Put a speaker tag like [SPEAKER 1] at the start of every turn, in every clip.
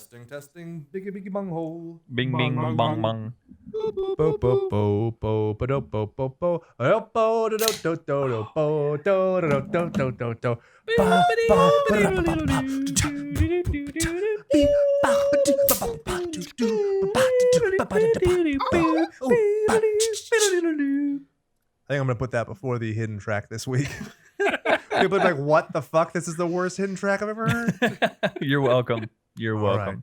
[SPEAKER 1] Testing, biggie biggie bung hole.
[SPEAKER 2] Bing bing bong bong bong.
[SPEAKER 1] Bo bo bo bo bo do bo bo bo bo do do do do bo do do do do do do ba ba ba ba ba. I think I'm gonna put that before the hidden track this week. People are like, "What the fuck? This is the worst hidden track I've ever heard."
[SPEAKER 2] You're welcome. You're
[SPEAKER 1] All
[SPEAKER 2] welcome.
[SPEAKER 1] right.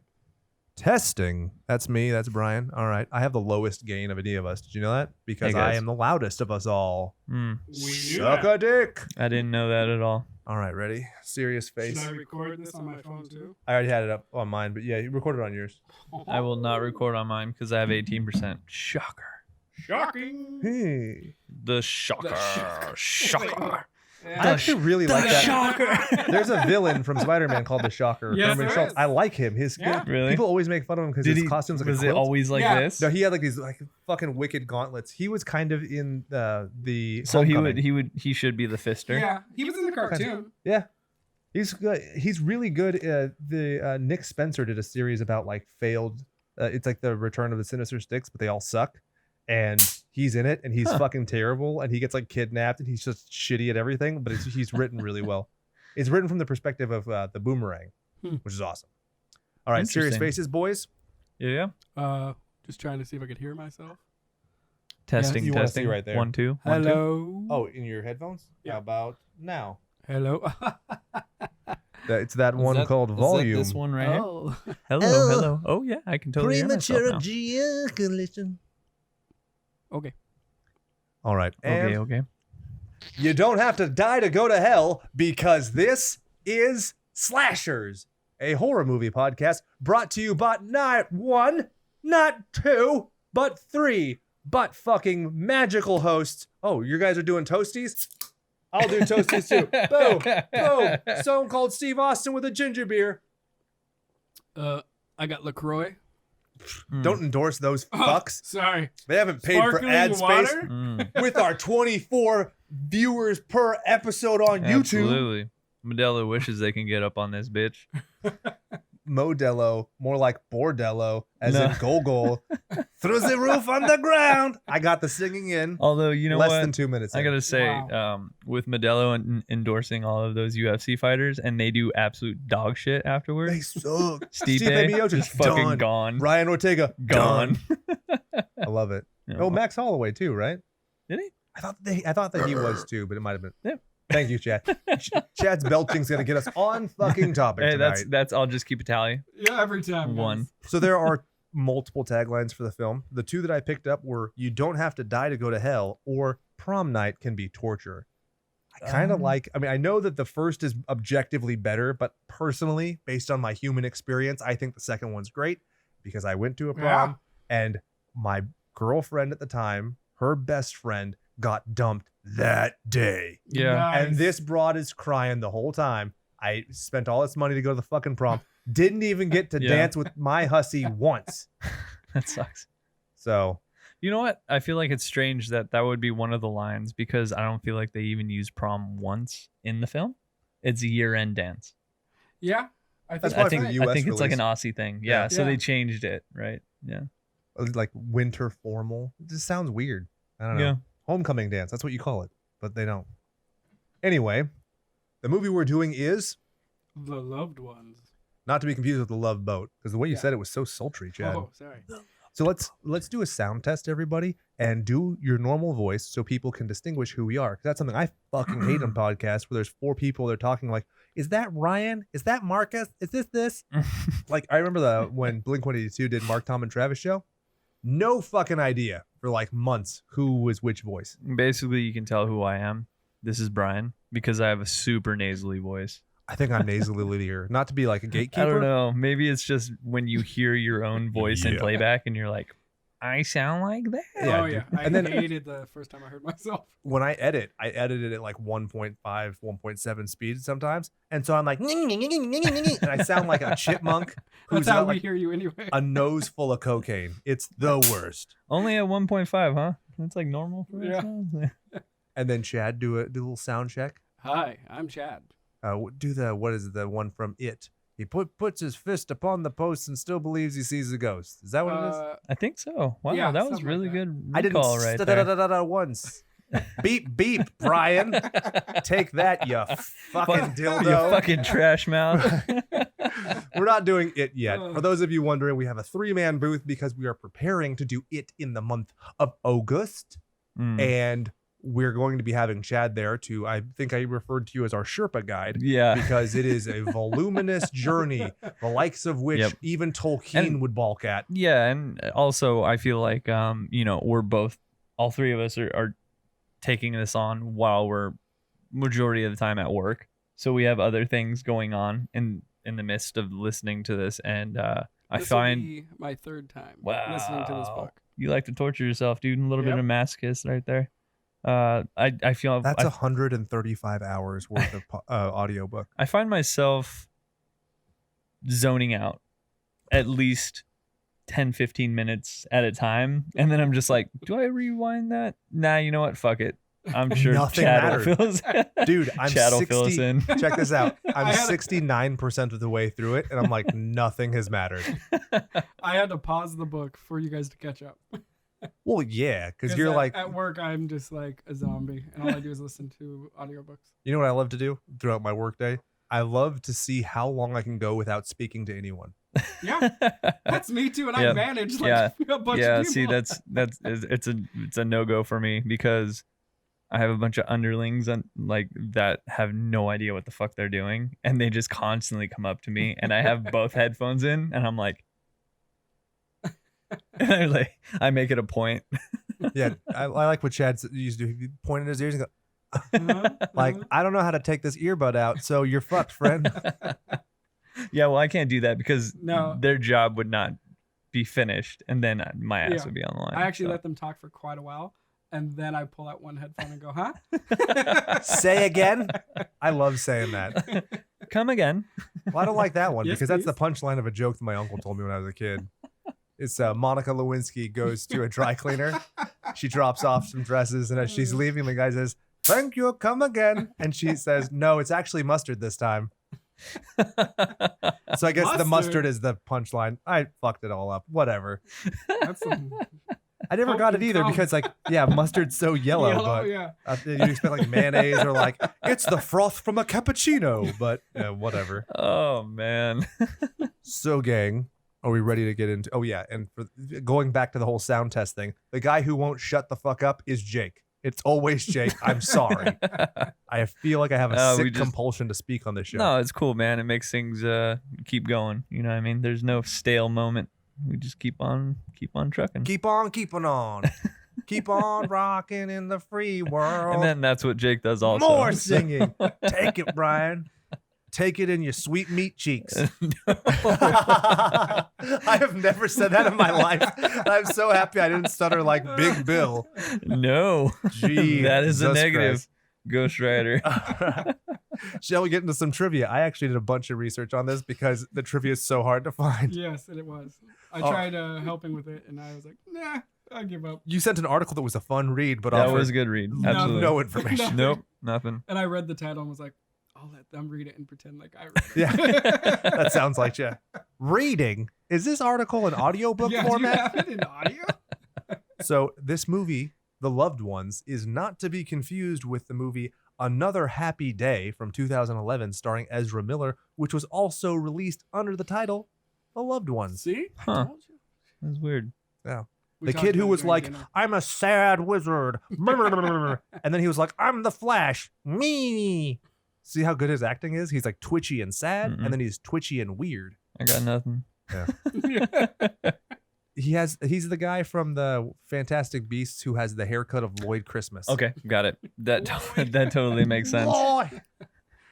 [SPEAKER 1] Testing. That's me. That's Brian. All right. I have the lowest gain of any of us. Did you know that? Because
[SPEAKER 2] Hey,
[SPEAKER 1] I
[SPEAKER 2] guys.
[SPEAKER 1] am the loudest of us all.
[SPEAKER 2] Mm,
[SPEAKER 1] Suck a dick.
[SPEAKER 2] I didn't know that at all.
[SPEAKER 1] All right. Ready? Serious face.
[SPEAKER 3] Should I record this on my phone too?
[SPEAKER 1] I already had it up on mine, but yeah, you recorded it on yours.
[SPEAKER 2] I will not record on mine because I have 18%. Shocker.
[SPEAKER 3] Shocking.
[SPEAKER 1] Hey.
[SPEAKER 2] The shocker. Shocker.
[SPEAKER 1] I actually really like that.
[SPEAKER 2] Shocker.
[SPEAKER 1] There's a villain from Spider-Man called the Shocker.
[SPEAKER 3] Yes,
[SPEAKER 1] Herman
[SPEAKER 3] there
[SPEAKER 1] Schultz.
[SPEAKER 3] is.
[SPEAKER 1] I like him. His
[SPEAKER 3] Yeah.
[SPEAKER 2] Really?
[SPEAKER 1] People always make fun of him because his costume's like
[SPEAKER 2] was
[SPEAKER 1] a
[SPEAKER 2] it
[SPEAKER 1] quilt.
[SPEAKER 2] always like
[SPEAKER 3] Yeah.
[SPEAKER 2] this?
[SPEAKER 1] No, he had like these like fucking wicked gauntlets. He was kind of in the
[SPEAKER 2] So
[SPEAKER 1] Homecoming.
[SPEAKER 2] he should be the fister.
[SPEAKER 3] Yeah, he was in the cartoon.
[SPEAKER 1] Yeah. He's good. He's really good. Nick Spencer did a series about like failed. It's like the Return of the Sinister Six, but they all suck. And he's in it, and he's fucking terrible. And he gets like kidnapped, and he's just shitty at everything. But he's written really well. It's written from the perspective of the boomerang, which is awesome. All right, serious
[SPEAKER 2] Interesting.
[SPEAKER 1] faces, boys.
[SPEAKER 2] Yeah.
[SPEAKER 3] Just trying to see if I could hear myself.
[SPEAKER 2] Testing.
[SPEAKER 1] You wanna
[SPEAKER 2] Testing.
[SPEAKER 1] see right there.
[SPEAKER 2] 1 2 1 2.
[SPEAKER 3] Hello.
[SPEAKER 1] Oh, in your headphones?
[SPEAKER 3] Yeah.
[SPEAKER 1] How about now?
[SPEAKER 3] Hello.
[SPEAKER 1] It's that one called Volume.
[SPEAKER 2] This one right here.
[SPEAKER 3] Oh.
[SPEAKER 2] Hello.
[SPEAKER 4] Oh.
[SPEAKER 2] Hello. Oh yeah, I can totally hear myself now.
[SPEAKER 4] ejaculation.
[SPEAKER 3] Okay.
[SPEAKER 1] All right. And
[SPEAKER 2] Okay.
[SPEAKER 1] you don't have to die to go to hell because this is Slashers, a horror movie podcast brought to you by not one, not two, but three, but fucking magical hosts. Oh, you guys are doing toasties? I'll do toasties too. Boom, boom. Stone Cold Steve Austin with a ginger beer.
[SPEAKER 3] I got LaCroix.
[SPEAKER 1] Don't endorse those fucks.
[SPEAKER 3] Sorry.
[SPEAKER 1] They haven't paid
[SPEAKER 3] Sparkling
[SPEAKER 1] for ad space
[SPEAKER 3] water?
[SPEAKER 1] with our 24 viewers per episode on YouTube.
[SPEAKER 2] Absolutely. Modelo wishes they can get up on this bitch.
[SPEAKER 1] Modello, more like Bordello, as
[SPEAKER 2] No.
[SPEAKER 1] in Gogol. Through the roof on the ground. I got the singing in.
[SPEAKER 2] Although you know
[SPEAKER 1] less
[SPEAKER 2] what,
[SPEAKER 1] than 2 minutes.
[SPEAKER 2] I
[SPEAKER 1] in.
[SPEAKER 2] gotta say,
[SPEAKER 3] Wow.
[SPEAKER 2] with Modelo endorsing all of those UFC fighters, and they do absolute dog shit
[SPEAKER 1] They
[SPEAKER 2] afterwards.
[SPEAKER 1] suck.
[SPEAKER 2] Stipe
[SPEAKER 1] Miocic,
[SPEAKER 2] just fucking
[SPEAKER 1] done.
[SPEAKER 2] gone.
[SPEAKER 1] Ryan Ortega
[SPEAKER 2] Gone.
[SPEAKER 1] I love it.
[SPEAKER 2] Yeah.
[SPEAKER 1] Oh, Max Holloway too, right?
[SPEAKER 2] Did he?
[SPEAKER 1] I thought that he was too, but it might have been.
[SPEAKER 2] Yeah.
[SPEAKER 1] Thank you, Chad. Chad's belching's gonna get us on fucking topic
[SPEAKER 2] Hey,
[SPEAKER 1] tonight.
[SPEAKER 2] that's. I'll just keep a tally.
[SPEAKER 3] Yeah, every time. guys.
[SPEAKER 2] One.
[SPEAKER 1] So there are multiple taglines for the film. The two that I picked up were "You don't have to die to go to hell" or "Prom night can be torture." I kind of like. I mean, I know that the first is objectively better, but personally, based on my human experience, I think the second one's great because I went to a prom and my girlfriend at the time, her best friend, got dumped that day.
[SPEAKER 2] Yeah.
[SPEAKER 3] Nice.
[SPEAKER 1] And this broad is crying the whole time. I spent all this money to go to the fucking prom. Didn't even get to
[SPEAKER 2] Yeah.
[SPEAKER 1] dance with my hussy once.
[SPEAKER 2] That sucks.
[SPEAKER 1] So
[SPEAKER 2] You know what? I feel like it's strange that would be one of the lines because I don't feel like they even use prom once in the film. It's a year-end dance.
[SPEAKER 3] Yeah. I
[SPEAKER 1] That's
[SPEAKER 3] think
[SPEAKER 1] why
[SPEAKER 2] I
[SPEAKER 1] for
[SPEAKER 2] think
[SPEAKER 1] the US
[SPEAKER 2] I think it's like an
[SPEAKER 1] release.
[SPEAKER 2] Aussie thing.
[SPEAKER 1] Yeah.
[SPEAKER 2] Yeah. So
[SPEAKER 3] Yeah.
[SPEAKER 2] they changed it, right? Yeah.
[SPEAKER 1] like winter formal. It just sounds weird. I don't know.
[SPEAKER 2] Yeah.
[SPEAKER 1] Homecoming dance. That's what you call it. But they don't. Anyway, the movie we're doing is
[SPEAKER 3] The Loved Ones.
[SPEAKER 1] not to be confused with The Love Boat, because the way you
[SPEAKER 3] Yeah.
[SPEAKER 1] said it was so sultry, Chad.
[SPEAKER 3] Oh, sorry.
[SPEAKER 1] So let's do a sound test, everybody, and do your normal voice so people can distinguish who we are. 'Cause that's something I fucking hate on podcasts where there's four people they're talking like, is that Ryan? Is that Marcus? Is this? Like I remember when Blink-182 did Mark, Tom, and Travis show. No fucking idea for like months who was which voice.
[SPEAKER 2] Basically, you can tell who I am. This is Brian because I have a super nasally voice.
[SPEAKER 1] I think I'm nasally linear. Not to be like a gatekeeper.
[SPEAKER 2] I don't know. Maybe it's just when you hear your own voice in
[SPEAKER 1] Yeah.
[SPEAKER 2] playback and you're like, I sound like that.
[SPEAKER 1] Yeah,
[SPEAKER 3] Oh,
[SPEAKER 1] dude.
[SPEAKER 3] yeah. I
[SPEAKER 1] And then-
[SPEAKER 3] hated the first time I heard myself.
[SPEAKER 1] When I edited at like 1.5, 1.7 speed sometimes. And so I'm like, and I sound like a chipmunk who's
[SPEAKER 3] That's how
[SPEAKER 1] got
[SPEAKER 3] we
[SPEAKER 1] like
[SPEAKER 3] hear you anyway.
[SPEAKER 1] a nose full of cocaine. It's the worst.
[SPEAKER 2] Only at 1.5, huh? That's like normal for
[SPEAKER 3] Yeah.
[SPEAKER 2] us.
[SPEAKER 1] And then Chad, do a little sound check.
[SPEAKER 3] Hi, I'm Chad.
[SPEAKER 1] Do what is the one from It? He puts his fist upon the post and still believes he sees a ghost. Is that what it is?
[SPEAKER 2] I think so. Wow,
[SPEAKER 3] Yeah,
[SPEAKER 2] that was
[SPEAKER 3] something like
[SPEAKER 2] really
[SPEAKER 3] that.
[SPEAKER 2] good
[SPEAKER 1] I didn't
[SPEAKER 2] recall right there.
[SPEAKER 1] once. Beep beep, Brian. Take that, you fucking dildo.
[SPEAKER 2] You fucking trash mouth.
[SPEAKER 1] We're not doing it yet. For those of you wondering, we have a 3-man booth because we are preparing to do it in the month of August. And we're going to be having C.H.A.D there to, I think I referred to you as our Sherpa guide.
[SPEAKER 2] Yeah.
[SPEAKER 1] Because it is a voluminous journey, the likes of which even Tolkien would balk at.
[SPEAKER 2] Yeah, and also I feel like we're both, all three of us are taking this on while we're majority of the time at work. So we have other things going on in the midst of listening to this, and
[SPEAKER 3] This will be my 3rd time listening to this book.
[SPEAKER 2] You like to torture yourself, dude. A little bit of masochist right there. I feel
[SPEAKER 1] that's 135 hours worth of audiobook.
[SPEAKER 2] I find myself zoning out at least 10-15 minutes at a time, and then I'm just like, do I rewind that? Nah, you know what, fuck it. I'm sure C.H.A.D fills
[SPEAKER 1] dude, I'm
[SPEAKER 2] C.H.A.D fill us in.
[SPEAKER 1] Check this out. I'm 69% of the way through it, and I'm like, nothing has mattered.
[SPEAKER 3] I had to pause the book for you guys to catch up.
[SPEAKER 1] Well, yeah, because you're like
[SPEAKER 3] at work, I'm just like a zombie, and all I do is listen to audiobooks.
[SPEAKER 1] You know what I love to do throughout my workday? I love to see how long I can go without speaking to anyone.
[SPEAKER 3] Yeah, that's me too, and I manage like a bunch of people.
[SPEAKER 2] See, it's a no-go for me because I have a bunch of underlings that have no idea what the fuck they're doing, and they just constantly come up to me, and I have both headphones in, and I'm like, I make it a point.
[SPEAKER 1] Yeah, I like what Chad used to do. He point in his ears and go, I don't know how to take this earbud out, so you're fucked, friend.
[SPEAKER 2] Yeah, well, I can't do that because their job would not be finished, and then my ass would be on the line.
[SPEAKER 3] I actually let them talk for quite a while, and then I pull out one headphone and go, huh?
[SPEAKER 1] Say again? I love saying that.
[SPEAKER 2] Come again.
[SPEAKER 1] Well, I don't like that one because that's the punchline of a joke that my uncle told me when I was a kid. It's Monica Lewinsky goes to a dry cleaner. She drops off some dresses, and as she's leaving, the guy says, "Thank you, come again." And she says, "No, it's actually mustard this time." So I guess the mustard is the punchline. I fucked it all up. Whatever. I never got it either because, mustard's so yellow. But you expect like mayonnaise or like it's the froth from a cappuccino. But whatever.
[SPEAKER 2] Oh man.
[SPEAKER 1] So, gang. Are we ready to get into? Oh yeah, and for going back to the whole sound test thing, the guy who won't shut the fuck up is Jake. It's always Jake. I'm sorry. I feel like I have a sick compulsion to speak on this show.
[SPEAKER 2] No, it's cool, man. It makes things keep going. You know what I mean? There's no stale moment. We just keep on trucking.
[SPEAKER 1] Keep on keeping on. Keep on rocking in the free world.
[SPEAKER 2] And then that's what Jake does also.
[SPEAKER 1] More singing. Take it, Brian. Take it in your sweet meat cheeks. I have never said that in my life. I'm so happy I didn't stutter like Big Bill.
[SPEAKER 2] No.
[SPEAKER 1] Gee,
[SPEAKER 2] that is a negative.
[SPEAKER 1] Christ.
[SPEAKER 2] Ghost Rider.
[SPEAKER 1] Shall we get into some trivia? I actually did a bunch of research on this because the trivia is so hard to find.
[SPEAKER 3] Yes, and it was. I tried helping with it, and I was like, nah, I give up.
[SPEAKER 1] You sent an article that was a fun read, but
[SPEAKER 2] that was a good read. Absolutely.
[SPEAKER 1] No information.
[SPEAKER 2] Nope, nothing.
[SPEAKER 3] And I read the title and was like, I'll let them read it and pretend like I read it.
[SPEAKER 1] Yeah, that sounds like you. Reading? Is this article in audiobook format?
[SPEAKER 3] Do you have it in audio?
[SPEAKER 1] So this movie, The Loved Ones, is not to be confused with the movie Another Happy Day from 2011 starring Ezra Miller, which was also released under the title The Loved Ones.
[SPEAKER 3] See?
[SPEAKER 2] Huh.
[SPEAKER 3] I told you.
[SPEAKER 2] That's weird.
[SPEAKER 1] Yeah. The kid who was like, I'm a sad wizard. And then he was like, I'm the Flash. Me. See how good his acting is? He's like twitchy and sad, and then he's twitchy and weird.
[SPEAKER 2] I got nothing.
[SPEAKER 1] Yeah. He's the guy from the Fantastic Beasts who has the haircut of Lloyd Christmas.
[SPEAKER 2] Okay, got it. That totally makes sense.
[SPEAKER 1] Lloyd!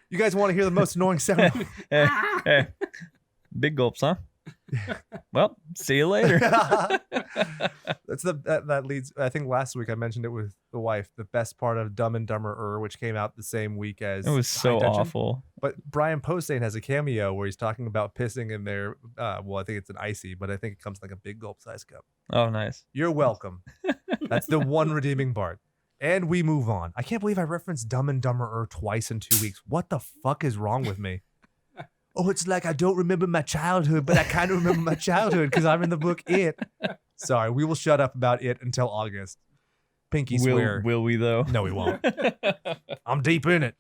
[SPEAKER 1] You guys want to hear the most annoying sound?
[SPEAKER 2] Hey. Big gulps, huh? Well, see you later.
[SPEAKER 1] That's that leads. I think last week I mentioned it with the wife. The best part of Dumb and Dumber, which came out the same week as
[SPEAKER 2] it was so awful.
[SPEAKER 1] But Brian Posehn has a cameo where he's talking about pissing in their. Well, I think it's an icy, but I think it comes in like a big gulp size cup.
[SPEAKER 2] Oh, nice.
[SPEAKER 1] You're welcome. That's the one redeeming part. And we move on. I can't believe I referenced Dumb and Dumber twice in 2 weeks. What the fuck is wrong with me? oh, it's like I don't remember my childhood, but I kind of remember my childhood because I'm in the book It. Sorry, we will shut up about It until August. Pinky swear.
[SPEAKER 2] Will we though?
[SPEAKER 1] No, we won't. I'm deep in it.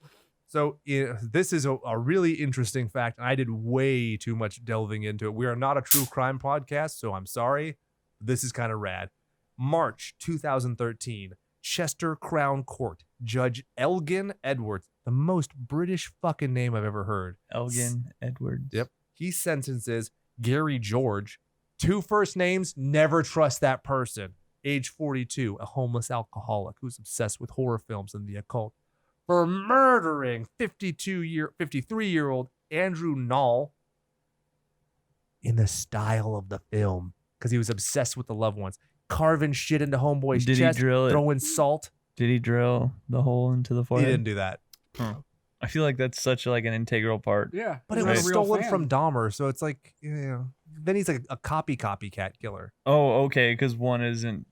[SPEAKER 1] So this is a really interesting fact, and I did way too much delving into it. We are not a true crime podcast, so I'm sorry. This is kind of rad. March 2013, Chester Crown Court, Judge Elgin Edwards, the most British fucking name I've ever heard.
[SPEAKER 2] Elgin Edwards.
[SPEAKER 1] Yep. He sentences Gary George, 2 first names, never trust that person. Age 42, a homeless alcoholic who's obsessed with horror films and the occult, for murdering 53-year-old Andrew Knoll in the style of the film because he was obsessed with the loved ones, carving shit into homeboy's
[SPEAKER 2] Did
[SPEAKER 1] chest,
[SPEAKER 2] he drill it?
[SPEAKER 1] throwing salt.
[SPEAKER 2] Did he drill the hole into the forehead?
[SPEAKER 1] He didn't do that.
[SPEAKER 2] Huh. I feel like that's such like an integral part.
[SPEAKER 3] Yeah.
[SPEAKER 1] But it
[SPEAKER 3] he's
[SPEAKER 1] was
[SPEAKER 3] not a real
[SPEAKER 1] stolen
[SPEAKER 3] fan.
[SPEAKER 1] from Dahmer, so it's like, then he's like a copycat killer.
[SPEAKER 2] Oh, okay, because 1 isn't,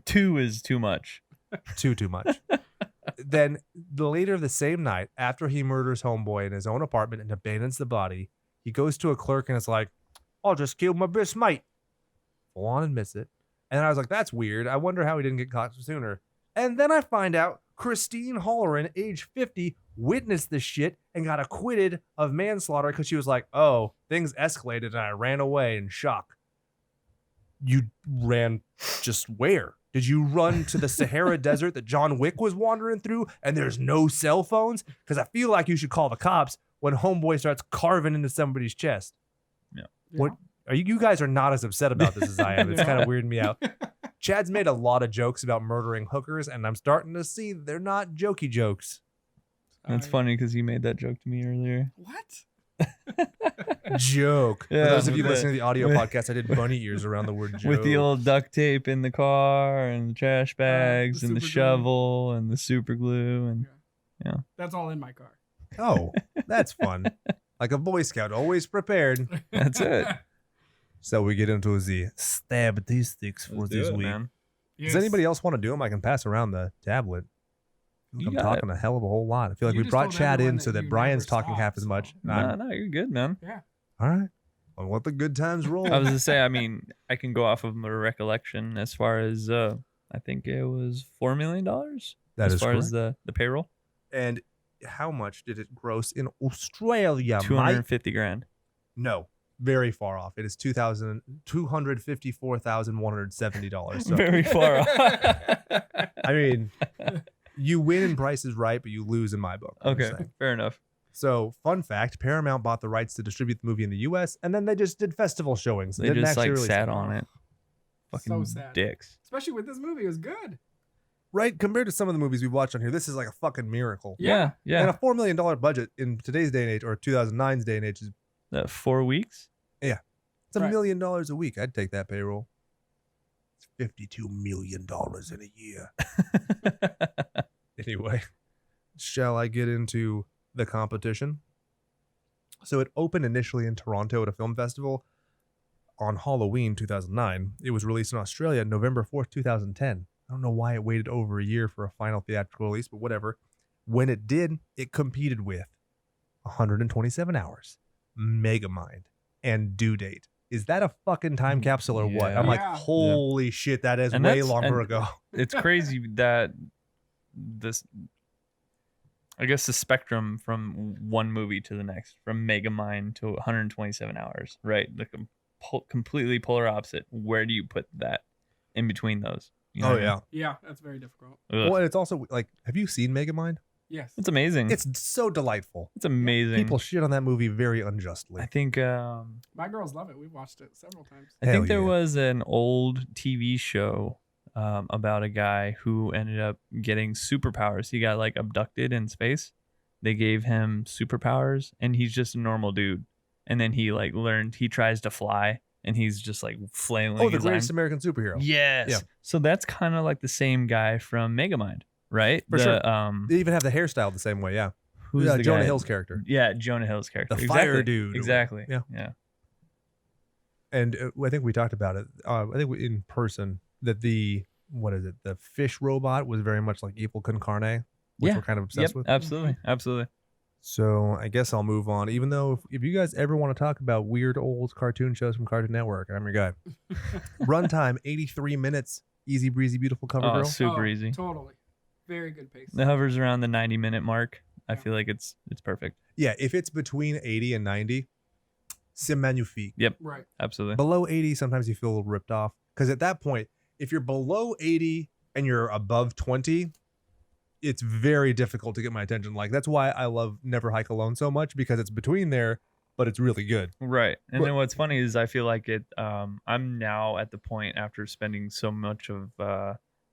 [SPEAKER 2] 2 is too much.
[SPEAKER 1] Too much. Then later the same night, after he murders homeboy in his own apartment and abandons the body, he goes to a clerk and is like, I'll just kill my best mate. Full on admits it. And I was like, that's weird. I wonder how he didn't get caught sooner. And then I find out Christine Holleran, age 50, witnessed this shit and got acquitted of manslaughter because she was like, oh, things escalated and I ran away in shock. You ran just where? Did you run to the Sahara Desert that John Wick was wandering through and there's no cell phones? Because I feel like you should call the cops when homeboy starts carving into somebody's chest.
[SPEAKER 2] Yeah.
[SPEAKER 1] What are you guys are not as upset about this as I am. It's kind of weirding me out. Chad's made a lot of jokes about murdering hookers, and I'm starting to see they're not jokey jokes.
[SPEAKER 2] That's funny because you made that joke to me earlier.
[SPEAKER 3] What?
[SPEAKER 1] Joke.
[SPEAKER 2] Yeah,
[SPEAKER 1] For those of you
[SPEAKER 2] with
[SPEAKER 1] listening to the audio
[SPEAKER 2] with-
[SPEAKER 1] podcast, I did bunny ears around the word joke.
[SPEAKER 2] With the old duct tape in the car and the trash bags and the
[SPEAKER 3] super glue.
[SPEAKER 2] shovel and the super glue and
[SPEAKER 3] That's all in my car.
[SPEAKER 1] Oh, that's fun. Like a Boy Scout, always prepared.
[SPEAKER 2] that's it.
[SPEAKER 1] So we get into the statistics for
[SPEAKER 2] Let's do
[SPEAKER 1] this
[SPEAKER 2] it,
[SPEAKER 1] week.
[SPEAKER 2] man.
[SPEAKER 3] Yes.
[SPEAKER 1] Does anybody else want to do them? I can pass around the tablet.
[SPEAKER 2] You
[SPEAKER 1] I'm
[SPEAKER 2] got
[SPEAKER 1] talking a hell of a whole lot. I feel like
[SPEAKER 3] You
[SPEAKER 1] we
[SPEAKER 3] just
[SPEAKER 1] brought
[SPEAKER 3] told
[SPEAKER 1] Chad
[SPEAKER 3] everyone
[SPEAKER 1] in
[SPEAKER 3] that
[SPEAKER 1] so that
[SPEAKER 3] you
[SPEAKER 1] Brian's
[SPEAKER 3] never
[SPEAKER 1] talking
[SPEAKER 3] stop,
[SPEAKER 1] half as much.
[SPEAKER 3] so-
[SPEAKER 2] No, you're good, man.
[SPEAKER 3] Yeah.
[SPEAKER 1] All right. Well, let the good times roll.
[SPEAKER 2] I was gonna say, I mean, I can go off of my recollection as far as I think it was $4 million
[SPEAKER 1] That
[SPEAKER 2] as
[SPEAKER 1] is
[SPEAKER 2] far
[SPEAKER 1] correct.
[SPEAKER 2] as the payroll.
[SPEAKER 1] And how much did it gross in Australia? Mike?
[SPEAKER 2] 250 grand.
[SPEAKER 1] No, very far off. It is $254,170. So
[SPEAKER 2] Very far off.
[SPEAKER 1] I mean, you win in Price is Right, but you lose in my book. I'm just
[SPEAKER 2] Okay,
[SPEAKER 1] saying.
[SPEAKER 2] fair enough.
[SPEAKER 1] So, fun fact: Paramount bought the rights to distribute the movie in the U.S. and then they just did festival showings.
[SPEAKER 2] They
[SPEAKER 1] Didn't
[SPEAKER 2] just
[SPEAKER 1] actually
[SPEAKER 2] like
[SPEAKER 1] release
[SPEAKER 2] sat
[SPEAKER 1] it.
[SPEAKER 2] on it. Fucking
[SPEAKER 3] So sad.
[SPEAKER 2] dicks.
[SPEAKER 3] Especially with this movie, it was good.
[SPEAKER 1] Right, compared to some of the movies we've watched on here, this is like a fucking miracle.
[SPEAKER 2] Yeah, yeah.
[SPEAKER 1] And a $4 million budget in today's day and age, or 2009's day and age, is
[SPEAKER 2] 4 weeks.
[SPEAKER 1] it's $1
[SPEAKER 3] Right.
[SPEAKER 1] million a week. I'd take that payroll. It's $52 million in a year. Anyway, shall I get into the competition? So it opened initially in Toronto at a film festival on Halloween 2009. It was released in Australia November 4th, 2010. I don't know why it waited over a year for a final theatrical release, but whatever. When it did, it competed with 127 Hours, Megamind, and Due Date. Is that a fucking time capsule or what?
[SPEAKER 2] Yeah.
[SPEAKER 1] I'm like,
[SPEAKER 3] Yeah.
[SPEAKER 1] holy shit, that is
[SPEAKER 2] And
[SPEAKER 1] way
[SPEAKER 2] that's-
[SPEAKER 1] longer
[SPEAKER 2] and-
[SPEAKER 1] ago.
[SPEAKER 2] It's crazy that this, I guess, the spectrum from one movie to the next, from Megamind to 127 Hours, right? The completely polar opposite. Where do you put that in between those? You know
[SPEAKER 1] Oh,
[SPEAKER 2] what I
[SPEAKER 1] yeah.
[SPEAKER 3] Yeah, that's very difficult.
[SPEAKER 2] mean? Ugh.
[SPEAKER 1] Well, and it's also like, have you seen Megamind?
[SPEAKER 3] Yes.
[SPEAKER 2] It's amazing.
[SPEAKER 1] It's so delightful.
[SPEAKER 2] It's amazing.
[SPEAKER 1] People shit on that movie very unjustly.
[SPEAKER 2] I think
[SPEAKER 3] My girls love it. We've watched it several times.
[SPEAKER 2] I think
[SPEAKER 1] Hell
[SPEAKER 2] there
[SPEAKER 1] yeah.
[SPEAKER 2] was an old TV show about a guy who ended up getting superpowers. He got like abducted in space. They gave him superpowers, and he's just a normal dude. And then he like learned, he tries to fly, and he's just like flailing.
[SPEAKER 1] Oh, the
[SPEAKER 2] his
[SPEAKER 1] greatest
[SPEAKER 2] arms.
[SPEAKER 1] American superhero.
[SPEAKER 2] Yes.
[SPEAKER 1] Yeah.
[SPEAKER 2] So that's kind of like the same guy from Megamind, right?
[SPEAKER 1] For
[SPEAKER 2] the,
[SPEAKER 1] sure. They even have the hairstyle the same way, yeah.
[SPEAKER 2] Who's the
[SPEAKER 1] Jonah
[SPEAKER 2] guy?
[SPEAKER 1] Hill's character.
[SPEAKER 2] Yeah, Jonah Hill's character.
[SPEAKER 1] The
[SPEAKER 2] exactly.
[SPEAKER 1] fire dude.
[SPEAKER 2] Exactly.
[SPEAKER 1] Yeah.
[SPEAKER 2] Yeah.
[SPEAKER 1] And I think we talked about it. I think in person that the fish robot was very much like Evil Con Carne, which
[SPEAKER 2] Yeah.
[SPEAKER 1] we're kind of obsessed with.
[SPEAKER 2] Absolutely. Absolutely.
[SPEAKER 1] So I guess I'll move on. Even though if you guys ever want to talk about weird old cartoon shows from Cartoon Network, I'm your guy. Runtime 83 minutes. Easy breezy, beautiful cover girl.
[SPEAKER 2] Super easy.
[SPEAKER 3] Totally. Very good pace.
[SPEAKER 2] It hovers around the 90-minute mark. I
[SPEAKER 3] Yeah.
[SPEAKER 2] feel like it's perfect.
[SPEAKER 1] Yeah, if it's between 80 and 90, c'est magnifique.
[SPEAKER 2] Yep,
[SPEAKER 3] Right.
[SPEAKER 2] absolutely.
[SPEAKER 1] Below 80, sometimes you feel a little ripped off. Because at that point, if you're below 80 and you're above 20, it's very difficult to get my attention. Like, that's why I love Never Hike Alone so much, because it's between there, but it's really good.
[SPEAKER 2] Right. And
[SPEAKER 1] But-
[SPEAKER 2] then what's funny is I feel like I'm now at the point after spending so much of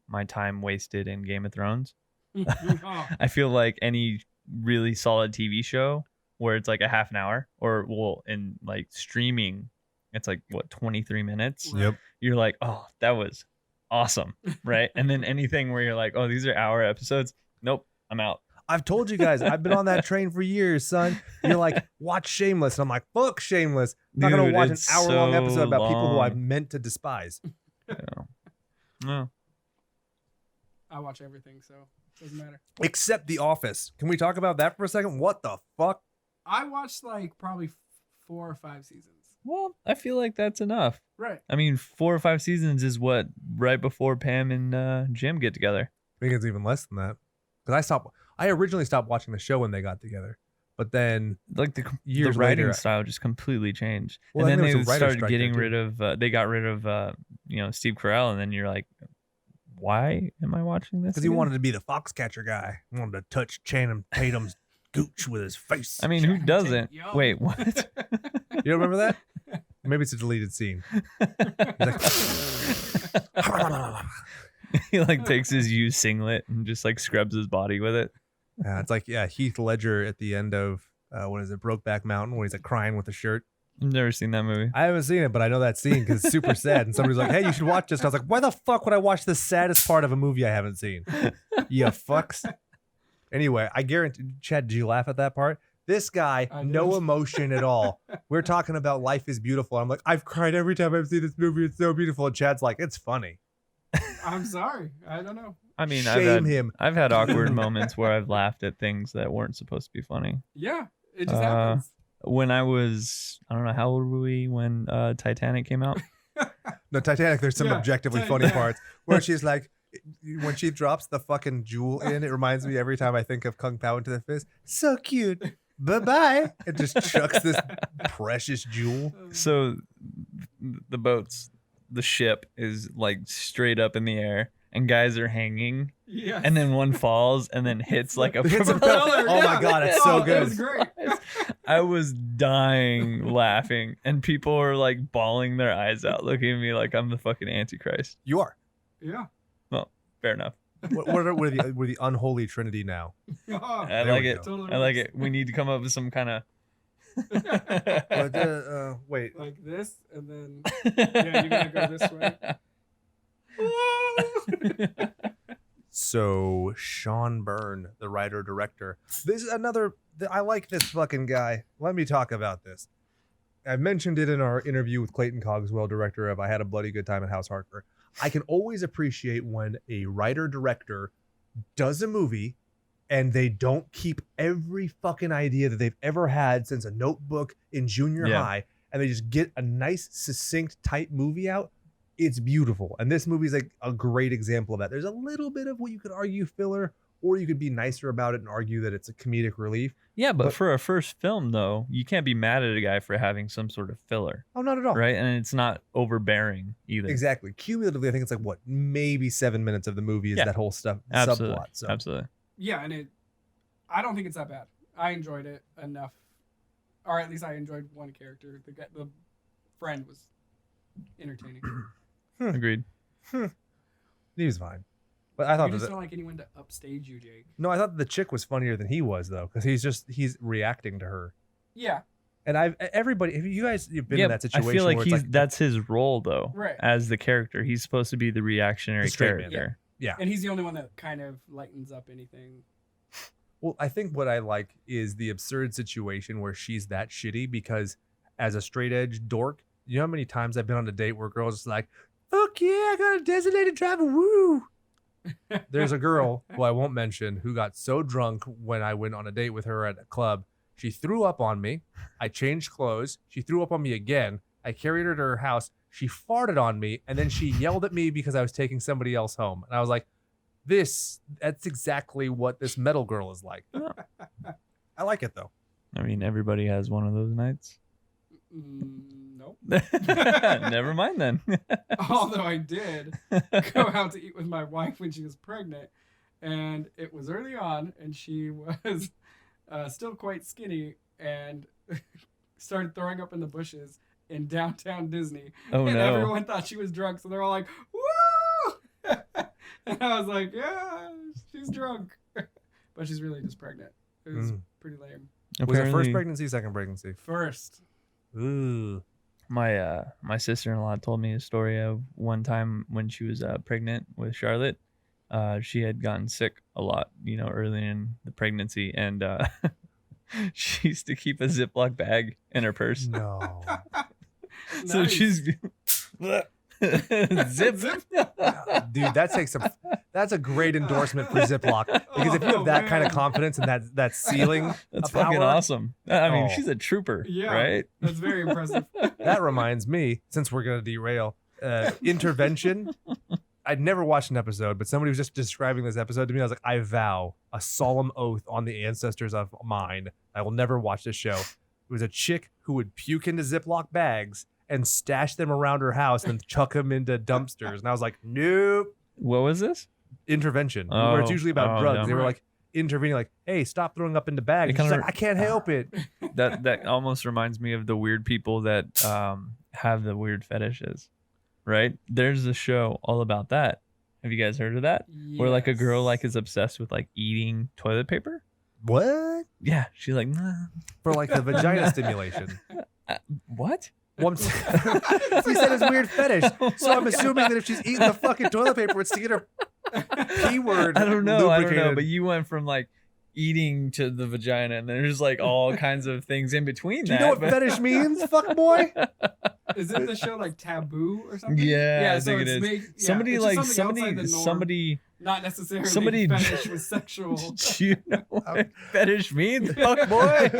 [SPEAKER 2] my time wasted in Game of Thrones.
[SPEAKER 3] Oh,
[SPEAKER 2] I feel like any really solid TV show where it's like a half an hour or in like streaming, it's like what, 23 minutes.
[SPEAKER 3] Right.
[SPEAKER 1] Yep.
[SPEAKER 2] You're like, oh, that was awesome. Right. And then anything where you're like, oh, these are hour episodes. Nope. I'm out.
[SPEAKER 1] I've told you guys, I've been on that train for years, son. You're like, watch Shameless. And I'm like, fuck Shameless. I'm not going
[SPEAKER 2] Dude,
[SPEAKER 1] to watch an
[SPEAKER 2] it's
[SPEAKER 1] hour-long
[SPEAKER 2] so
[SPEAKER 1] episode about people who
[SPEAKER 2] long.
[SPEAKER 1] I've meant to despise.
[SPEAKER 2] No.
[SPEAKER 3] I watch everything, so it doesn't matter.
[SPEAKER 1] Except The Office. Can we talk about that for a second? What the fuck?
[SPEAKER 3] I watched like probably 4 or 5 seasons.
[SPEAKER 2] Well, I feel like that's enough.
[SPEAKER 3] Right.
[SPEAKER 2] I mean, 4 or 5 seasons is what, right before Pam and Jim get together.
[SPEAKER 1] I think it's even less than that. Because I originally stopped watching the show when they got together. But then
[SPEAKER 2] Like the
[SPEAKER 1] Years
[SPEAKER 2] writing
[SPEAKER 1] later-
[SPEAKER 2] style just completely changed.
[SPEAKER 1] Well,
[SPEAKER 2] and
[SPEAKER 1] then
[SPEAKER 2] then
[SPEAKER 1] there
[SPEAKER 2] they
[SPEAKER 1] was a writer's
[SPEAKER 2] started
[SPEAKER 1] strike
[SPEAKER 2] getting
[SPEAKER 1] there,
[SPEAKER 2] rid of, they got rid of, Steve Carell. And then you're like, why am I watching this?
[SPEAKER 1] because he
[SPEAKER 2] again?
[SPEAKER 1] wanted to be the Foxcatcher guy. He wanted to touch Channing Tatum's gooch with his face.
[SPEAKER 2] I mean, who
[SPEAKER 3] Channing
[SPEAKER 2] doesn't?
[SPEAKER 3] Tatum, yo.
[SPEAKER 2] Wait, what?
[SPEAKER 1] You don't remember that? Maybe it's a deleted scene.
[SPEAKER 2] He like takes his used singlet and just like scrubs his body with it.
[SPEAKER 1] It's like, Heath Ledger at the end of, what is it, Brokeback Mountain, when he's like crying with the shirt.
[SPEAKER 2] I've never seen that movie.
[SPEAKER 1] I haven't seen it, but I know that scene because it's super sad. And somebody's like, hey, you should watch this. And I was like, why the fuck would I watch the saddest part of a movie I haven't seen? You fucks. Anyway, I guarantee, Chad, did you laugh at that part? This guy,
[SPEAKER 3] I
[SPEAKER 1] no
[SPEAKER 3] did.
[SPEAKER 1] emotion at all. We're talking about Life is Beautiful. I'm like, I've cried every time I've seen this movie. It's so beautiful. And Chad's like, it's funny.
[SPEAKER 3] I'm sorry. I don't know.
[SPEAKER 2] I mean,
[SPEAKER 1] Shame him.
[SPEAKER 2] I've had awkward moments where I've laughed at things that weren't supposed to be funny.
[SPEAKER 3] Yeah, it just
[SPEAKER 2] Uh,
[SPEAKER 3] happens.
[SPEAKER 2] When I was, I don't know, how old were we when Titanic came out?
[SPEAKER 1] No, Titanic, there's some
[SPEAKER 3] Yeah,
[SPEAKER 1] objectively
[SPEAKER 3] yeah.
[SPEAKER 1] funny parts where she's like, when she drops the fucking jewel in, it reminds me every time I think of Kung Pao into the fist. So cute. Bye-bye. It just chucks this precious jewel.
[SPEAKER 2] So the ship is like straight up in the air and guys are hanging
[SPEAKER 3] Yeah.
[SPEAKER 2] and then one falls and then hits like a
[SPEAKER 1] Hits a
[SPEAKER 2] propeller.
[SPEAKER 1] Oh my God, it's so good.
[SPEAKER 3] It was great.
[SPEAKER 2] I was dying laughing and people were like bawling their eyes out looking at me like I'm the fucking Antichrist.
[SPEAKER 1] You are.
[SPEAKER 3] Yeah.
[SPEAKER 2] Fair enough.
[SPEAKER 1] We're the unholy trinity now.
[SPEAKER 3] Oh,
[SPEAKER 2] I
[SPEAKER 1] There
[SPEAKER 2] like
[SPEAKER 1] we
[SPEAKER 2] it.
[SPEAKER 1] go.
[SPEAKER 3] totally
[SPEAKER 2] I like
[SPEAKER 3] works.
[SPEAKER 2] it. We need to come up with some kind of
[SPEAKER 1] Wait.
[SPEAKER 3] Like this, and then yeah, you gotta go this way.
[SPEAKER 1] So Sean Byrne, the writer director. This is another. I like this fucking guy. Let me talk about this. I mentioned it in our interview with Clayton Cogswell, director of I Had a Bloody Good Time at House Harker. I can always appreciate when a writer director does a movie and they don't keep every fucking idea that they've ever had since a notebook in junior
[SPEAKER 2] Yeah.
[SPEAKER 1] high, and they just get a nice, succinct, tight movie out. It's beautiful. And this movie is like a great example of that. There's a little bit of what you could argue filler, or you could be nicer about it and argue that it's a comedic relief.
[SPEAKER 2] Yeah, but
[SPEAKER 1] But-
[SPEAKER 2] for a first film though, you can't be mad at a guy for having some sort of filler,
[SPEAKER 1] Oh, not at all.
[SPEAKER 2] right? And it's not overbearing either.
[SPEAKER 1] Exactly. Cumulatively, I think it's like what, maybe 7 minutes of the movie is
[SPEAKER 2] Yeah.
[SPEAKER 1] that whole stuff
[SPEAKER 2] Absolutely.
[SPEAKER 1] subplot. So
[SPEAKER 2] Absolutely.
[SPEAKER 3] Yeah, and I don't think it's that bad. I enjoyed it enough, or at least I enjoyed one character. The friend was entertaining.
[SPEAKER 2] Agreed.
[SPEAKER 1] he was fine. But I thought
[SPEAKER 3] You just
[SPEAKER 1] that
[SPEAKER 3] don't like anyone to upstage you, Jake.
[SPEAKER 1] no, I thought the chick was funnier than he was though, because he's reacting to her.
[SPEAKER 3] Yeah,
[SPEAKER 1] And everybody, if you guys you've been
[SPEAKER 2] Yeah,
[SPEAKER 1] in that
[SPEAKER 2] I
[SPEAKER 1] situation
[SPEAKER 2] feel like
[SPEAKER 1] where it's
[SPEAKER 2] that's his role though,
[SPEAKER 3] Right.
[SPEAKER 2] as the character. He's supposed to be the reactionary
[SPEAKER 1] The straight man.
[SPEAKER 2] character.
[SPEAKER 3] and he's the only one that kind of lightens up anything.
[SPEAKER 1] Well, I think what I like is the absurd situation where she's that shitty because as a straight edge dork, you know how many times I've been on a date where girls just like, fuck yeah, I got a designated driver, woo. There's a girl who I won't mention who got so drunk when I went on a date with her at a club. She threw up on me. I changed clothes. She threw up on me again. I carried her to her house. She farted on me, and then she yelled at me because I was taking somebody else home. And I was like, that's exactly what this metal girl is like. I like it, though.
[SPEAKER 2] I mean, everybody has one of those nights.
[SPEAKER 3] Nope.
[SPEAKER 2] Never mind then.
[SPEAKER 3] Although I did go out to eat with my wife when she was pregnant, and it was early on, and she was still quite skinny and started throwing up in the bushes in downtown Disney.
[SPEAKER 2] Oh,
[SPEAKER 3] and
[SPEAKER 2] no.
[SPEAKER 3] everyone thought she was drunk, so they're all like, woo! And I was like, yeah, she's drunk. But she's really just pregnant. It was pretty lame.
[SPEAKER 1] Was it first pregnancy, second pregnancy?
[SPEAKER 3] First.
[SPEAKER 1] Ooh.
[SPEAKER 2] My sister-in-law told me a story of one time when she was pregnant with Charlotte. She had gotten sick a lot, early in the pregnancy, and she used to keep a Ziploc bag in her purse.
[SPEAKER 1] No.
[SPEAKER 2] So
[SPEAKER 3] Nice.
[SPEAKER 2] she's zip.
[SPEAKER 1] Dude, that's a great endorsement for Ziploc. Because if you have that kind of confidence and that ceiling,
[SPEAKER 2] That's
[SPEAKER 1] of
[SPEAKER 2] fucking
[SPEAKER 1] power,
[SPEAKER 2] awesome. I mean,
[SPEAKER 1] Oh.
[SPEAKER 2] she's a trooper,
[SPEAKER 3] Yeah.
[SPEAKER 2] right?
[SPEAKER 3] That's very impressive.
[SPEAKER 1] that reminds me, since we're going to derail, Intervention. I'd never watched an episode, but somebody was just describing this episode to me. I was like, I vow a solemn oath on the ancestors of mine, I will never watch this show. It was a chick who would puke into Ziploc bags and stash them around her house and chuck them into dumpsters. And I was like, nope.
[SPEAKER 2] What was this?
[SPEAKER 1] Intervention, where it's usually about drugs.
[SPEAKER 2] no.
[SPEAKER 1] They were like intervening, like, hey, stop throwing up into bags.
[SPEAKER 2] It
[SPEAKER 1] She's
[SPEAKER 2] kinda-
[SPEAKER 1] like, I can't help it.
[SPEAKER 2] That almost reminds me of the weird people that have the weird fetishes, right? There's a show all about that. Have you guys heard of that? Where like a girl like is obsessed with like eating toilet paper.
[SPEAKER 1] What?
[SPEAKER 2] Yeah, she's like, nah.
[SPEAKER 1] For like the vagina stimulation.
[SPEAKER 2] What?
[SPEAKER 1] Well, he said it's weird fetish. So I'm assuming that if she's eating the fucking toilet paper, it's to get her P word.
[SPEAKER 2] I don't know.
[SPEAKER 1] lubricated.
[SPEAKER 2] But you went from like eating to the vagina, and there's like all kinds of things in between.
[SPEAKER 1] Do you know what fetish means, fuck boy?
[SPEAKER 3] Isn't the show like Taboo or something?
[SPEAKER 2] Yeah, I
[SPEAKER 3] so
[SPEAKER 2] think it
[SPEAKER 3] it's
[SPEAKER 2] is.
[SPEAKER 3] made- yeah,
[SPEAKER 2] Somebody
[SPEAKER 3] it's just
[SPEAKER 2] like
[SPEAKER 3] something outside the norm,
[SPEAKER 2] somebody.
[SPEAKER 3] not necessarily
[SPEAKER 2] somebody-
[SPEAKER 3] fetish with sexual.
[SPEAKER 2] Do you know what fetish means, fuck boy?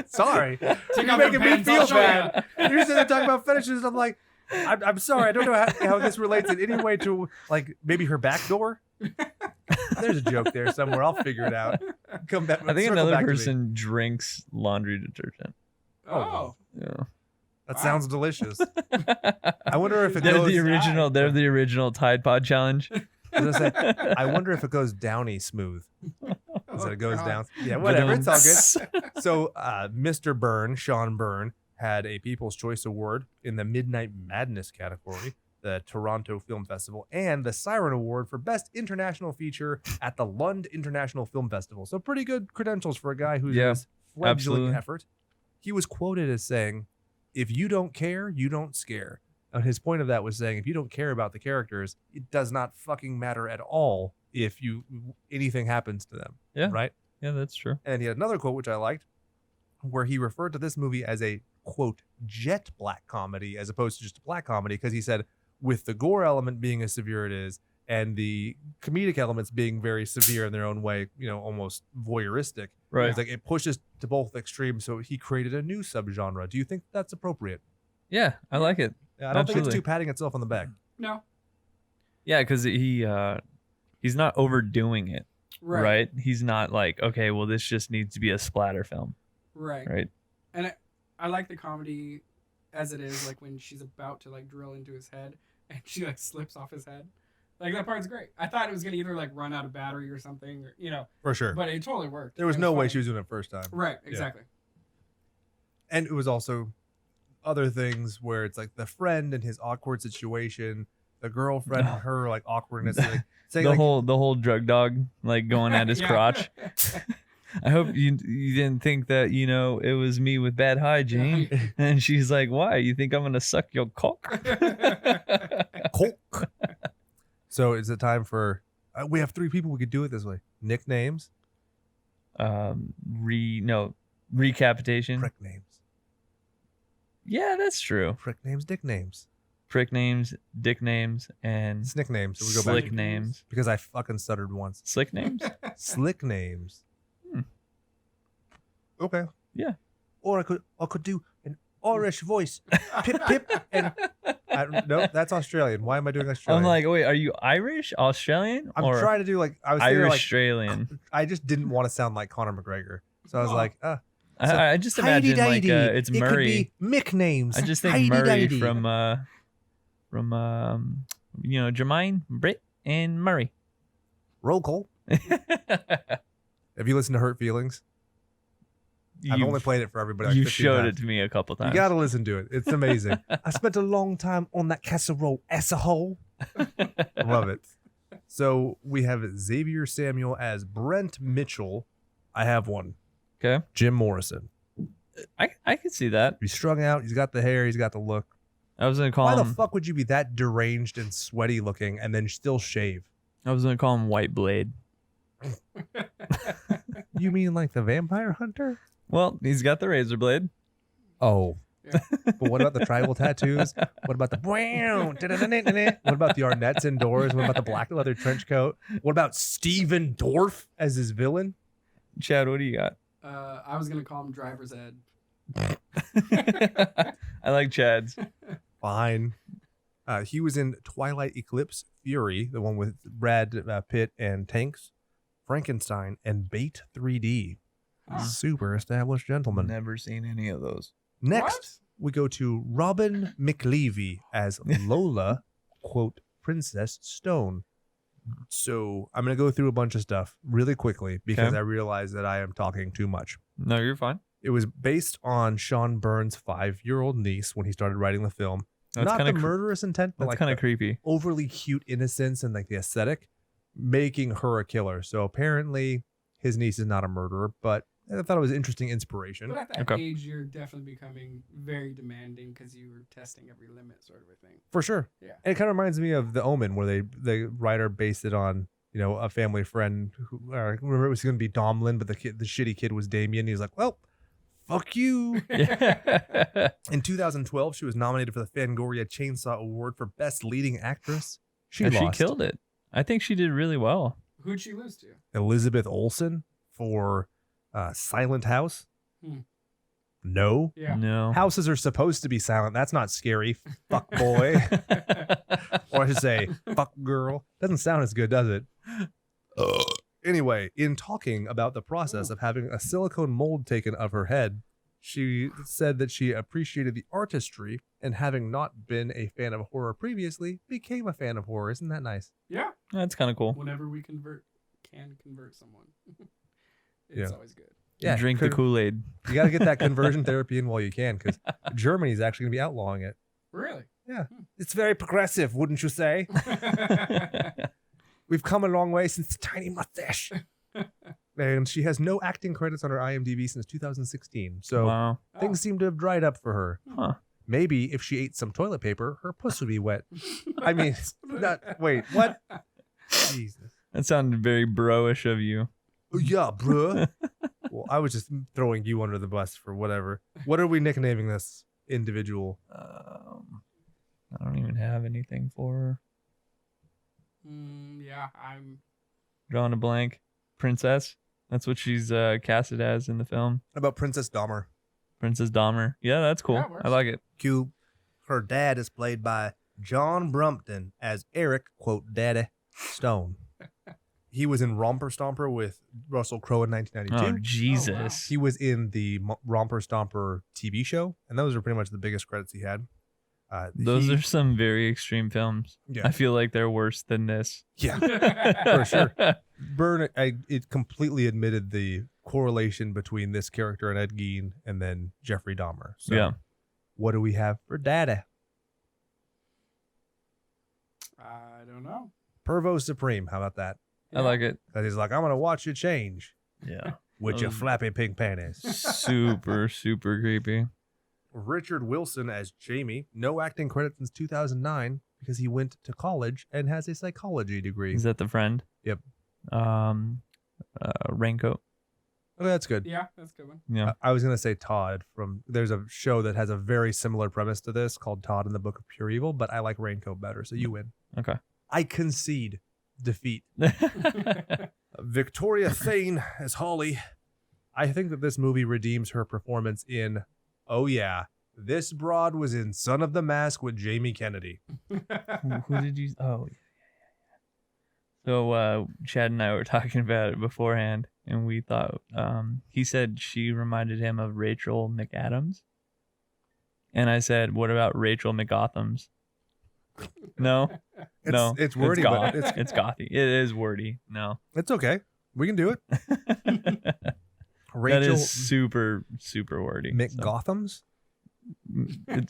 [SPEAKER 1] Sorry.
[SPEAKER 3] Take
[SPEAKER 1] You're
[SPEAKER 3] off your
[SPEAKER 1] making me
[SPEAKER 3] pants, I'll
[SPEAKER 1] feel
[SPEAKER 3] show
[SPEAKER 1] bad. You're sitting there talking about fetishes. I'm like, I'm sorry. I don't know how this relates in any way to like maybe her back door. There's a joke there somewhere. I'll figure it out. Come back.
[SPEAKER 2] I think
[SPEAKER 1] circle
[SPEAKER 2] another
[SPEAKER 1] back to me.
[SPEAKER 2] person drinks laundry detergent.
[SPEAKER 3] Oh,
[SPEAKER 2] Yeah.
[SPEAKER 1] That
[SPEAKER 3] Wow.
[SPEAKER 1] sounds delicious. I wonder if it
[SPEAKER 2] They're
[SPEAKER 1] goes.
[SPEAKER 2] the original. They're the original Tide Pod challenge.
[SPEAKER 1] I was gonna say, I wonder if it goes downy smooth instead it goes
[SPEAKER 3] God.
[SPEAKER 1] down. Yeah, whatever. It's all good.
[SPEAKER 2] Ba-dum.
[SPEAKER 1] So, Mr. Byrne, Sean Byrne, had a People's Choice Award in the Midnight Madness category, the Toronto Film Festival, and the Siren Award for Best International Feature at the Lund International Film Festival. So, pretty good credentials for a guy who's in
[SPEAKER 2] Yeah,
[SPEAKER 1] this fledgling
[SPEAKER 2] absolutely.
[SPEAKER 1] effort. He was quoted as saying, "If you don't care, you don't scare." And his point of that was saying, if you don't care about the characters, it does not fucking matter at all if anything happens to them.
[SPEAKER 2] Yeah.
[SPEAKER 1] Right?
[SPEAKER 2] Yeah, that's true.
[SPEAKER 1] And he had another quote, which I liked, where he referred to this movie as a, quote, jet black comedy as opposed to just a black comedy, because he said, with the gore element being as severe it is, and the comedic elements being very severe in their own way, almost voyeuristic.
[SPEAKER 2] Right.
[SPEAKER 1] It's like it pushes to both extremes, so he created a new subgenre. Do you think that's appropriate?
[SPEAKER 2] Yeah, I like it.
[SPEAKER 1] Yeah, I don't think it's
[SPEAKER 2] Absolutely.
[SPEAKER 1] too patting itself on the back.
[SPEAKER 3] no,
[SPEAKER 2] Yeah, because he's not overdoing it,
[SPEAKER 3] right,
[SPEAKER 2] right? He's not like, okay, well, this just needs to be a splatter film,
[SPEAKER 3] right.
[SPEAKER 2] right?
[SPEAKER 3] And I like the comedy as it is, like when she's about to like drill into his head and she like slips off his head. Like that part's great. I thought it was gonna either like run out of battery or something, or
[SPEAKER 1] For sure.
[SPEAKER 3] but it totally worked.
[SPEAKER 1] There was
[SPEAKER 3] It
[SPEAKER 1] no way
[SPEAKER 3] funny.
[SPEAKER 1] she was doing it first time.
[SPEAKER 3] Right, exactly.
[SPEAKER 1] And it was also other things where it's like the friend and his awkward situation, the girlfriend and her like awkwardness, like saying
[SPEAKER 2] The
[SPEAKER 1] like,
[SPEAKER 2] whole drug dog like going at his
[SPEAKER 3] Yeah.
[SPEAKER 2] crotch. I hope you didn't think that it was me with bad hygiene. And she's like, why? You think I'm gonna suck your cock?
[SPEAKER 1] Coke. So is it time for? We have 3 people. We could do it this way. Nicknames,
[SPEAKER 2] Recapitation.
[SPEAKER 1] prick names,
[SPEAKER 2] Yeah, that's true.
[SPEAKER 1] prick names, dick names.
[SPEAKER 2] prick names, dick names, and
[SPEAKER 1] Snick names. So we go
[SPEAKER 2] slick
[SPEAKER 1] back
[SPEAKER 2] names.
[SPEAKER 1] because I fucking stuttered once.
[SPEAKER 2] Slick names?
[SPEAKER 1] Slick names. Okay.
[SPEAKER 2] Yeah.
[SPEAKER 1] Or I could do an Irish voice. Pip pip and no, that's Australian. Why am I doing Australian?
[SPEAKER 2] I'm like, wait, are you Irish, Australian,
[SPEAKER 1] I'm
[SPEAKER 2] or
[SPEAKER 1] trying to do like I was thinking
[SPEAKER 2] Irish
[SPEAKER 1] like
[SPEAKER 2] Australian?
[SPEAKER 1] I just didn't want to sound like Conor McGregor, so I was like, so
[SPEAKER 2] I just imagine like it's Murray.
[SPEAKER 1] It could be Mick names.
[SPEAKER 2] I just think Murray from Jermaine, Britt, and Murray.
[SPEAKER 1] Roll call. Have you listened to Hurt Feelings? I've only played it for everybody. Like
[SPEAKER 2] you
[SPEAKER 1] 15
[SPEAKER 2] showed
[SPEAKER 1] times.
[SPEAKER 2] it to me a couple times.
[SPEAKER 1] You got to listen to it. It's amazing. I spent a long time on that casserole as a whole. Love it. So we have Xavier Samuel as Brent Mitchell. I have one.
[SPEAKER 2] Okay.
[SPEAKER 1] Jim Morrison.
[SPEAKER 2] I could see that.
[SPEAKER 1] He's strung out. He's got the hair. He's got the look.
[SPEAKER 2] I was gonna call
[SPEAKER 1] Why
[SPEAKER 2] him.
[SPEAKER 1] the fuck would you be that deranged and sweaty looking and then still shave?
[SPEAKER 2] I was gonna call him White Blade.
[SPEAKER 1] You mean like the vampire hunter?
[SPEAKER 2] Well, he's got the razor blade.
[SPEAKER 1] Oh.
[SPEAKER 3] Yeah.
[SPEAKER 1] But what about the tribal tattoos? What about the what about the Arnettes indoors? What about the black leather trench coat? What about Steven Dorff as his villain?
[SPEAKER 2] Chad, what do you got?
[SPEAKER 3] I was gonna call him Driver's Ed.
[SPEAKER 2] I like Chad's.
[SPEAKER 1] Fine. He was in Twilight Eclipse Fury, the one with Brad Pitt and Tanks, Frankenstein, and Bait 3D.
[SPEAKER 3] Huh.
[SPEAKER 1] Super established gentleman.
[SPEAKER 2] Never seen any of those.
[SPEAKER 1] Next, we go to Robin McLeavy as Lola, quote, Princess Stone. So I'm going to go through a bunch of stuff really quickly because
[SPEAKER 2] Okay.
[SPEAKER 1] I realize that I am talking too much.
[SPEAKER 2] No, you're fine.
[SPEAKER 1] It was based on Sean Byrne's 5-year-old niece when he started writing the film.
[SPEAKER 2] That's
[SPEAKER 1] Not the
[SPEAKER 2] kind of
[SPEAKER 1] murderous intent, but
[SPEAKER 2] that's
[SPEAKER 1] like
[SPEAKER 2] kind of
[SPEAKER 1] the
[SPEAKER 2] creepy.
[SPEAKER 1] overly cute innocence and like the aesthetic, making her a killer. So apparently his niece is not a murderer, but I thought it was interesting inspiration.
[SPEAKER 3] But at that
[SPEAKER 2] Okay.
[SPEAKER 3] age, you're definitely becoming very demanding because you were testing every limit, sort of a thing.
[SPEAKER 1] For sure.
[SPEAKER 3] Yeah.
[SPEAKER 1] And it kind of reminds me of The Omen, where the writer based it on, a family friend who, remember it was going to be Domlin, but the shitty kid was Damien. He was like, well, fuck you.
[SPEAKER 2] Yeah.
[SPEAKER 1] In 2012, she was nominated for the Fangoria Chainsaw Award for Best Leading Actress. She
[SPEAKER 2] And
[SPEAKER 1] lost.
[SPEAKER 2] she killed it. I think she did really well.
[SPEAKER 3] Who'd she lose to?
[SPEAKER 1] Elizabeth Olsen for Silent House.
[SPEAKER 3] Hmm.
[SPEAKER 1] No.
[SPEAKER 3] Yeah.
[SPEAKER 2] No.
[SPEAKER 1] Houses are supposed to be silent. That's not scary. Fuck boy. Or I should say, fuck girl. Doesn't sound as good, does it? Anyway, in talking about the process of having a silicone mold taken of her head, she said that she appreciated the artistry and having not been a fan of horror previously, became a fan of horror. Isn't that nice?
[SPEAKER 3] Yeah.
[SPEAKER 2] That's kind of cool.
[SPEAKER 3] Whenever we can convert someone, it's
[SPEAKER 1] Yeah.
[SPEAKER 3] always good.
[SPEAKER 2] Drink the Kool-Aid.
[SPEAKER 1] You got to get that conversion therapy in while you can, because Germany's actually going to be outlawing it.
[SPEAKER 3] Really?
[SPEAKER 1] It's very progressive, wouldn't you say? We've come a long way since the tiny mustache. And she has no acting credits on her IMDb since 2016. So
[SPEAKER 2] Wow.
[SPEAKER 1] things seem to have dried up for her.
[SPEAKER 2] Huh.
[SPEAKER 1] Maybe if she ate some toilet paper, her puss would be wet. I mean, wait, what? Jesus.
[SPEAKER 2] That sounded very bro-ish of you.
[SPEAKER 1] Oh, yeah, bruh. Well, I was just throwing you under the bus for whatever. What are we nicknaming this individual?
[SPEAKER 2] I don't even have anything for her.
[SPEAKER 3] Yeah, I'm.
[SPEAKER 2] Drawing a blank. Princess. That's what she's casted as in the film.
[SPEAKER 1] How about Princess Dahmer?
[SPEAKER 2] Princess Dahmer. Yeah, that's cool.
[SPEAKER 3] Yeah, it works.
[SPEAKER 2] I like it.
[SPEAKER 1] Q. Her dad is played by John Brumpton as Eric, quote, Daddy Stone. He was in Romper Stomper with Russell Crowe in 1992.
[SPEAKER 2] Oh, Jesus.
[SPEAKER 1] He was in the Romper Stomper TV show, and those are pretty much the biggest credits he had.
[SPEAKER 2] Those are some very extreme films.
[SPEAKER 1] Yeah.
[SPEAKER 2] I feel like they're worse than this.
[SPEAKER 1] Yeah, for sure. Byrne, it completely admitted the correlation between this character and Ed Gein and then Jeffrey Dahmer. So
[SPEAKER 2] Yeah.
[SPEAKER 1] what do we have for Daddy?
[SPEAKER 3] I don't know.
[SPEAKER 1] Pervo Supreme. How about that?
[SPEAKER 2] I like it.
[SPEAKER 1] That he's like, I'm going to watch you change
[SPEAKER 2] Yeah.
[SPEAKER 1] with your
[SPEAKER 2] Um,
[SPEAKER 1] flappy pink panties.
[SPEAKER 2] Super, super creepy.
[SPEAKER 1] Richard Wilson as Jamie. No acting credit since 2009 because he went to college and has a psychology degree.
[SPEAKER 2] Is that the friend?
[SPEAKER 1] Yep.
[SPEAKER 2] Raincoat.
[SPEAKER 1] Oh, that's good.
[SPEAKER 3] Yeah, that's a good one.
[SPEAKER 2] Yeah.
[SPEAKER 1] I was gonna say Todd there's a show that has a very similar premise to this called Todd and the Book of Pure Evil, but I like Raincoat better, so you win.
[SPEAKER 2] Okay.
[SPEAKER 1] I concede defeat. Victoria Thane as Holly. I think that this movie redeems her performance in, oh yeah, this broad was in Son of the Mask with Jamie Kennedy.
[SPEAKER 2] Who did you? Oh, yeah. So Chad and I were talking about it beforehand, and we thought he said she reminded him of Rachel McAdams, and I said, "What about Rachel McGothams?" No, no,
[SPEAKER 1] It's wordy,
[SPEAKER 2] goth.
[SPEAKER 1] but
[SPEAKER 2] It's gothy. It is wordy. No,
[SPEAKER 1] it's okay. We can do it.
[SPEAKER 2] that
[SPEAKER 1] Rachel
[SPEAKER 2] is super wordy.
[SPEAKER 1] McGothams?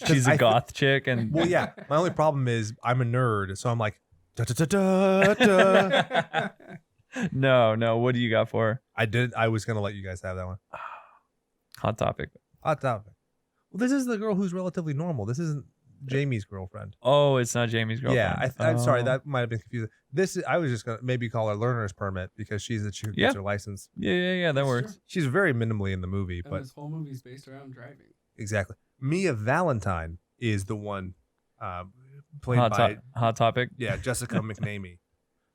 [SPEAKER 2] She's a
[SPEAKER 1] I
[SPEAKER 2] goth chick, and
[SPEAKER 1] Well, yeah. My only problem is I'm a nerd, so I'm like, da da da da da.
[SPEAKER 2] no. What do you got for her?
[SPEAKER 1] I was gonna let you guys have that one.
[SPEAKER 2] Hot Topic?
[SPEAKER 1] Hot topic. Well, this is the girl who's relatively normal. This isn't Jamie's girlfriend.
[SPEAKER 2] Oh, it's not Jamie's girlfriend.
[SPEAKER 1] Yeah, I'm sorry.
[SPEAKER 2] Oh.
[SPEAKER 1] That might have been confusing. I was just gonna maybe call her learner's permit because she's the chick who gets her license.
[SPEAKER 2] Yeah. That
[SPEAKER 3] That's
[SPEAKER 2] works.
[SPEAKER 3] true.
[SPEAKER 1] She's very minimally in the movie,
[SPEAKER 3] And
[SPEAKER 1] but
[SPEAKER 3] this whole movie's based around driving.
[SPEAKER 1] exactly. Mia Valentine is the one played by
[SPEAKER 2] Hot Topic.
[SPEAKER 1] Jessica McNamee.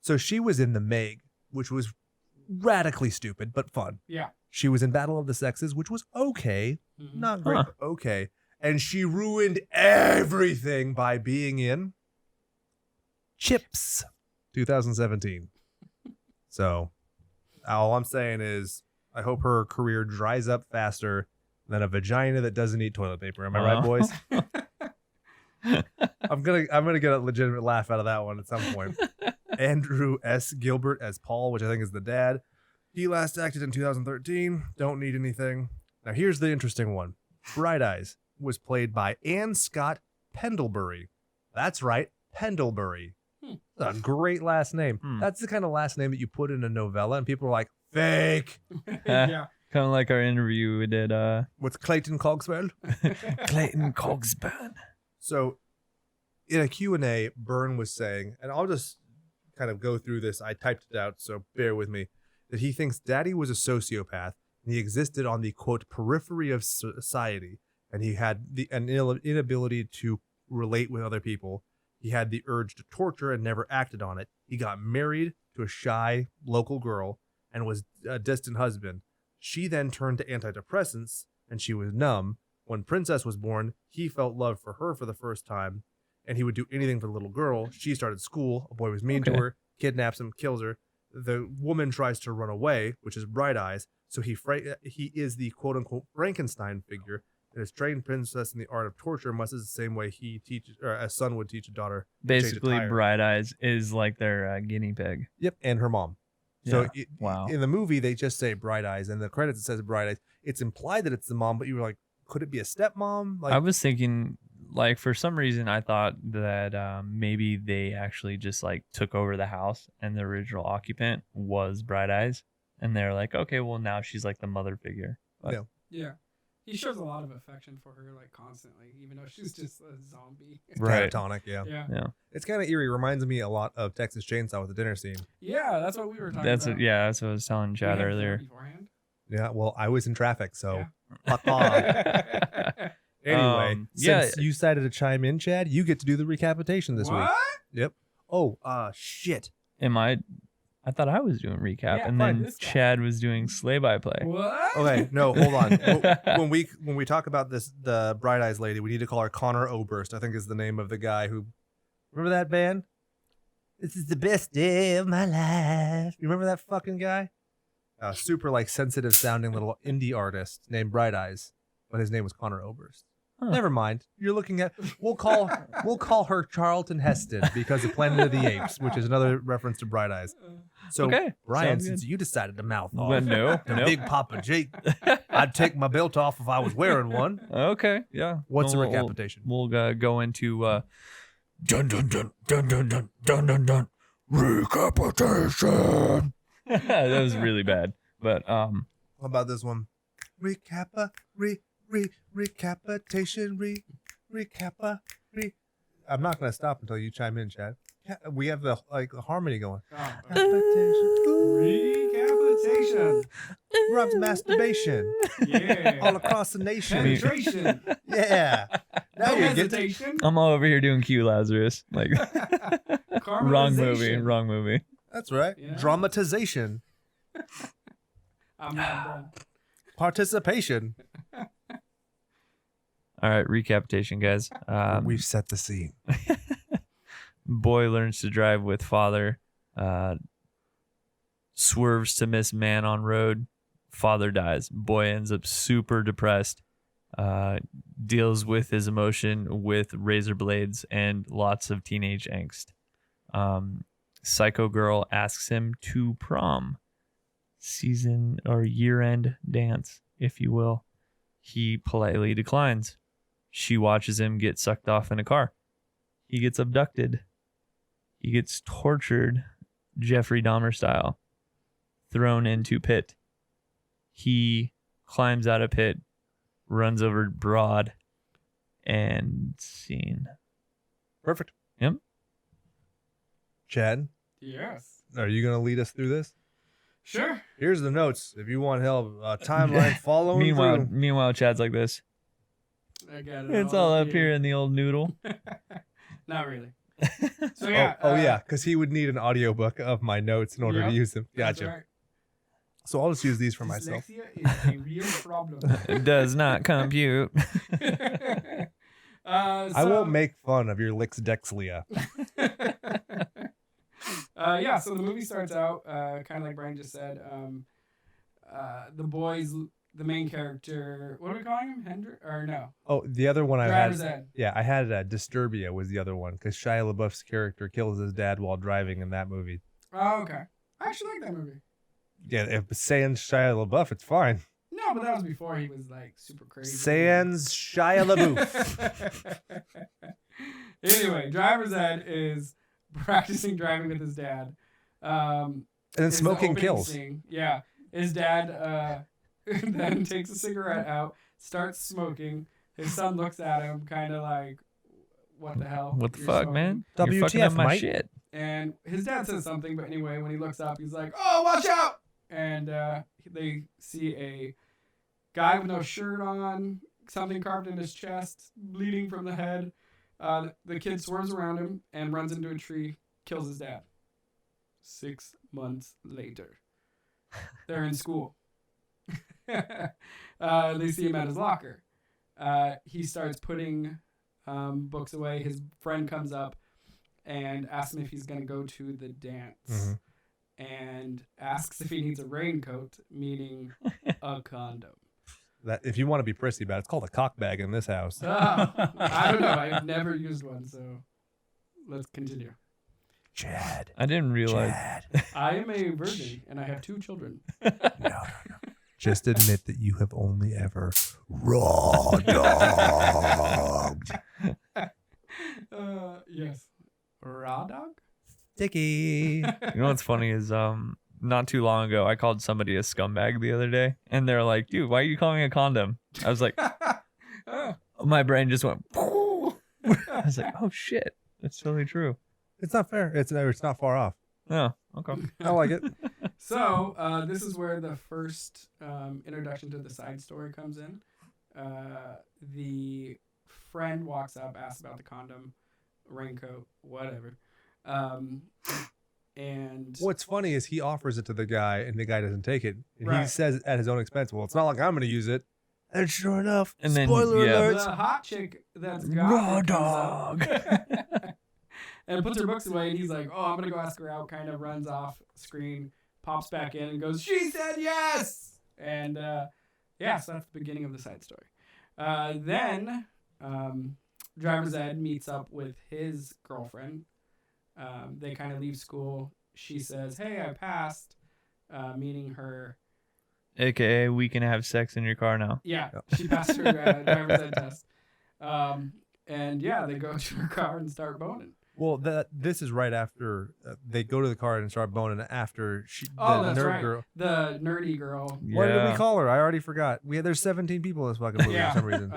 [SPEAKER 1] So she was in The Meg, which was radically stupid but fun.
[SPEAKER 3] Yeah.
[SPEAKER 1] She was in Battle of the Sexes, which was okay,
[SPEAKER 3] Mhm.
[SPEAKER 1] not great,
[SPEAKER 2] Huh.
[SPEAKER 1] but okay. And she ruined everything by being in Chips 2017. So all I'm saying is I hope her career dries up faster than a vagina that doesn't eat toilet paper. Am I right, boys? I'm gonna get a legitimate laugh out of that one at some point. Andrew S. Gilbert as Paul, which I think is the dad. He last acted in 2013. Don't need anything. Now here's the interesting one. Bright Eyes was played by Ann Scott Pendlebury. That's right, Pendlebury. That's a great last name. That's the kind of last name that you put in a novella and people are like, fake.
[SPEAKER 3] Yeah.
[SPEAKER 2] Kind of like our interview we did
[SPEAKER 1] With Clayton Cogswell.
[SPEAKER 2] Clayton Cogsburn.
[SPEAKER 1] So in a Q&A, Byrne was saying, and I'll just kind of go through this. I typed it out, so bear with me, that he thinks Daddy was a sociopath and he existed on the, quote, periphery of society. And he had an inability to relate with other people. He had the urge to torture and never acted on it. He got married to a shy local girl and was a distant husband. She then turned to antidepressants and she was numb. When Princess was born, he felt love for her for the first time and he would do anything for the little girl. She started school. A boy was mean to her, kidnaps him, kills her. The woman tries to run away, which is Bright Eyes. So he is the quote unquote Frankenstein figure that has trained Princess in the art of torture, much as the same way he teaches, or a son would teach a daughter.
[SPEAKER 2] Basically,
[SPEAKER 1] tire.
[SPEAKER 2] Bright Eyes is like their guinea pig.
[SPEAKER 1] Yep, and her mom. So
[SPEAKER 2] Yeah. Wow.
[SPEAKER 1] in the movie, they just say Bright Eyes, and the credits it says Bright Eyes. It's implied that it's the mom, but you were like, could it be a stepmom? Like,
[SPEAKER 2] I was thinking, like, for some reason, I thought that maybe they actually just like took over the house, and the original occupant was Bright Eyes, and they're like, okay, well now she's like the mother figure. But,
[SPEAKER 1] Yeah.
[SPEAKER 3] Yeah. He shows a lot of affection for her, like, constantly, even though she's just a zombie.
[SPEAKER 2] Right.
[SPEAKER 1] catatonic, yeah.
[SPEAKER 3] Yeah.
[SPEAKER 1] It's kind of eerie. Reminds me a lot of Texas Chainsaw with the dinner scene.
[SPEAKER 3] Yeah, that's what we were talking
[SPEAKER 2] That's
[SPEAKER 3] about.
[SPEAKER 2] that's what I was telling
[SPEAKER 3] We
[SPEAKER 2] Chad
[SPEAKER 3] had
[SPEAKER 2] earlier.
[SPEAKER 3] beforehand.
[SPEAKER 1] Yeah, well, I was in traffic, so.
[SPEAKER 3] Yeah.
[SPEAKER 1] Anyway,
[SPEAKER 2] yeah.
[SPEAKER 1] since you decided to chime in, Chad, you get to do the recapitation this
[SPEAKER 3] What?
[SPEAKER 1] week. Yep. Oh, shit.
[SPEAKER 2] Am I thought I was doing recap,
[SPEAKER 3] Yeah,
[SPEAKER 2] and
[SPEAKER 3] fine,
[SPEAKER 2] then
[SPEAKER 3] this guy.
[SPEAKER 2] Chad was doing slay by play.
[SPEAKER 3] What?
[SPEAKER 1] Okay, no, hold on. When we talk about this, the Bright Eyes lady, we need to call her Connor Oberst. I think is the name of the guy who. Remember that band? This is the best day of my life. You remember that fucking guy? Super like sensitive sounding little indie artist named Bright Eyes, but his name was Connor Oberst.
[SPEAKER 2] Huh.
[SPEAKER 1] Never mind. You're looking at. We'll call her Charlton Heston because of Planet of the Apes, which is another reference to Bright Eyes. So
[SPEAKER 2] Okay,
[SPEAKER 1] Brian,
[SPEAKER 2] sounds
[SPEAKER 1] since
[SPEAKER 2] good.
[SPEAKER 1] you decided to mouth off,
[SPEAKER 2] But no,
[SPEAKER 1] to
[SPEAKER 2] nope.
[SPEAKER 1] Big Papa Jake, I'd take my belt off if I was wearing one.
[SPEAKER 2] Okay, yeah.
[SPEAKER 1] What's the
[SPEAKER 2] We'll-
[SPEAKER 1] recapitation?
[SPEAKER 2] We'll go into
[SPEAKER 1] Dun dun dun dun dun dun dun dun dun. Recapitation.
[SPEAKER 2] that was really bad, but
[SPEAKER 1] How about this one? Recapitation. I'm not gonna stop until you chime in, Chad. We have the harmony going.
[SPEAKER 3] Oh,
[SPEAKER 1] Recapitation.
[SPEAKER 3] Recapitation.
[SPEAKER 1] Rhymes masturbation.
[SPEAKER 3] Yeah.
[SPEAKER 1] All across the nation.
[SPEAKER 3] Penetration.
[SPEAKER 1] Yeah. Now
[SPEAKER 3] No
[SPEAKER 1] you're getting.
[SPEAKER 3] hesitation.
[SPEAKER 2] I'm all over here doing Q Lazarus. Like wrong movie.
[SPEAKER 3] Caramelization.
[SPEAKER 2] Wrong movie.
[SPEAKER 1] That's right.
[SPEAKER 3] Yeah.
[SPEAKER 1] Dramatization.
[SPEAKER 3] I'm not done.
[SPEAKER 1] Participation.
[SPEAKER 2] All right, recapitation, guys.
[SPEAKER 1] We've set the scene.
[SPEAKER 2] Boy learns to drive with father. Swerves to miss man on road. Father dies. Boy ends up super depressed. Deals with his emotion with razor blades and lots of teenage angst. Psycho girl asks him to prom. Season or year-end dance, if you will. He politely declines. She watches him get sucked off in a car. He gets abducted. He gets tortured, Jeffrey Dahmer style, thrown into pit. He climbs out of pit, runs over broad, and scene.
[SPEAKER 1] Perfect.
[SPEAKER 2] Yep.
[SPEAKER 1] Chad,
[SPEAKER 3] Yes.
[SPEAKER 1] are you going to lead us through this?
[SPEAKER 3] Sure.
[SPEAKER 1] Here's the notes. If you want help, timeline following
[SPEAKER 2] Meanwhile, Chad's like this.
[SPEAKER 3] I got it.
[SPEAKER 2] It's all up here in the old noodle.
[SPEAKER 3] Not really. So yeah.
[SPEAKER 1] Yeah, because he would need an audiobook of my notes in order to
[SPEAKER 3] Yep,
[SPEAKER 1] use them.
[SPEAKER 3] that's
[SPEAKER 1] Gotcha.
[SPEAKER 3] right.
[SPEAKER 1] So I'll just use these for myself.
[SPEAKER 3] Dyslexia is a real problem.
[SPEAKER 2] It does not compute.
[SPEAKER 1] I won't make fun of your Lixdexlia.
[SPEAKER 3] Yeah, so the movie starts out kind of like Brian just said. The main character, what are we calling him? Hendrik? Or no?
[SPEAKER 1] Oh, the other one I
[SPEAKER 3] Driver's
[SPEAKER 1] had.
[SPEAKER 3] ed.
[SPEAKER 1] Yeah, I had Disturbia was the other one because Shia LaBeouf's character kills his dad while driving in that movie.
[SPEAKER 3] Oh, okay. I actually like that movie.
[SPEAKER 1] Yeah, if saying Shia LaBeouf, it's fine.
[SPEAKER 3] No, but that was before he was like super crazy.
[SPEAKER 1] Sans Shia LaBeouf.
[SPEAKER 3] Anyway, driver's ed is practicing driving with his dad.
[SPEAKER 1] And then
[SPEAKER 3] Is the
[SPEAKER 1] smoking
[SPEAKER 3] opening
[SPEAKER 1] kills.
[SPEAKER 3] scene. Yeah. His dad then takes a cigarette out, starts smoking. His son looks at him kind of like, what the hell?
[SPEAKER 2] What the
[SPEAKER 3] You're
[SPEAKER 2] fuck,
[SPEAKER 3] smoking?"
[SPEAKER 2] man? You're
[SPEAKER 1] WTF,
[SPEAKER 2] fucking up my
[SPEAKER 1] mate?
[SPEAKER 2] shit.
[SPEAKER 3] And his dad says something, but anyway, when he looks up, he's like, oh, watch out! And they see a guy with no shirt on, something carved in his chest, bleeding from the head. The kid swerves around him and runs into a tree, kills his dad. 6 months later. They're in school. They see him at his locker. He starts putting books away. His friend comes up and asks him if he's going to go to the dance. And asks if he needs a raincoat, meaning a condom.
[SPEAKER 1] That if you want to be prissy about it, it's called a cock bag in this house.
[SPEAKER 3] I don't know. I've never used one, so let's continue.
[SPEAKER 1] Chad.
[SPEAKER 2] I didn't realize.
[SPEAKER 3] I am a virgin, and I have 2 children.
[SPEAKER 1] No. Just admit that you have only ever raw dogged.
[SPEAKER 3] Yes. Raw dog?
[SPEAKER 1] Sticky.
[SPEAKER 2] You know what's funny is not too long ago I called somebody a scumbag the other day, and they're like, "Dude, why are you calling me a condom?" I was like, my brain just went. I was like, "Oh shit, that's totally true."
[SPEAKER 1] It's not fair. It's not far off.
[SPEAKER 2] Oh, okay.
[SPEAKER 1] I like it.
[SPEAKER 3] So this is where the first introduction to the side story comes in. The friend walks up, asks about the condom, raincoat, whatever. And
[SPEAKER 1] What's funny is he offers it to the guy, and the guy doesn't take it. And he
[SPEAKER 3] Right.
[SPEAKER 1] says at his own expense, "Well, it's not like I'm going to use it." And sure enough,
[SPEAKER 2] And then,
[SPEAKER 1] spoiler
[SPEAKER 2] yeah.
[SPEAKER 1] alerts.
[SPEAKER 3] the hot chick that's got
[SPEAKER 1] Raw
[SPEAKER 3] it
[SPEAKER 1] dog.
[SPEAKER 3] comes up and puts her books away, and he's like, "Oh, I'm gonna go ask her out." Kind of runs off screen, pops back in, and goes, "She said yes!" And yeah, so that's the beginning of the side story. Then driver's ed meets up with his girlfriend. They kind of leave school. She says, "Hey, I passed," meaning her.
[SPEAKER 2] AKA, we can have sex in your car now.
[SPEAKER 3] Yeah, she passed her driver's ed test. And yeah, they go to her car and start boning.
[SPEAKER 1] Well, this is right after they go to the car and start boning after
[SPEAKER 3] Oh,
[SPEAKER 1] the
[SPEAKER 3] that's
[SPEAKER 1] nerd
[SPEAKER 3] right.
[SPEAKER 1] girl.
[SPEAKER 3] The nerdy girl.
[SPEAKER 1] What did we call her? I already forgot. There's 17 people in this fucking movie
[SPEAKER 3] Yeah.
[SPEAKER 1] for some reason.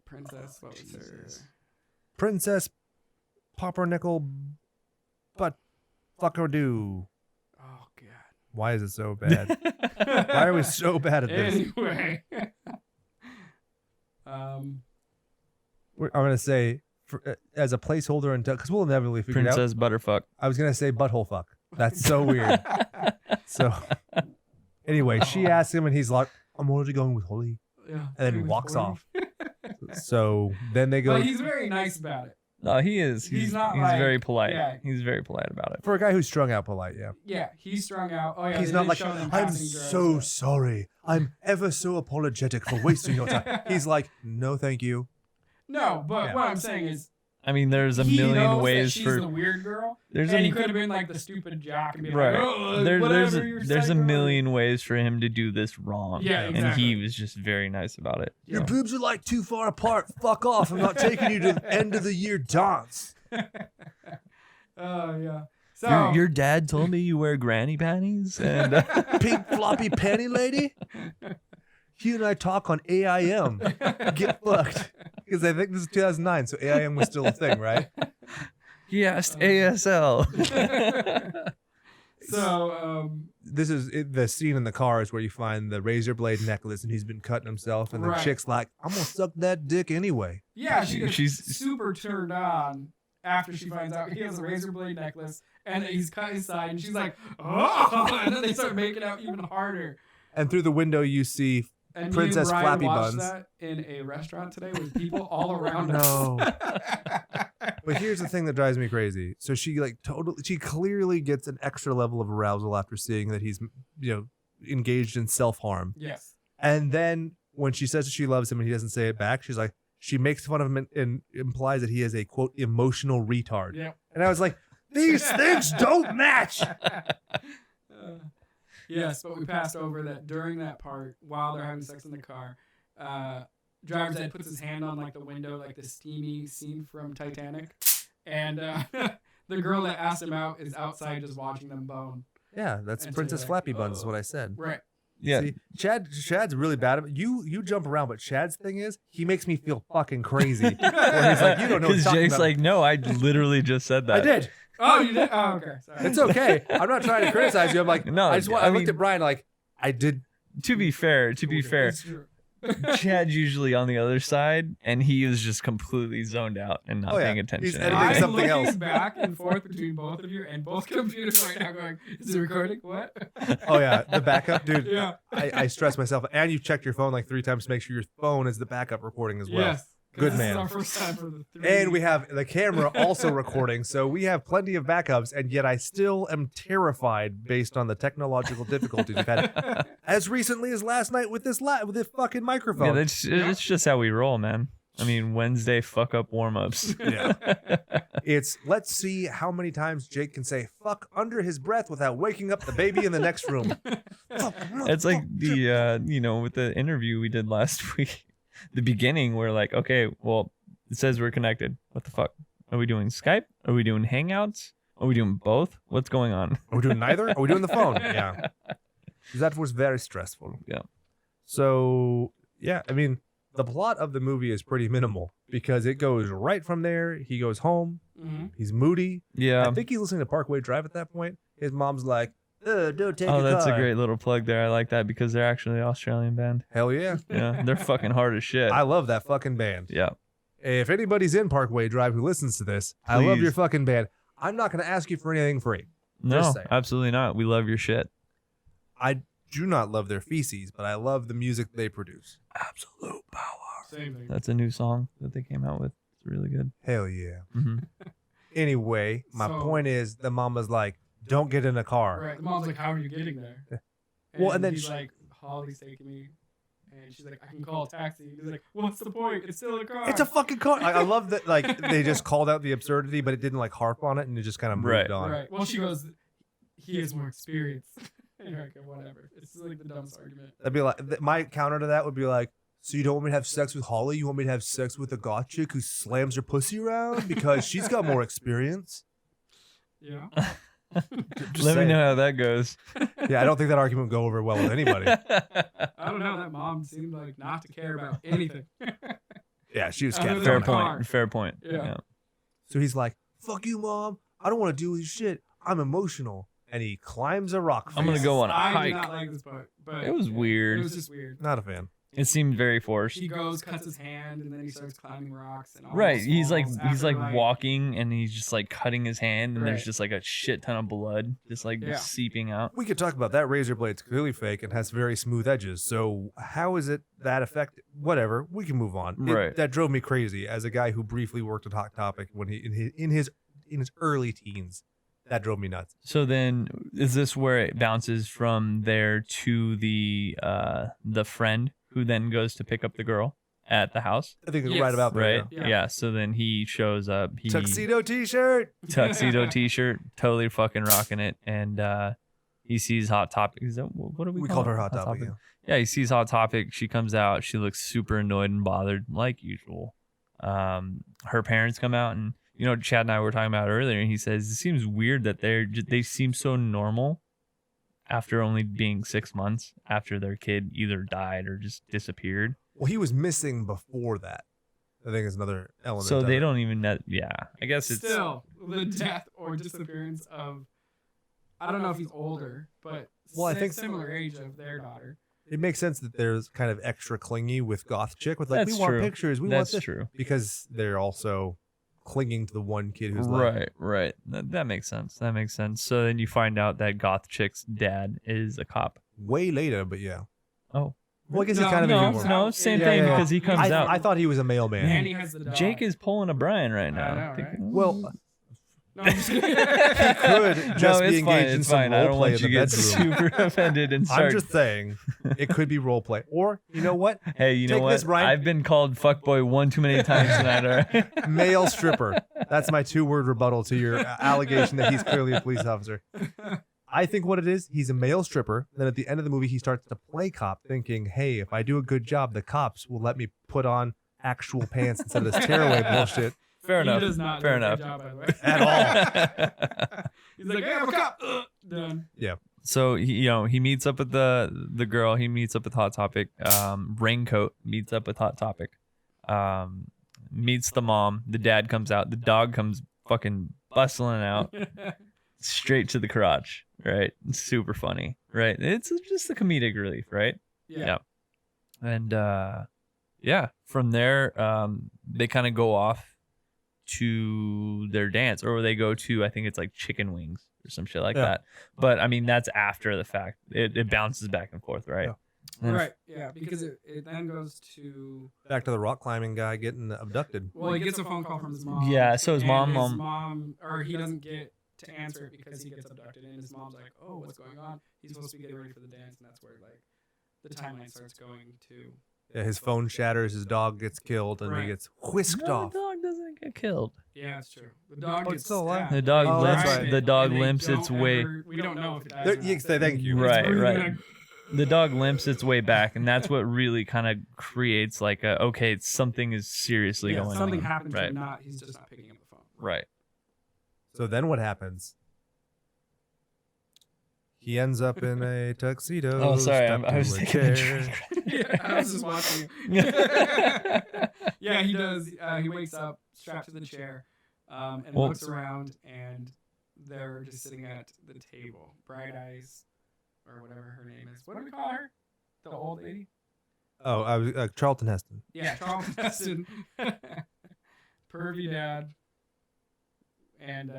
[SPEAKER 3] Princess. What was her?
[SPEAKER 1] Princess pumpernickel butt fucker do.
[SPEAKER 3] Oh God.
[SPEAKER 1] Why is it so bad? Why are we so bad at this?
[SPEAKER 3] Anyway.
[SPEAKER 1] I'm gonna say as a placeholder until because we'll inevitably figure it out.
[SPEAKER 2] Princess Butterfuck.
[SPEAKER 1] I was gonna say butthole fuck. That's so weird. So anyway, she asks him, and he's like, "I'm already going with Holly,"
[SPEAKER 3] Yeah.
[SPEAKER 1] and then walks off. So then they go.
[SPEAKER 3] But he's very nice about it.
[SPEAKER 2] No, he is.
[SPEAKER 3] He's not
[SPEAKER 2] He's
[SPEAKER 3] like-
[SPEAKER 2] very polite.
[SPEAKER 3] yeah.
[SPEAKER 2] He's very polite about it.
[SPEAKER 1] For a guy who's strung out polite, yeah.
[SPEAKER 3] Yeah, he's strung out. Oh yeah,
[SPEAKER 1] He's
[SPEAKER 3] they
[SPEAKER 1] not
[SPEAKER 3] did
[SPEAKER 1] like,
[SPEAKER 3] show them
[SPEAKER 1] I'm
[SPEAKER 3] passing drugs,
[SPEAKER 1] so
[SPEAKER 3] but-
[SPEAKER 1] sorry. I'm ever so apologetic for wasting your time. He's like, no, thank you.
[SPEAKER 3] No, but
[SPEAKER 1] Yeah.
[SPEAKER 3] what I'm saying is,
[SPEAKER 2] I mean, there's a
[SPEAKER 3] he
[SPEAKER 2] million
[SPEAKER 3] knows
[SPEAKER 2] ways
[SPEAKER 3] that she's
[SPEAKER 2] for
[SPEAKER 3] the weird girl,
[SPEAKER 2] there's
[SPEAKER 3] and
[SPEAKER 2] a
[SPEAKER 3] he could have been like the stupid jock and be
[SPEAKER 2] right.
[SPEAKER 3] like, oh,
[SPEAKER 2] there's
[SPEAKER 3] whatever, you're
[SPEAKER 2] there's a
[SPEAKER 3] psycho.
[SPEAKER 2] million ways for him to do this wrong.
[SPEAKER 3] Yeah,
[SPEAKER 2] And
[SPEAKER 3] exactly.
[SPEAKER 2] he was just very nice about it.
[SPEAKER 3] Yeah.
[SPEAKER 1] Your boobs are like too far apart. Fuck off. I'm not taking you to the end of the year dance.
[SPEAKER 3] Oh yeah. So
[SPEAKER 2] Your dad told me you wear granny panties, and
[SPEAKER 1] Pink floppy panty lady. You and I talk on AIM. Get fucked. Because I think this is 2009, so AIM was still a thing, right?
[SPEAKER 2] he asked ASL.
[SPEAKER 3] so
[SPEAKER 1] This is the scene in the car is where you find the razor blade necklace, and he's been cutting himself, and the
[SPEAKER 3] Right.
[SPEAKER 1] chick's like, "I'm gonna suck that dick anyway."
[SPEAKER 3] yeah, she gets
[SPEAKER 2] She's-
[SPEAKER 3] super turned on after she finds out he has a razor blade necklace and that he's cut his side, and she's like, oh, and then they start making out even harder.
[SPEAKER 1] And through the window, you see
[SPEAKER 3] And
[SPEAKER 1] Princess
[SPEAKER 3] me and Brian
[SPEAKER 1] Flappy
[SPEAKER 3] watched
[SPEAKER 1] Buns.
[SPEAKER 3] that in a restaurant today with people all around
[SPEAKER 1] No.
[SPEAKER 3] us.
[SPEAKER 1] But here's the thing that drives me crazy. So she she clearly gets an extra level of arousal after seeing that he's, engaged in self-harm.
[SPEAKER 3] Yes.
[SPEAKER 1] And then when she says that she loves him and he doesn't say it back, she's like, she makes fun of him and implies that he is a quote emotional retard.
[SPEAKER 3] Yeah.
[SPEAKER 1] And I was like, these things don't match.
[SPEAKER 3] Yes, but we passed over that during that part while they're having sex in the car. Driver's ed puts his hand on like the window, like the steamy scene from Titanic, and the girl that asked him out is outside just watching them bone.
[SPEAKER 1] Yeah, that's
[SPEAKER 3] And so
[SPEAKER 1] Princess
[SPEAKER 3] you're like,
[SPEAKER 1] Flappy Buns is what I said.
[SPEAKER 3] Right.
[SPEAKER 2] Yeah.
[SPEAKER 1] See, Chad's really bad at it. You jump around, but Chad's thing is he makes me feel fucking crazy. Where he's like, you don't know what
[SPEAKER 2] Because
[SPEAKER 1] he's talking
[SPEAKER 2] Jake's
[SPEAKER 1] about.
[SPEAKER 2] like, no, I literally just said that.
[SPEAKER 1] I did.
[SPEAKER 3] Oh, you did? Oh, okay. Sorry.
[SPEAKER 1] It's okay. I'm not trying to criticize you. I'm like,
[SPEAKER 2] No,
[SPEAKER 1] I
[SPEAKER 2] I
[SPEAKER 1] looked
[SPEAKER 2] mean-
[SPEAKER 1] at Brian like, I did.
[SPEAKER 2] To be fair,
[SPEAKER 3] It's true.
[SPEAKER 2] Chad's usually on the other side, and he is just completely zoned out and not
[SPEAKER 1] Oh, yeah.
[SPEAKER 2] paying attention.
[SPEAKER 1] He's
[SPEAKER 2] to
[SPEAKER 1] editing
[SPEAKER 3] I'm
[SPEAKER 2] anything.
[SPEAKER 1] something
[SPEAKER 3] looking
[SPEAKER 1] else.
[SPEAKER 3] back and forth between both of you and both computers right now going, is it recording? What?
[SPEAKER 1] Oh yeah, the backup, dude.
[SPEAKER 3] Yeah.
[SPEAKER 1] I stress myself, and you've checked your phone like 3 times to make sure your phone is the backup recording as well.
[SPEAKER 3] Yes. 'Cause
[SPEAKER 1] Good
[SPEAKER 3] this
[SPEAKER 1] man.
[SPEAKER 3] Is our first time for the 3.
[SPEAKER 1] And we have the camera also recording, so we have plenty of backups, and yet I still am terrified based on the technological difficulties we've had as recently as last night with this fucking
[SPEAKER 2] Yeah,
[SPEAKER 1] microphone.
[SPEAKER 2] it's just how we roll, man. I mean, Wednesday fuck up warm ups.
[SPEAKER 1] Yeah. It's let's see how many times Jake can say fuck under his breath without waking up the baby in the next room.
[SPEAKER 2] It's like the with the interview we did last week. The beginning, we're like, okay, well, it says we're connected. What the fuck? Are we doing Skype? Are we doing Hangouts? Are we doing both? What's going on?
[SPEAKER 1] Are we doing neither? Are we doing the phone? Yeah. That was very stressful.
[SPEAKER 2] Yeah.
[SPEAKER 1] So, yeah, I mean, the plot of the movie is pretty minimal because it goes right from there. He goes home.
[SPEAKER 3] Mhm.
[SPEAKER 1] He's moody.
[SPEAKER 2] Yeah.
[SPEAKER 1] I think he's listening to Parkway Drive at that point. His mom's like, don't take
[SPEAKER 2] Oh,
[SPEAKER 1] a
[SPEAKER 2] that's
[SPEAKER 1] car.
[SPEAKER 2] a great little plug there. I like that because they're actually an Australian band.
[SPEAKER 1] Hell yeah.
[SPEAKER 2] Yeah, they're fucking hard as shit.
[SPEAKER 1] I love that fucking band.
[SPEAKER 2] Yeah.
[SPEAKER 1] If anybody's in Parkway Drive who listens to this, I love
[SPEAKER 2] Please.
[SPEAKER 1] your fucking band. I'm not going to ask you for anything free.
[SPEAKER 2] No,
[SPEAKER 1] Just saying.
[SPEAKER 2] absolutely not. We love your shit.
[SPEAKER 1] I do not love their feces, but I love the music they produce.
[SPEAKER 2] Absolute power.
[SPEAKER 3] Same thing.
[SPEAKER 2] That's a new song that they came out with. It's really good.
[SPEAKER 1] Hell yeah.
[SPEAKER 2] hmm
[SPEAKER 1] Anyway, my
[SPEAKER 3] So-
[SPEAKER 1] point is the mama's like, don't get in a car.
[SPEAKER 3] Right. The mom's like, how are you getting there?
[SPEAKER 1] Well, and then
[SPEAKER 3] he's
[SPEAKER 1] sh-
[SPEAKER 3] like, Holly's taking me. And she's like, I can call a taxi. And he's like, what's the point? It's still a car.
[SPEAKER 1] It's a fucking car. I love that, like, they just called out the absurdity, but it didn't, like, harp on it, and it just kind of moved
[SPEAKER 2] Right.
[SPEAKER 1] on.
[SPEAKER 3] Right. Well, she goes, he has more experience. And you're like, whatever. It's just like the dumbest argument.
[SPEAKER 1] That'd be like, my counter to that would be like, so you don't want me to have sex with Holly? You want me to have sex with a goth chick who slams her pussy around because she's got more experience?
[SPEAKER 3] Yeah.
[SPEAKER 1] Just
[SPEAKER 2] Let me
[SPEAKER 1] saying.
[SPEAKER 2] know how that goes.
[SPEAKER 1] Yeah, I don't think that argument would go over well with anybody.
[SPEAKER 3] I don't know. That mom seemed like not to care about anything.
[SPEAKER 1] Yeah, she was
[SPEAKER 3] Other
[SPEAKER 1] cat.
[SPEAKER 3] than
[SPEAKER 2] Fair
[SPEAKER 3] the car.
[SPEAKER 2] point. Fair point.
[SPEAKER 3] Yeah.
[SPEAKER 1] So he's like, fuck you, Mom. I don't want to do this shit. I'm emotional. And he climbs a rock face.
[SPEAKER 2] I'm gonna go on a
[SPEAKER 3] I
[SPEAKER 2] hike.
[SPEAKER 3] did not like this part, but
[SPEAKER 2] It was weird.
[SPEAKER 3] It was just weird.
[SPEAKER 1] Not a fan.
[SPEAKER 2] It seemed very forced.
[SPEAKER 3] He goes, cuts his hand, and then he starts climbing rocks. And
[SPEAKER 2] Right, he's like
[SPEAKER 3] after,
[SPEAKER 2] walking, and he's just like cutting his hand, and there's
[SPEAKER 3] Right.
[SPEAKER 2] just like a shit ton of blood just like
[SPEAKER 3] Yeah.
[SPEAKER 2] seeping out.
[SPEAKER 1] We could talk about that razor blade's clearly fake and has very smooth edges. So how is it that effective? Whatever. We can move on.
[SPEAKER 2] Right.
[SPEAKER 1] That drove me crazy as a guy who briefly worked at Hot Topic when he in his early teens. That drove me nuts.
[SPEAKER 2] So then, is this where it bounces from there to the friend who then goes to pick up the girl at the house?
[SPEAKER 1] I think it's
[SPEAKER 3] Yes.
[SPEAKER 1] right about there.
[SPEAKER 2] Right.
[SPEAKER 1] yeah.
[SPEAKER 2] Yeah. So then he shows up. He
[SPEAKER 1] Tuxedo t-shirt.
[SPEAKER 2] tuxedo t-shirt, totally fucking rocking it, and he sees Hot Topic. Is that what do we
[SPEAKER 1] We
[SPEAKER 2] call
[SPEAKER 1] called
[SPEAKER 2] it?
[SPEAKER 1] her Hot Topic. Yeah.
[SPEAKER 2] Yeah, he sees Hot Topic. She comes out. She looks super annoyed and bothered, like usual. Her parents come out, and Chad and I were talking about earlier, and he says it seems weird that they seem so normal after only being 6 months after their kid either died or just disappeared.
[SPEAKER 1] Well, he was missing before that. I think is another element.
[SPEAKER 2] So
[SPEAKER 1] of
[SPEAKER 2] they
[SPEAKER 1] it.
[SPEAKER 2] don't even know. Yeah, I guess it's
[SPEAKER 3] Still, the death or disappearance of, I don't know if he's older, but
[SPEAKER 1] Well, I think-
[SPEAKER 3] similar age of their daughter.
[SPEAKER 1] It makes sense that there's kind of extra clingy with goth chick with like
[SPEAKER 2] That's
[SPEAKER 1] we want
[SPEAKER 2] true.
[SPEAKER 1] pictures, we
[SPEAKER 2] That's
[SPEAKER 1] want this
[SPEAKER 2] true.
[SPEAKER 1] because they're also clinging to the one kid who's left.
[SPEAKER 2] Right. That makes sense. That makes sense. So then you find out that goth chick's dad is a cop.
[SPEAKER 1] Way later, but yeah.
[SPEAKER 2] Oh.
[SPEAKER 1] Well, I guess
[SPEAKER 3] No,
[SPEAKER 1] he's kind of
[SPEAKER 3] no,
[SPEAKER 1] a humor.
[SPEAKER 2] No, same
[SPEAKER 1] Yeah,
[SPEAKER 2] thing
[SPEAKER 1] yeah, yeah.
[SPEAKER 2] because he comes
[SPEAKER 1] I,
[SPEAKER 2] out.
[SPEAKER 1] I thought he was a mailman.
[SPEAKER 3] And he has the dog.
[SPEAKER 2] Jake is pulling a Brian right now.
[SPEAKER 3] I know, right?
[SPEAKER 1] Well,
[SPEAKER 3] No, I'm just kidding.
[SPEAKER 1] he could just
[SPEAKER 2] no,
[SPEAKER 1] be
[SPEAKER 2] it's fine.
[SPEAKER 1] engaged in
[SPEAKER 2] It's
[SPEAKER 1] some
[SPEAKER 2] fine. I
[SPEAKER 1] role
[SPEAKER 2] don't
[SPEAKER 1] play
[SPEAKER 2] want
[SPEAKER 1] in
[SPEAKER 2] you
[SPEAKER 1] the
[SPEAKER 2] to get
[SPEAKER 1] bedroom.
[SPEAKER 2] super offended and start.
[SPEAKER 1] I'm just saying, it could be role play. Or, you know what?
[SPEAKER 2] Hey, you know
[SPEAKER 1] Take
[SPEAKER 2] what?
[SPEAKER 1] this, Brian.
[SPEAKER 2] I've been called fuckboy one too many times tonight. All right?
[SPEAKER 1] Male stripper. That's my 2-word rebuttal to your allegation that he's clearly a police officer. I think what it is, he's a male stripper. Then at the end of the movie, he starts to play cop, thinking, hey, if I do a good job, the cops will let me put on actual pants instead of this tearaway bullshit.
[SPEAKER 2] Fair
[SPEAKER 3] He
[SPEAKER 2] enough.
[SPEAKER 3] does not
[SPEAKER 2] Fair
[SPEAKER 3] do a
[SPEAKER 2] enough.
[SPEAKER 3] good job, by the way.
[SPEAKER 1] At
[SPEAKER 3] He's like, hey, I'm a cop. Done.
[SPEAKER 2] So he meets up with the girl. He meets up with Hot Topic. Raincoat meets up with Hot Topic. Meets the mom. The dad comes out. The dog comes fucking bustling out straight to the crotch. Right, super funny. Right, it's just the comedic relief. Right.
[SPEAKER 3] Yeah.
[SPEAKER 2] And from there, they kind of go off to their dance, or they go to, I think it's like chicken wings or some shit like
[SPEAKER 1] Yeah.
[SPEAKER 2] that. But I mean, that's after the fact. It bounces back and forth, right?
[SPEAKER 1] Yeah.
[SPEAKER 2] And
[SPEAKER 3] Right. Yeah. Because it then goes to,
[SPEAKER 1] Back to the rock climbing guy getting abducted.
[SPEAKER 3] well, he gets a phone call from his mom.
[SPEAKER 2] Yeah, so his
[SPEAKER 3] and
[SPEAKER 2] mom,
[SPEAKER 3] or he doesn't get to answer it because he gets abducted, and his mom's like, "Oh, what's going on?" He's supposed to be getting ready for the dance, and that's where like the timeline starts going to.
[SPEAKER 1] Yeah, his phone shatters, his dog gets killed, and he
[SPEAKER 3] Right.
[SPEAKER 1] gets whisked
[SPEAKER 2] no,
[SPEAKER 1] off.
[SPEAKER 2] the dog doesn't get killed.
[SPEAKER 3] Yeah, it's true. The dog
[SPEAKER 1] Oh,
[SPEAKER 3] gets
[SPEAKER 1] it's still alive?
[SPEAKER 3] stabbed.
[SPEAKER 2] The dog
[SPEAKER 1] Oh,
[SPEAKER 2] limps.
[SPEAKER 1] that's right.
[SPEAKER 2] The dog
[SPEAKER 3] And they
[SPEAKER 2] limps its
[SPEAKER 3] don't
[SPEAKER 2] way.
[SPEAKER 3] we don't know if it dies.
[SPEAKER 1] There-
[SPEAKER 3] or not.
[SPEAKER 1] you say thank you.
[SPEAKER 2] Right,
[SPEAKER 3] It's
[SPEAKER 2] right.
[SPEAKER 3] really
[SPEAKER 2] The dog limps its way back, and that's what really kind of creates like a okay, something is seriously
[SPEAKER 3] Yeah,
[SPEAKER 2] going
[SPEAKER 3] something
[SPEAKER 2] on.
[SPEAKER 3] happens,
[SPEAKER 2] Right.
[SPEAKER 3] but not. He's just not picking up the phone.
[SPEAKER 2] Right.
[SPEAKER 1] So then what happens? He ends up in a tuxedo.
[SPEAKER 2] Oh, sorry.
[SPEAKER 1] strapped
[SPEAKER 2] I was
[SPEAKER 1] to a
[SPEAKER 2] taking a
[SPEAKER 1] chair.
[SPEAKER 2] drink.
[SPEAKER 3] Yeah, I was just watching it. Yeah, he does. He wakes up strapped to the chair, and
[SPEAKER 2] Well-
[SPEAKER 3] looks around, and they're just sitting at the table. Bright Eyes, or whatever her name is. What do we call her? The old lady?
[SPEAKER 1] Oh, I was Charlton Heston.
[SPEAKER 3] Yeah, Charles Heston. Pervy dad. And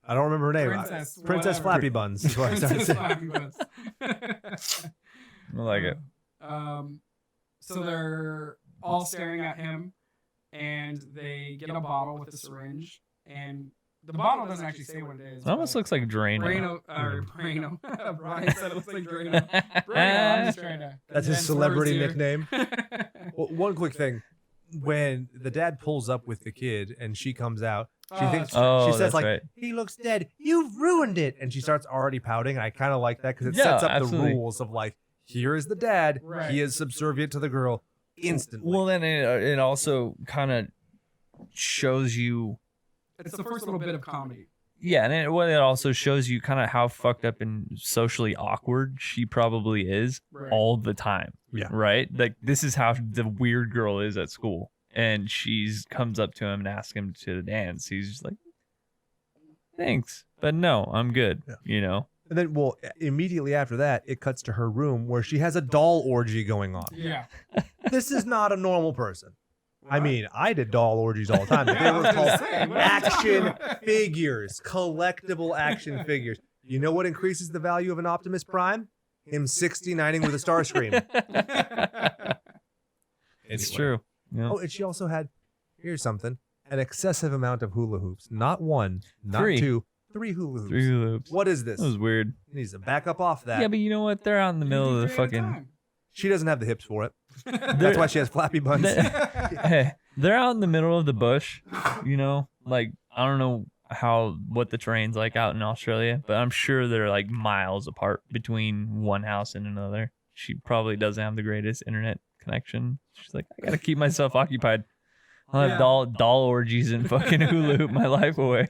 [SPEAKER 1] I don't remember her name.
[SPEAKER 3] Princess.
[SPEAKER 1] Princess
[SPEAKER 3] whatever.
[SPEAKER 1] Flappy Buns. Is what I started
[SPEAKER 3] Princess
[SPEAKER 1] saying.
[SPEAKER 3] Flappy Buns.
[SPEAKER 2] I like it.
[SPEAKER 3] So they're all staring at him, and they get a bottle with a syringe, and the bottle doesn't actually say what it is.
[SPEAKER 2] It almost looks like Drano.
[SPEAKER 3] Drano, or Drano. Brian said it looks like Drano. Drano, I'm just trying to.
[SPEAKER 1] That's his
[SPEAKER 3] condense
[SPEAKER 1] celebrity
[SPEAKER 3] words here.
[SPEAKER 1] nickname. Well, one quick thing. When the dad pulls up with the kid and she comes out, she
[SPEAKER 3] Oh,
[SPEAKER 1] thinks
[SPEAKER 3] that's
[SPEAKER 2] Oh,
[SPEAKER 1] she says
[SPEAKER 2] that's
[SPEAKER 1] like,
[SPEAKER 2] right.
[SPEAKER 1] "He looks dead. You've ruined it," and she starts already pouting. I kind of like that because it
[SPEAKER 2] Yeah,
[SPEAKER 1] sets up
[SPEAKER 2] absolutely.
[SPEAKER 1] the rules of like, here is the dad.
[SPEAKER 3] Right.
[SPEAKER 1] He is subservient to the girl instantly.
[SPEAKER 2] Well, then it also kind of shows you,
[SPEAKER 3] It's the first little bit of comedy.
[SPEAKER 2] yeah, and it also shows you kind of how fucked up and socially awkward she probably is
[SPEAKER 3] Right.
[SPEAKER 2] all the time.
[SPEAKER 1] Yeah.
[SPEAKER 2] Right? Like this is how the weird girl is at school. and she's comes up to him and asks him to dance. He's just like, thanks, but no, I'm good.
[SPEAKER 1] Yeah.
[SPEAKER 2] You know.
[SPEAKER 1] And then, well, immediately after that, it cuts to her room where she has a doll orgy going on.
[SPEAKER 3] Yeah.
[SPEAKER 1] This is not a normal person. I mean, I did doll orgies all the time. But
[SPEAKER 3] Yeah, I
[SPEAKER 1] they
[SPEAKER 3] was
[SPEAKER 1] were
[SPEAKER 3] gonna
[SPEAKER 1] called
[SPEAKER 3] say, what are you
[SPEAKER 1] action
[SPEAKER 3] talking about?
[SPEAKER 1] figures, collectible action figures. You know what increases the value of an Optimus Prime? Him 69ing with a Starscream.
[SPEAKER 2] It's
[SPEAKER 1] Anyway.
[SPEAKER 2] true. Yeah.
[SPEAKER 1] Oh, and she also had, here's something, an excessive amount of hula hoops. Not one, not
[SPEAKER 2] Three.
[SPEAKER 1] two, 3 hula hoops.
[SPEAKER 2] 3 hula hoops.
[SPEAKER 1] What is this?
[SPEAKER 2] That was weird.
[SPEAKER 1] Needs to back up off that.
[SPEAKER 2] Yeah, but you know what? They're out in the middle of the fucking.
[SPEAKER 1] She doesn't have the hips for it.
[SPEAKER 2] They're-
[SPEAKER 1] That's why she has flappy buns.
[SPEAKER 2] Hey, they're out in the middle of the bush. You know, like I don't know what the terrain's like out in Australia, but I'm sure they're like miles apart between one house and another. She probably doesn't have the greatest internet connection. She's like, I gotta keep myself occupied. I'll have
[SPEAKER 3] Yeah.
[SPEAKER 2] doll orgies and fucking hula hoop my life away.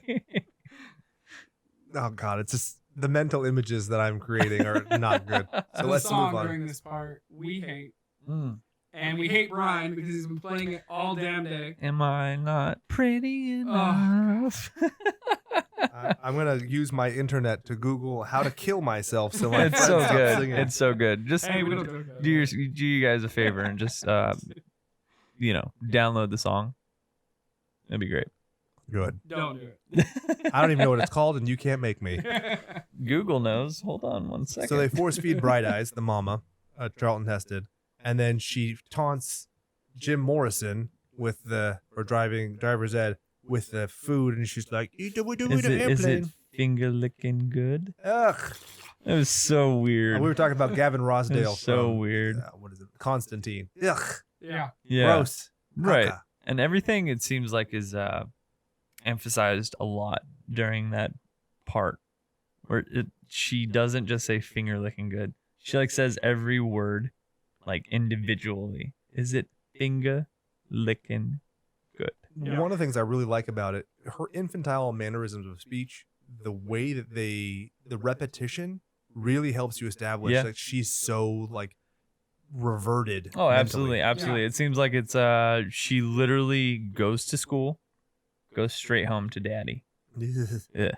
[SPEAKER 1] Oh God, it's just the mental images that I'm creating are not good. So
[SPEAKER 3] The
[SPEAKER 1] let's
[SPEAKER 3] song
[SPEAKER 1] move on.
[SPEAKER 3] during this part we hate,
[SPEAKER 2] Mm.
[SPEAKER 3] and we hate Brian because he's been playing it all damn day.
[SPEAKER 2] Am I not pretty enough?
[SPEAKER 1] I'm gonna use my internet to Google how to kill myself. So my
[SPEAKER 2] It's
[SPEAKER 1] friends
[SPEAKER 2] so
[SPEAKER 1] stop
[SPEAKER 2] good.
[SPEAKER 1] singing.
[SPEAKER 2] It's so good. Just
[SPEAKER 3] Hey, we don't do that.
[SPEAKER 2] do you guys a favor and just download the song. That'd be great.
[SPEAKER 1] Good.
[SPEAKER 3] Don't do it.
[SPEAKER 1] I don't even know what it's called, and you can't make me.
[SPEAKER 2] Google knows. Hold on one second.
[SPEAKER 1] So they force feed Bright Eyes, the mama, Charlton Heston, and then she taunts Jim Morrison with driver's ed with the food, and she's like, "Eat the
[SPEAKER 2] is it
[SPEAKER 1] airplane."
[SPEAKER 2] finger licking good?
[SPEAKER 1] Ugh.
[SPEAKER 2] It was so weird.
[SPEAKER 1] We were talking about Gavin
[SPEAKER 2] It
[SPEAKER 1] Rossdale.
[SPEAKER 2] was so
[SPEAKER 1] from,
[SPEAKER 2] weird.
[SPEAKER 1] What is it? Constantine. Ugh.
[SPEAKER 3] Yeah.
[SPEAKER 2] Yeah.
[SPEAKER 1] Gross.
[SPEAKER 2] Right.
[SPEAKER 1] Caca.
[SPEAKER 2] And everything it seems like is emphasized a lot during that part where she doesn't just say finger licking good. She like says every word like individually. Is it finger licking good?
[SPEAKER 3] Yeah.
[SPEAKER 1] One of the things I really like about it, her infantile mannerisms of speech, the way that the repetition really helps you establish
[SPEAKER 2] Yeah.
[SPEAKER 1] that she's so like reverted.
[SPEAKER 2] Oh,
[SPEAKER 1] mentally.
[SPEAKER 2] absolutely, absolutely. It seems like it's she literally goes to school, goes straight home to daddy. Yeah.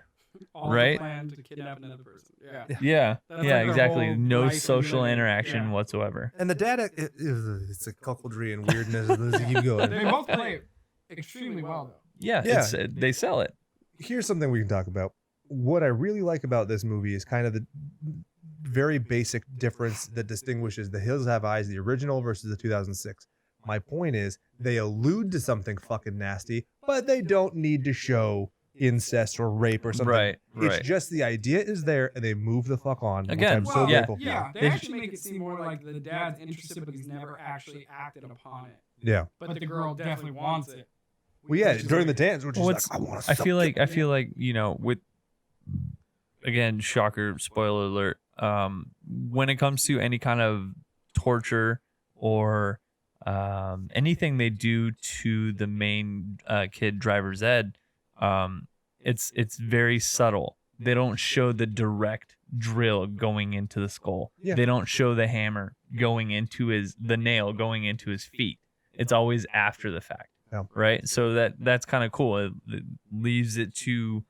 [SPEAKER 3] All
[SPEAKER 2] Right?
[SPEAKER 3] the plan to kidnap another person. Yeah.
[SPEAKER 2] Yeah.
[SPEAKER 3] That's
[SPEAKER 2] Yeah,
[SPEAKER 3] like her
[SPEAKER 2] exactly.
[SPEAKER 3] whole
[SPEAKER 2] No
[SPEAKER 3] life and
[SPEAKER 2] social
[SPEAKER 3] living.
[SPEAKER 2] interaction
[SPEAKER 3] Yeah.
[SPEAKER 2] whatsoever.
[SPEAKER 1] And the dad, it's a cuckoldry and weirdness. Let's keep
[SPEAKER 3] They
[SPEAKER 1] going.
[SPEAKER 3] both play it extremely well, though.
[SPEAKER 2] Yeah,
[SPEAKER 1] Yeah.
[SPEAKER 2] It's they sell it.
[SPEAKER 1] Here's something we can talk about. What I really like about this movie is kind of the very basic difference that distinguishes The Hills Have Eyes, the original versus the 2006. My point is they allude to something fucking nasty, but they don't need to show incest or rape or something.
[SPEAKER 2] Right,
[SPEAKER 1] It's
[SPEAKER 2] right.
[SPEAKER 1] just the idea is there and they move the fuck on.
[SPEAKER 2] Again,
[SPEAKER 1] which I'm so
[SPEAKER 2] yeah.
[SPEAKER 1] grateful for.
[SPEAKER 3] Yeah, they
[SPEAKER 2] They-
[SPEAKER 3] actually make it seem more like the dad's interested, but he's never actually acted upon it.
[SPEAKER 1] Yeah.
[SPEAKER 3] But the girl definitely wants it.
[SPEAKER 1] Well, yeah,
[SPEAKER 3] Which is
[SPEAKER 1] during the
[SPEAKER 3] like-
[SPEAKER 1] dance, which is
[SPEAKER 2] Well,
[SPEAKER 1] like, I want to
[SPEAKER 2] I feel like with again, shocker, spoiler alert. When it comes to any kind of torture or anything they do to the main kid driver's ed, it's very subtle. They don't show the direct drill going into the skull.
[SPEAKER 1] Yeah.
[SPEAKER 2] They don't show the hammer going into the nail going into his feet. It's always after the fact.
[SPEAKER 1] Yeah.
[SPEAKER 2] Right. So that's kind of cool. It leaves it to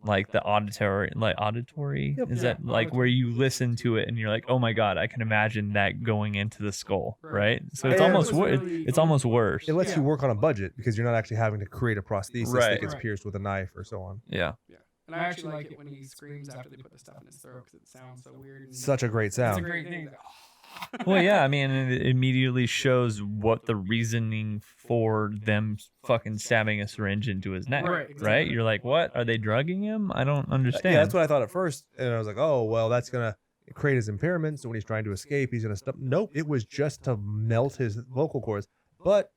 [SPEAKER 2] like the auditory.
[SPEAKER 1] Yep.
[SPEAKER 2] Is
[SPEAKER 3] Yeah,
[SPEAKER 2] that like where you listen to it and you're like, oh my God, I can imagine that going into the skull.
[SPEAKER 3] Right.
[SPEAKER 2] Right. So it's
[SPEAKER 1] And-
[SPEAKER 2] almost
[SPEAKER 3] It was really-
[SPEAKER 2] it's almost worse.
[SPEAKER 1] It lets you
[SPEAKER 3] Yeah.
[SPEAKER 1] work on a budget because you're not actually having to create a prosthesis
[SPEAKER 2] Right.
[SPEAKER 1] that gets
[SPEAKER 3] Right.
[SPEAKER 1] pierced with a knife or so on.
[SPEAKER 2] Yeah.
[SPEAKER 3] And I actually like it when he screams after they put the stuff in his throat because it sounds so weird. And
[SPEAKER 1] Such a great
[SPEAKER 3] it's a
[SPEAKER 1] sound.
[SPEAKER 3] great thing.
[SPEAKER 2] Well, yeah. I mean, it immediately shows what the reasoning for them fucking stabbing a syringe into his neck.
[SPEAKER 3] Right,
[SPEAKER 2] Right.
[SPEAKER 3] exactly.
[SPEAKER 2] You're like, what? Are they drugging him? I don't understand.
[SPEAKER 1] Yeah, that's what I thought at first, and I was like, "Oh, well, that's gonna create his impairment. So when he's trying to escape, he's gonna stop." Nope, it was just to melt his vocal cords. But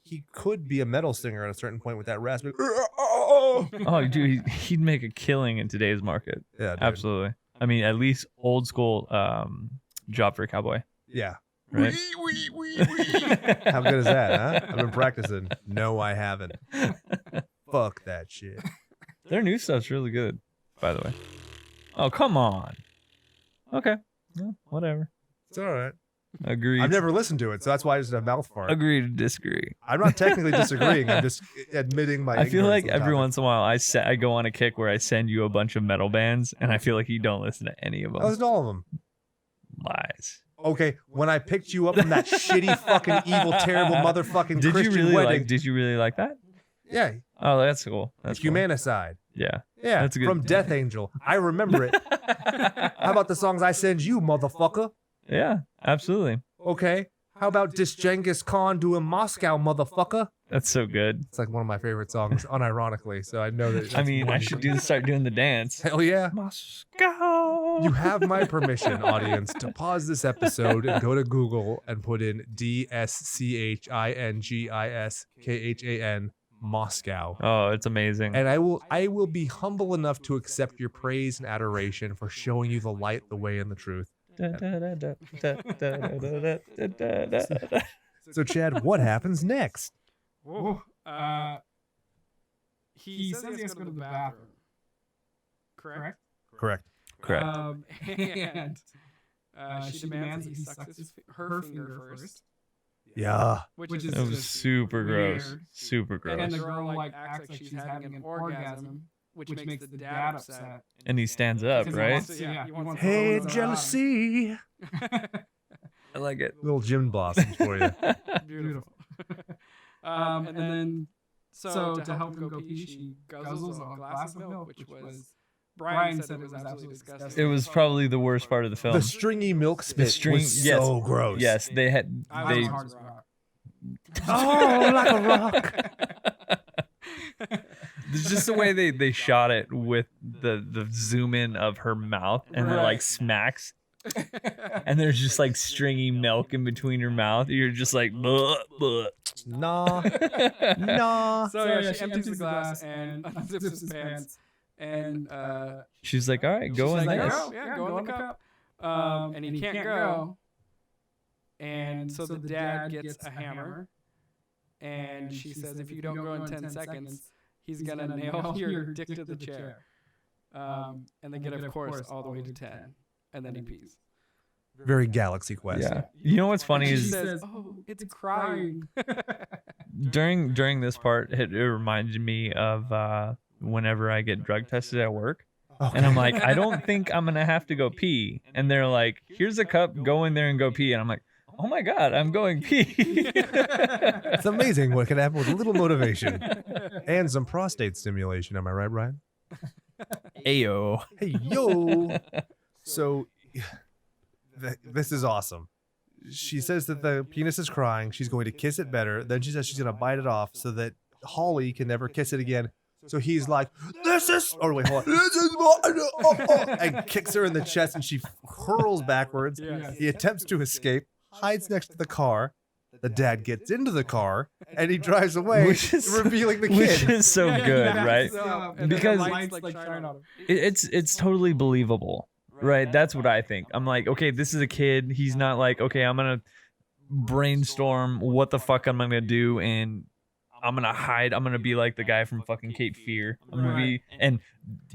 [SPEAKER 1] he could be a metal singer at a certain point with that raspy.
[SPEAKER 2] Oh, dude, he'd make a killing in today's market.
[SPEAKER 1] Yeah, dude.
[SPEAKER 2] Absolutely. I mean, at least old school Job for a Cowboy.
[SPEAKER 1] Yeah.
[SPEAKER 2] Right.
[SPEAKER 1] How good is that, huh? I've been practicing. No, I haven't. Fuck that shit.
[SPEAKER 2] Their new stuff's really good, by the way. Oh, come on. Okay. Yeah, whatever.
[SPEAKER 1] It's all right.
[SPEAKER 2] Agreed.
[SPEAKER 1] I've never listened to it, so that's why I just have mouth fart.
[SPEAKER 2] Agree to disagree.
[SPEAKER 1] I'm not technically disagreeing. I'm just admitting my.
[SPEAKER 2] I feel like
[SPEAKER 1] ignorance on the
[SPEAKER 2] every
[SPEAKER 1] topic.
[SPEAKER 2] once in a while I go on a kick where I send you a bunch of metal bands, and I feel like you don't listen to any of them.
[SPEAKER 1] I listen to all of them.
[SPEAKER 2] Lies.
[SPEAKER 1] Okay, when I picked you up from that shitty, fucking, evil, terrible, motherfucking
[SPEAKER 2] Did
[SPEAKER 1] Christian
[SPEAKER 2] you really
[SPEAKER 1] wedding,
[SPEAKER 2] like? Did you really like that?
[SPEAKER 1] yeah,
[SPEAKER 2] Oh, that's cool. That's cool.
[SPEAKER 1] Humanicide.
[SPEAKER 2] Yeah.
[SPEAKER 1] Yeah,
[SPEAKER 2] That's good.
[SPEAKER 1] from Death Angel. I remember it. How about the songs I send you, motherfucker?
[SPEAKER 2] Yeah, absolutely.
[SPEAKER 1] Okay. How about Dis Genghis Khan doing Moscow, motherfucker?
[SPEAKER 2] That's so good.
[SPEAKER 1] It's like one of my favorite songs, unironically. So I know that.
[SPEAKER 2] I mean, I should start doing the dance.
[SPEAKER 1] Hell yeah.
[SPEAKER 2] Moscow.
[SPEAKER 1] You have my permission, audience, to pause this episode and go to Google and put in DSCHINGISKHAN Moscow.
[SPEAKER 2] Oh, it's amazing.
[SPEAKER 1] And I will be humble enough to accept your praise and adoration for showing you the light, the way, and the truth. So Chad, what happens next?
[SPEAKER 3] Whoa. He says he has to go to the bathroom. Correct?
[SPEAKER 1] Correct.
[SPEAKER 2] Correct.
[SPEAKER 3] And she demands that he sucks her finger first.
[SPEAKER 1] Yeah.
[SPEAKER 3] Which
[SPEAKER 2] It
[SPEAKER 3] is
[SPEAKER 2] was
[SPEAKER 3] just
[SPEAKER 2] super gross.
[SPEAKER 3] weird.
[SPEAKER 2] Super
[SPEAKER 3] And
[SPEAKER 2] gross.
[SPEAKER 3] the girl acts like she's having an orgasm, which makes the dad upset.
[SPEAKER 2] And he stands up,
[SPEAKER 3] 'Cause he
[SPEAKER 2] right?
[SPEAKER 3] wants to- he wants to
[SPEAKER 1] Hey,
[SPEAKER 3] hold her
[SPEAKER 1] jealousy.
[SPEAKER 2] I like it.
[SPEAKER 1] Little Jim blossoms for you.
[SPEAKER 3] on. Beautiful. And then, so to help him go pee, she guzzles a glass of milk, which was, Brian said it was absolutely disgusting.
[SPEAKER 2] It was probably the worst part of the film.
[SPEAKER 1] The stringy milk spit was so gross.
[SPEAKER 2] Yes, they had.
[SPEAKER 3] I
[SPEAKER 2] They.
[SPEAKER 3] was hard as rock.
[SPEAKER 1] Oh, like a rock.
[SPEAKER 2] It's just the way they shot it with the zoom in of her mouth and her like
[SPEAKER 3] Right.
[SPEAKER 2] smacks, and there's just like stringy milk in between her mouth. You're just like, "Bleh, bleh."
[SPEAKER 1] Nah. Nah.
[SPEAKER 3] So yeah, she empties the glass and unzips his pants, and
[SPEAKER 2] She's like, all right, go in
[SPEAKER 3] like,
[SPEAKER 2] this.
[SPEAKER 3] go in the cup. And he can't go. And so the dad gets a hammer, and she says, if you don't go in 10 seconds, he's gonna nail your dick to the chair. And they get, of course, all the way to 10, and then he pees.
[SPEAKER 1] Very Galaxy Quest.
[SPEAKER 2] Yeah. You know what's funny
[SPEAKER 3] She
[SPEAKER 2] is
[SPEAKER 3] says, "Oh, it's crying."
[SPEAKER 2] during this part, it reminded me of whenever I get drug tested at work.
[SPEAKER 1] Okay.
[SPEAKER 2] And I'm like, I don't think I'm going to have to go pee. And they're like, here's a cup, go in there and go pee. And I'm like, oh my God, I'm going pee.
[SPEAKER 1] It's amazing what can happen with a little motivation and some prostate stimulation. Am I right, Brian?
[SPEAKER 2] Ayo.
[SPEAKER 1] Hey, yo. So, this is awesome. She says that the penis is crying. She's going to kiss it better. Then she says she's going to bite it off so that Holly can never kiss it again. So he's like, this is, oh wait, hold on. This is and kicks her in the chest, and she hurls backwards.
[SPEAKER 3] Yes.
[SPEAKER 1] He attempts to escape, hides next to the car. The dad gets into the car, and he drives away, revealing the kid.
[SPEAKER 2] Which is so good, right? Because it's totally believable, right? That's what I think. I'm like, okay, this is a kid. He's not like, okay, I'm going to brainstorm what the fuck I'm going to do, and I'm gonna hide. I'm gonna be like the guy from fucking Cape Fear. I'm gonna be and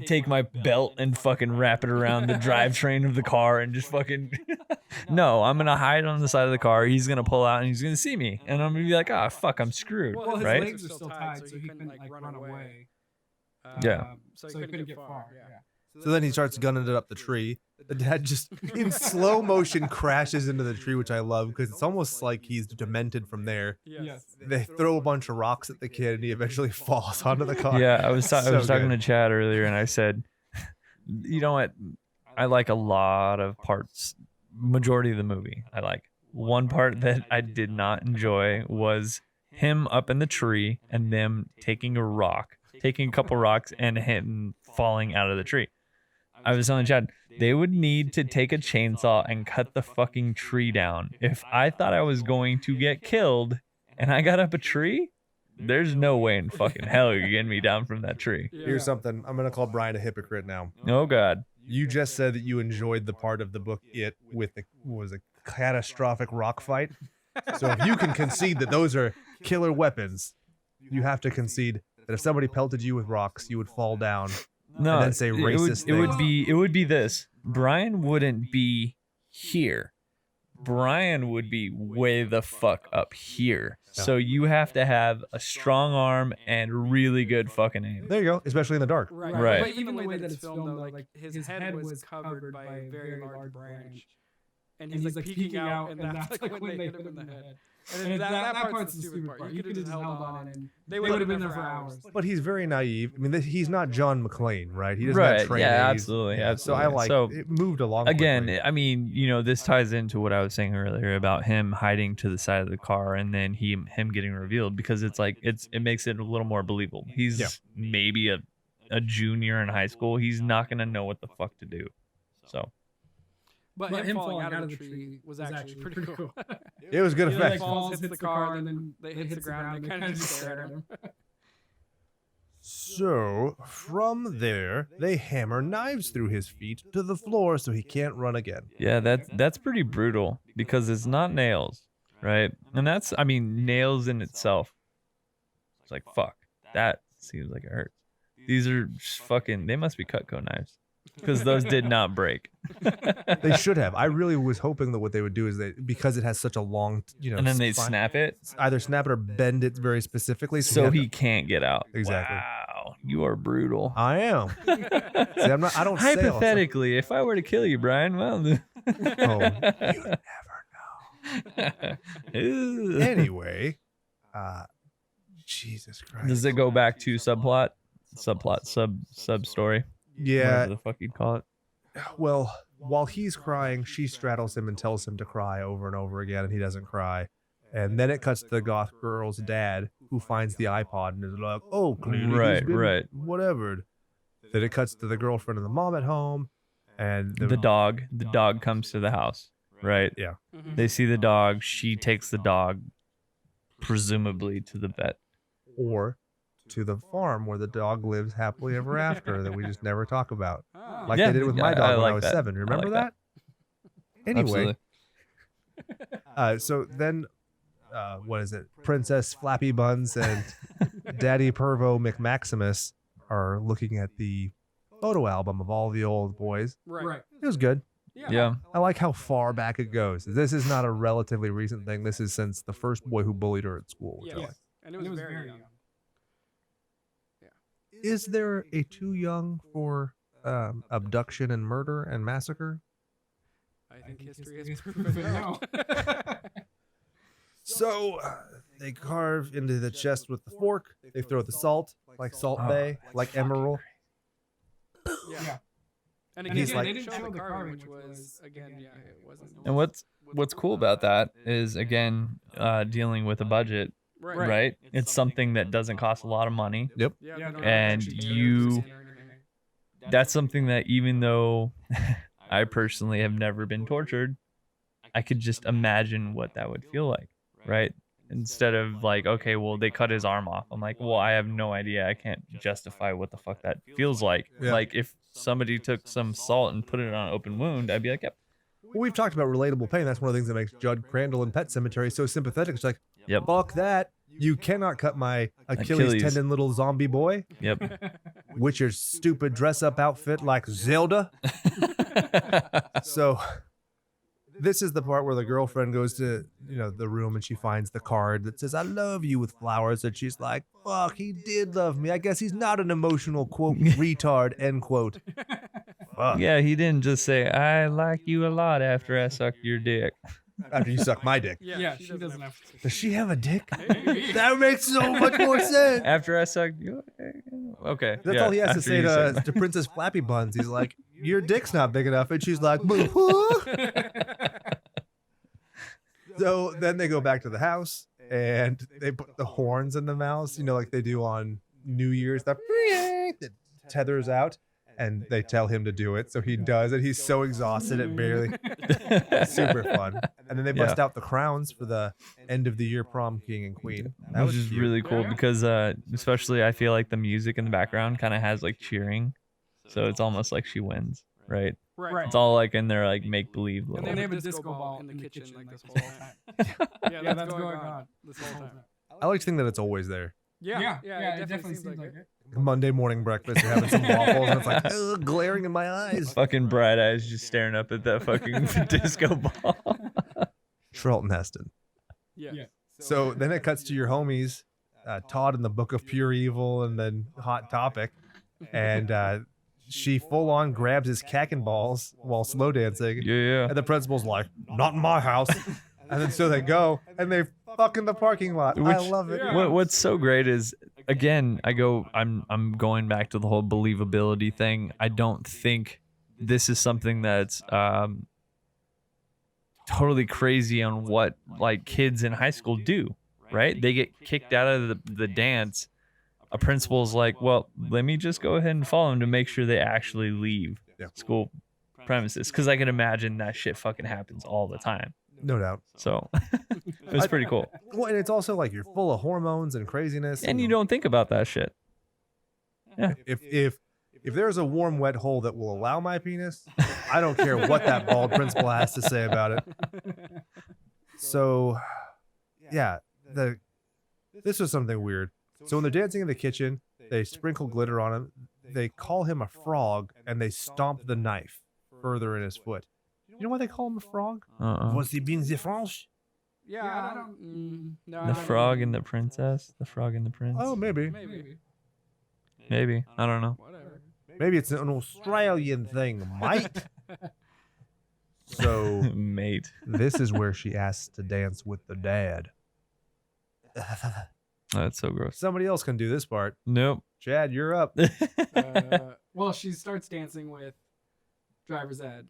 [SPEAKER 2] take my belt and fucking wrap it around the drivetrain of the car and just fucking. No, I'm gonna hide on the side of the car. He's gonna pull out and he's gonna see me, and I'm gonna be like, ah, fuck, I'm screwed,
[SPEAKER 3] Well, his
[SPEAKER 2] right?
[SPEAKER 3] legs are still tied, so he couldn't like run away.
[SPEAKER 2] Yeah.
[SPEAKER 3] So he couldn't get far. Yeah.
[SPEAKER 1] So then he starts gunning it up the tree. The dad just in slow motion crashes into the tree, which I love because it's almost like he's demented from there.
[SPEAKER 3] Yes.
[SPEAKER 1] They throw a bunch of rocks at the kid, and he eventually falls onto the car.
[SPEAKER 2] Yeah, I was
[SPEAKER 1] So
[SPEAKER 2] talking
[SPEAKER 1] good.
[SPEAKER 2] to Chad earlier, and I said, you know what? I like a lot of parts. Majority of the movie, I like. One part that I did not enjoy was him up in the tree and them taking a couple rocks, and him falling out of the tree. I was telling Chad, they would need to take a chainsaw and cut the fucking tree down. If I thought I was going to get killed and I got up a tree, there's no way in fucking hell you're getting me down from that tree.
[SPEAKER 1] Here's something. I'm gonna call Brian a hypocrite now.
[SPEAKER 2] Oh God.
[SPEAKER 1] You just said that you enjoyed the part of the book with the was a catastrophic rock fight. So if you can concede that those are killer weapons, you have to concede that if somebody pelted you with rocks, you would fall down.
[SPEAKER 2] No,
[SPEAKER 1] And then say racist
[SPEAKER 2] it would be this. Brian wouldn't be here. Brian would be way the fuck up here.
[SPEAKER 1] Yeah.
[SPEAKER 2] So you have to have a strong arm and really good fucking aim.
[SPEAKER 1] There you go, especially in the dark.
[SPEAKER 2] Right.
[SPEAKER 3] But even the way that it's filmed, though, like his head was covered by a very large branch, and he's like peeking out, and that's like when they hit him in the head. And that part's the stupid part. You could have just held on, and they would have been there for hours.
[SPEAKER 1] But he's very naive. I mean, he's not John McClane, right? He doesn't
[SPEAKER 2] Right.
[SPEAKER 1] have training.
[SPEAKER 2] Yeah, absolutely.
[SPEAKER 1] So
[SPEAKER 2] Absolutely.
[SPEAKER 1] I like
[SPEAKER 2] So,
[SPEAKER 1] it moved along.
[SPEAKER 2] again,
[SPEAKER 1] quickly.
[SPEAKER 2] I mean, this ties into what I was saying earlier about him hiding to the side of the car and then him getting revealed, because it's like it makes it a little more believable. He's maybe a junior in high school. He's not gonna know what the fuck to do. So
[SPEAKER 3] But him falling out of the tree was actually pretty cool.
[SPEAKER 1] It was good
[SPEAKER 3] He
[SPEAKER 1] effect.
[SPEAKER 3] falls, hits the car, and then they hit the ground, and they kind of just stare at him.
[SPEAKER 1] So from there, they hammer knives through his feet to the floor so he can't run again.
[SPEAKER 2] yeah, that's pretty brutal because it's not nails, right? And that's, I mean, nails in itself. It's like, fuck, that seems like it hurts. These are just fucking, they must be Cutco knives because those did not break.
[SPEAKER 1] They should have. I really was hoping that what they would do is because it has such a long,
[SPEAKER 2] And then they snap it
[SPEAKER 1] either snap it or bend it very specifically.
[SPEAKER 2] so
[SPEAKER 1] you
[SPEAKER 2] he
[SPEAKER 1] have
[SPEAKER 2] can't get out.
[SPEAKER 1] Exactly.
[SPEAKER 2] Wow, you are brutal.
[SPEAKER 1] I am. See, I'm not. I don't. sail, so-
[SPEAKER 2] Hypothetically, if I were to kill you, Brian, well,
[SPEAKER 1] Oh, you never know. Anyway, Jesus Christ.
[SPEAKER 2] Does it go back to sub story?
[SPEAKER 1] Yeah.
[SPEAKER 2] Whatever the fuck you'd call it.
[SPEAKER 1] Well, while he's crying, she straddles him and tells him to cry over and over again, and he doesn't cry. And then it cuts to the goth girl's dad, who finds the iPod and is like, "Oh, clearly he's
[SPEAKER 2] Right,
[SPEAKER 1] been
[SPEAKER 2] right.
[SPEAKER 1] whatever." Then it cuts to the girlfriend and the mom at home, and
[SPEAKER 2] The dog comes to the house, right?
[SPEAKER 1] Yeah.
[SPEAKER 2] They see the dog. She takes the dog, presumably to the vet.
[SPEAKER 1] or to the farm where the dog lives happily ever after that we just never talk about, like
[SPEAKER 2] Yeah,
[SPEAKER 1] they did with my
[SPEAKER 2] I
[SPEAKER 1] dog when I
[SPEAKER 2] like
[SPEAKER 1] was
[SPEAKER 2] that.
[SPEAKER 1] 7. Remember that? Anyway,
[SPEAKER 2] Absolutely.
[SPEAKER 1] so then, what is it? Princess Flappy Buns and Daddy Pervo McMaximus are looking at the photo album of all the old boys.
[SPEAKER 3] Right.
[SPEAKER 1] It was good.
[SPEAKER 2] Yeah.
[SPEAKER 1] I like how far back it goes. This is not a relatively recent thing. This is since the first boy who bullied her at school. Which I like.
[SPEAKER 3] And it was very young.
[SPEAKER 1] Is there a too young for abduction and murder and massacre?
[SPEAKER 3] I think history has proven no.
[SPEAKER 1] So they carve into the chest with the fork. They throw the salt, like Salt Bay, like Emerald.
[SPEAKER 3] Yeah. And
[SPEAKER 1] And he's
[SPEAKER 3] again,
[SPEAKER 1] like-
[SPEAKER 3] they didn't show the carving, which was, again, it wasn't.
[SPEAKER 2] And what's cool about that is, again, dealing with a budget, right? It's something that doesn't cost a lot of money.
[SPEAKER 1] Yep.
[SPEAKER 3] Yeah, they don't
[SPEAKER 2] And
[SPEAKER 3] actually
[SPEAKER 2] you-
[SPEAKER 3] use it or anything.
[SPEAKER 2] That's something that, even though I personally have never been tortured, I could just imagine what that would feel like, right? Instead of like, okay, well, they cut his arm off. I'm like, well, I have no idea. I can't justify what the fuck that feels like.
[SPEAKER 1] Yeah.
[SPEAKER 2] Like, if somebody took some salt and put it on an open wound, I'd be like, yep.
[SPEAKER 1] Well, we've talked about relatable pain. That's one of the things that makes Judd Crandall in Pet Cemetery so sympathetic. It's like,
[SPEAKER 2] Yep.
[SPEAKER 1] fuck that. You cannot cut my Achilles
[SPEAKER 2] Achilles.
[SPEAKER 1] tendon little zombie boy
[SPEAKER 2] Yep.
[SPEAKER 1] with your stupid dress up outfit like Zelda. So this is the part where the girlfriend goes to, the room and she finds the card that says, "I love you" with flowers. And she's like, fuck, he did love me. I guess he's not an emotional, quote, retard, end quote. Fuck.
[SPEAKER 2] Yeah, he didn't just say, I like you a lot after I sucked your dick.
[SPEAKER 1] After you suck my dick.
[SPEAKER 3] Yeah, she doesn't have to.
[SPEAKER 1] Does she have a dick?
[SPEAKER 3] Maybe.
[SPEAKER 1] That makes so much more sense.
[SPEAKER 2] After I sucked your dick. Okay.
[SPEAKER 1] That's
[SPEAKER 2] yeah,
[SPEAKER 1] all he has to
[SPEAKER 2] after
[SPEAKER 1] say
[SPEAKER 2] you said
[SPEAKER 1] to Princess Flappy Buns. He's like, your dick's not big enough. And she's like, boo-hoo. So then they go back to the house and they put the horns in the mouse, like they do on New Year's. That tethers out. And they tell him to do it. So he does it. He's so exhausted it barely. Super fun. And then they bust out the crowns for the end of the year prom king and queen. That
[SPEAKER 2] Which
[SPEAKER 1] was
[SPEAKER 2] is
[SPEAKER 1] cute.
[SPEAKER 2] really cool because especially I feel like the music in the background kind of has like cheering. So it's almost like she wins, right?
[SPEAKER 3] Right.
[SPEAKER 2] It's all like in their like make believe
[SPEAKER 3] And
[SPEAKER 2] little.
[SPEAKER 3] they have a disco ball in the kitchen like this whole time. Yeah, that's going on this whole time.
[SPEAKER 1] I like to think that it's always there.
[SPEAKER 3] Yeah, it definitely seems like it.
[SPEAKER 1] Monday morning breakfast, you're having some waffles, and it's like, ugh, glaring in my eyes.
[SPEAKER 2] Fucking bright eyes just staring up at that fucking disco ball.
[SPEAKER 1] Charlton Heston.
[SPEAKER 3] Yeah.
[SPEAKER 1] So then it cuts to your homies, Todd in the Book of Pure Evil, and then Hot Topic, and she full on grabs his cack and balls while slow dancing,
[SPEAKER 2] Yeah.
[SPEAKER 1] and the principal's like, "Not in my house," and then so they go and they fuck in the parking lot. I
[SPEAKER 2] Which-
[SPEAKER 1] love it.
[SPEAKER 3] Yeah.
[SPEAKER 2] What's so great is, again, I'm going back to the whole believability thing. I don't think this is something that's totally crazy on what like kids in high school do, right? They get kicked out of the dance. A principal's like, well, let me just go ahead and follow them to make sure they actually leave school premises, because I can imagine that shit fucking happens all the time.
[SPEAKER 1] No doubt.
[SPEAKER 2] So it's pretty cool.
[SPEAKER 1] Well, and it's also like you're full of hormones and craziness,
[SPEAKER 2] And you don't think about that shit. Yeah.
[SPEAKER 1] If there's a warm, wet hole that will allow my penis, I don't care what that bald principal has to say about it. So, yeah, this was something weird. So when they're dancing in the kitchen, they sprinkle glitter on him. They call him a frog, and they stomp the knife further in his foot. You know why they call him a frog? Was he being the French?
[SPEAKER 3] Yeah, I don't. No, I
[SPEAKER 2] The
[SPEAKER 3] don't
[SPEAKER 2] frog
[SPEAKER 3] know.
[SPEAKER 2] and the princess. The frog and the prince.
[SPEAKER 1] Oh, maybe.
[SPEAKER 2] Maybe. I don't know.
[SPEAKER 3] Whatever.
[SPEAKER 1] Maybe it's an Australian thing, mate. So
[SPEAKER 2] Mate.
[SPEAKER 1] this is where she asks to dance with the dad.
[SPEAKER 2] That's so gross.
[SPEAKER 1] Somebody else can do this part.
[SPEAKER 2] Nope.
[SPEAKER 1] Chad, you're up.
[SPEAKER 3] Well, she starts dancing with driver's ed,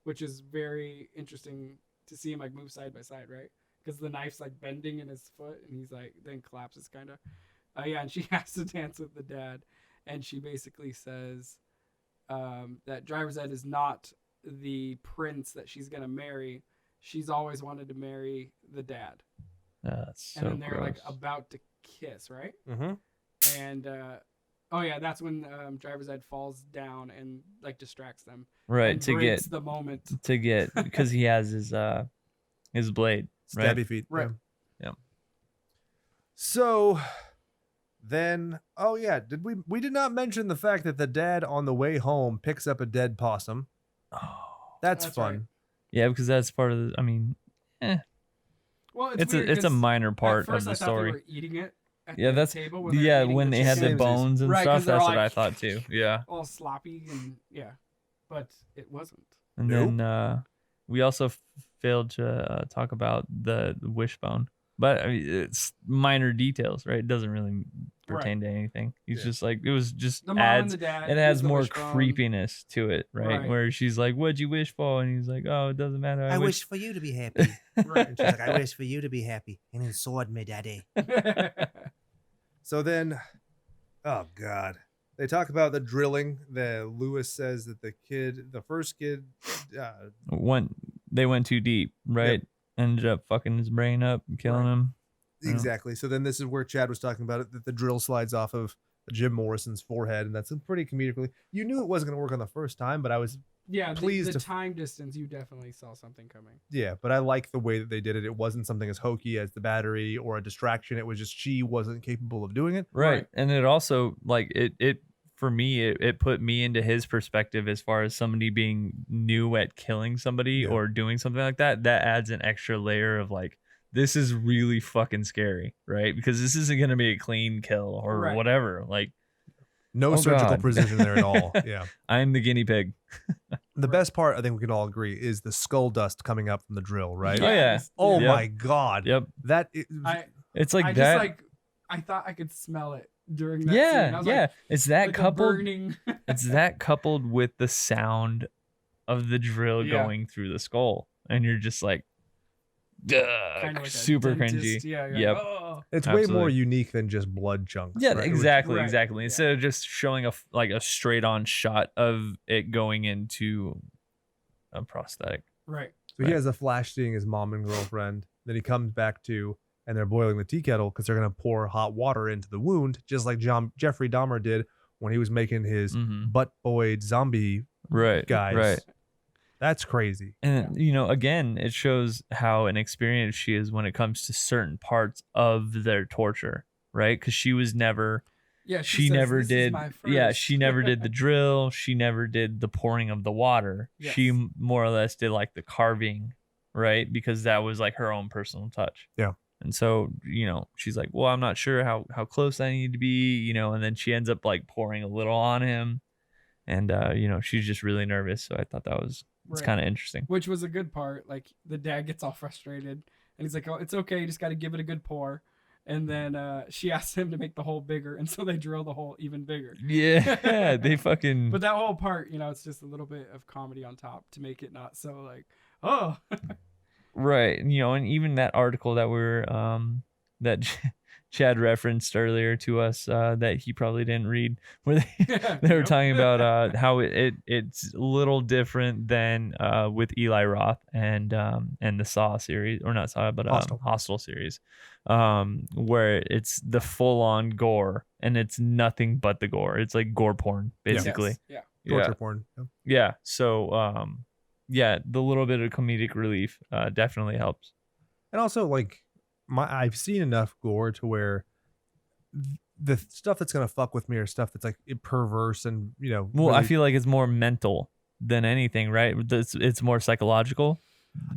[SPEAKER 3] which is very interesting to see him like move side by side, right? Because the knife's like bending in his foot, and he's like then collapses kind of. Yeah, and she has to dance with the dad, and she basically says that driver's ed is not the prince that she's gonna marry. She's always wanted to marry the dad.
[SPEAKER 2] That's so
[SPEAKER 3] And then they're
[SPEAKER 2] gross.
[SPEAKER 3] like about to kiss, right?
[SPEAKER 1] Mm-hmm.
[SPEAKER 3] And oh yeah, that's when driver's ed falls down and like distracts them.
[SPEAKER 2] right,
[SPEAKER 3] and
[SPEAKER 2] to
[SPEAKER 3] breaks
[SPEAKER 2] get
[SPEAKER 3] the moment.
[SPEAKER 2] because he has his blade. Right.
[SPEAKER 1] Stabby feet.
[SPEAKER 3] Right.
[SPEAKER 2] Yeah.
[SPEAKER 1] So then, oh yeah, we did not mention the fact that the dad on the way home picks up a dead possum.
[SPEAKER 2] Oh.
[SPEAKER 1] That's
[SPEAKER 3] That's
[SPEAKER 1] fun.
[SPEAKER 3] right.
[SPEAKER 2] Yeah, because that's part of the. I mean,
[SPEAKER 3] Well,
[SPEAKER 2] it's
[SPEAKER 3] weird
[SPEAKER 2] a
[SPEAKER 3] 'cause
[SPEAKER 2] minor part
[SPEAKER 3] at first
[SPEAKER 2] of the
[SPEAKER 3] I thought
[SPEAKER 2] story.
[SPEAKER 3] They were eating it. At
[SPEAKER 2] Yeah,
[SPEAKER 3] the
[SPEAKER 2] that's
[SPEAKER 3] table when they were
[SPEAKER 2] yeah
[SPEAKER 3] eating
[SPEAKER 2] when
[SPEAKER 3] the
[SPEAKER 2] they had the
[SPEAKER 3] chicken.
[SPEAKER 2] bones and
[SPEAKER 3] Right,
[SPEAKER 2] stuff.
[SPEAKER 3] 'cause they're
[SPEAKER 2] That's what I
[SPEAKER 3] like-
[SPEAKER 2] thought too. Yeah,
[SPEAKER 3] all sloppy and yeah, but it wasn't.
[SPEAKER 2] and
[SPEAKER 1] Nope.
[SPEAKER 2] then we also failed to talk about the wishbone, but I mean, it's minor details, right? It doesn't really pertain to anything. He's
[SPEAKER 1] Yeah.
[SPEAKER 2] just like it was just
[SPEAKER 3] The mom and
[SPEAKER 2] adds.
[SPEAKER 3] the dad.
[SPEAKER 2] It
[SPEAKER 3] use
[SPEAKER 2] adds
[SPEAKER 3] the
[SPEAKER 2] more
[SPEAKER 3] wishbone.
[SPEAKER 2] creepiness to it, right?
[SPEAKER 3] Right.
[SPEAKER 2] Where she's like, "What'd you wish for?" And he's like, "Oh, it doesn't matter.
[SPEAKER 4] I wish for you to be happy.
[SPEAKER 3] Right.
[SPEAKER 4] And she's like, I wish for you to be happy. And then sword me, daddy.
[SPEAKER 1] So then, oh god, they talk about the drilling. Lewis says that the first kid,
[SPEAKER 2] They went too deep, right? Ended up fucking his brain up, and killing him. Yeah.
[SPEAKER 1] exactly. So then this is where Chad was talking about it, that the drill slides off of Jim Morrison's forehead, and that's pretty comedically. You knew it wasn't going to work on the first time, but I was
[SPEAKER 3] Yeah,
[SPEAKER 1] Pleased
[SPEAKER 3] the
[SPEAKER 1] to-
[SPEAKER 3] time distance, you definitely saw something coming.
[SPEAKER 1] yeah, but I like the way that they did it. It wasn't something as hokey as the battery or a distraction. It was just she wasn't capable of doing it.
[SPEAKER 2] Right.
[SPEAKER 3] Right.
[SPEAKER 2] And it also like it for me it put me into his perspective as far as somebody being new at killing somebody
[SPEAKER 1] Yeah.
[SPEAKER 2] or doing something like that. That adds an extra layer of like, this is really fucking scary, right? Because this isn't gonna be a clean kill or
[SPEAKER 3] Right.
[SPEAKER 2] whatever. Like,
[SPEAKER 1] No
[SPEAKER 2] Oh,
[SPEAKER 1] surgical
[SPEAKER 2] God.
[SPEAKER 1] precision there at all. Yeah.
[SPEAKER 2] I'm the guinea pig.
[SPEAKER 1] The best part, I think we can all agree, is the skull dust coming up from the drill, right?
[SPEAKER 2] Oh, yeah.
[SPEAKER 1] Oh
[SPEAKER 2] Yep.
[SPEAKER 1] my god.
[SPEAKER 2] Yep.
[SPEAKER 1] That
[SPEAKER 2] It's like
[SPEAKER 3] I
[SPEAKER 2] that.
[SPEAKER 3] just like I thought I could smell it during that scene. I
[SPEAKER 2] yeah,
[SPEAKER 3] was
[SPEAKER 2] yeah.
[SPEAKER 3] like,
[SPEAKER 2] It's that
[SPEAKER 3] like a
[SPEAKER 2] coupled.
[SPEAKER 3] burning.
[SPEAKER 2] It's that coupled with the sound of the drill
[SPEAKER 3] Yeah.
[SPEAKER 2] going through the skull, and you're just like, duh,
[SPEAKER 3] Kinda like a
[SPEAKER 2] super
[SPEAKER 3] dentist.
[SPEAKER 2] cringy.
[SPEAKER 3] Yeah. you're
[SPEAKER 2] Yep.
[SPEAKER 3] Like, oh.
[SPEAKER 1] it's way more
[SPEAKER 2] Absolutely.
[SPEAKER 1] unique than just blood chunks.
[SPEAKER 2] Yeah,
[SPEAKER 1] right? It was-
[SPEAKER 2] exactly,
[SPEAKER 3] Right,
[SPEAKER 2] exactly.
[SPEAKER 3] yeah.
[SPEAKER 2] Instead of just showing a straight on shot of it going into a prosthetic.
[SPEAKER 3] Right.
[SPEAKER 1] So he has a flash seeing his mom and girlfriend. Then he comes back to, and they're boiling the tea kettle because they're gonna pour hot water into the wound, just like Jeffrey Dahmer did when he was making his
[SPEAKER 2] Mhm.
[SPEAKER 1] butt boyd zombie
[SPEAKER 2] Right,
[SPEAKER 1] guys.
[SPEAKER 2] right.
[SPEAKER 1] That's crazy.
[SPEAKER 2] And again, it shows how inexperienced she is when it comes to certain parts of their torture, right? Because she was never.
[SPEAKER 3] Yeah.
[SPEAKER 2] She
[SPEAKER 3] says,
[SPEAKER 2] never
[SPEAKER 3] "This is
[SPEAKER 2] did.
[SPEAKER 3] my
[SPEAKER 2] Yeah,
[SPEAKER 3] first."
[SPEAKER 2] she never did the drill. She never did the pouring of the water.
[SPEAKER 3] Yes.
[SPEAKER 2] She more or less did like the carving right? Because that was like her own personal touch.
[SPEAKER 1] Yeah.
[SPEAKER 2] And so, she's like, well, I'm not sure how close I need to be, and then she ends up like pouring a little on him. And, she's just really nervous. So I thought that was kind of interesting.
[SPEAKER 3] Which was a good part. Like the dad gets all frustrated and he's like, oh, it's okay. You just got to give it a good pour. And then she asks him to make the hole bigger. And so they drill the hole even bigger.
[SPEAKER 2] Yeah, they fucking...
[SPEAKER 3] But that whole part, it's just a little bit of comedy on top to make it not so like, oh.
[SPEAKER 2] Right. And even that article that that Chad referenced earlier to us that he probably didn't read, where they were talking about how it's a little different than with Eli Roth and the Saw series, or not Saw, but Hostel series, where it's the full-on gore and it's nothing but the gore. It's like gore porn, basically.
[SPEAKER 3] Yes.
[SPEAKER 1] Yeah. Torture porn.
[SPEAKER 2] Yeah. So the little bit of comedic relief definitely helps.
[SPEAKER 1] And also, like, I've seen enough gore to where the stuff that's gonna fuck with me or stuff that's like perverse and
[SPEAKER 2] Well,
[SPEAKER 1] really,
[SPEAKER 2] I feel like it's more mental than anything, right? It's more psychological.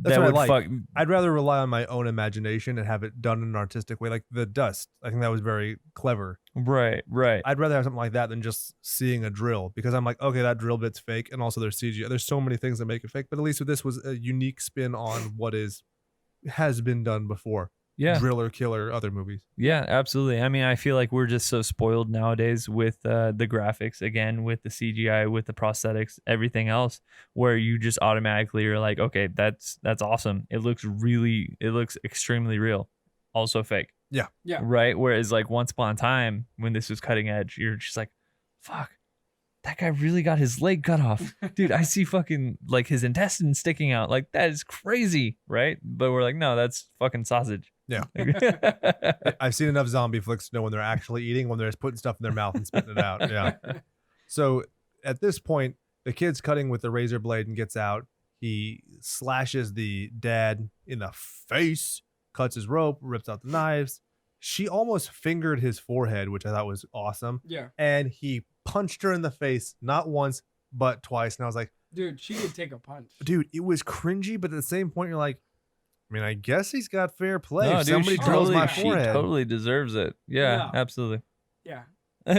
[SPEAKER 1] That's what I like. I'd rather rely on my own imagination and have it done in an artistic way, like The Dust. I think that was very clever.
[SPEAKER 2] Right.
[SPEAKER 1] I'd rather have something like that than just seeing a drill, because I'm like, okay, that drill bit's fake, and also there's CGI. There's so many things that make it fake, but at least with this was a unique spin on what has been done before.
[SPEAKER 2] Yeah.
[SPEAKER 1] Driller, killer, other movies.
[SPEAKER 2] Yeah, absolutely. I mean, I feel like we're just so spoiled nowadays with the graphics, again, with the CGI, with the prosthetics, everything else, where you just automatically are like, okay, that's awesome. It looks extremely real. Also fake.
[SPEAKER 1] Yeah.
[SPEAKER 2] Right? Whereas like once upon a time when this was cutting edge, you're just like, fuck, that guy really got his leg cut off. Dude, I see fucking like his intestines sticking out. Like, that is crazy, right? But we're like, no, that's fucking sausage.
[SPEAKER 1] Yeah. I've seen enough zombie flicks to know when they're actually eating, when they're just putting stuff in their mouth and spitting it out. Yeah. So at this point, the kid's cutting with the razor blade and gets out. He slashes the dad in the face, cuts his rope, rips out the knives. She almost fingered his forehead, which I thought was awesome.
[SPEAKER 3] Yeah.
[SPEAKER 1] And he punched her in the face, not once, but twice. And I was like,
[SPEAKER 3] dude, she did take a punch.
[SPEAKER 1] Dude, it was cringy, but at the same point, you're like, I mean, I guess he's got fair play.
[SPEAKER 2] No,
[SPEAKER 1] if
[SPEAKER 2] dude,
[SPEAKER 1] somebody drills my forehead.
[SPEAKER 2] She totally deserves it. Yeah, absolutely.
[SPEAKER 3] Yeah.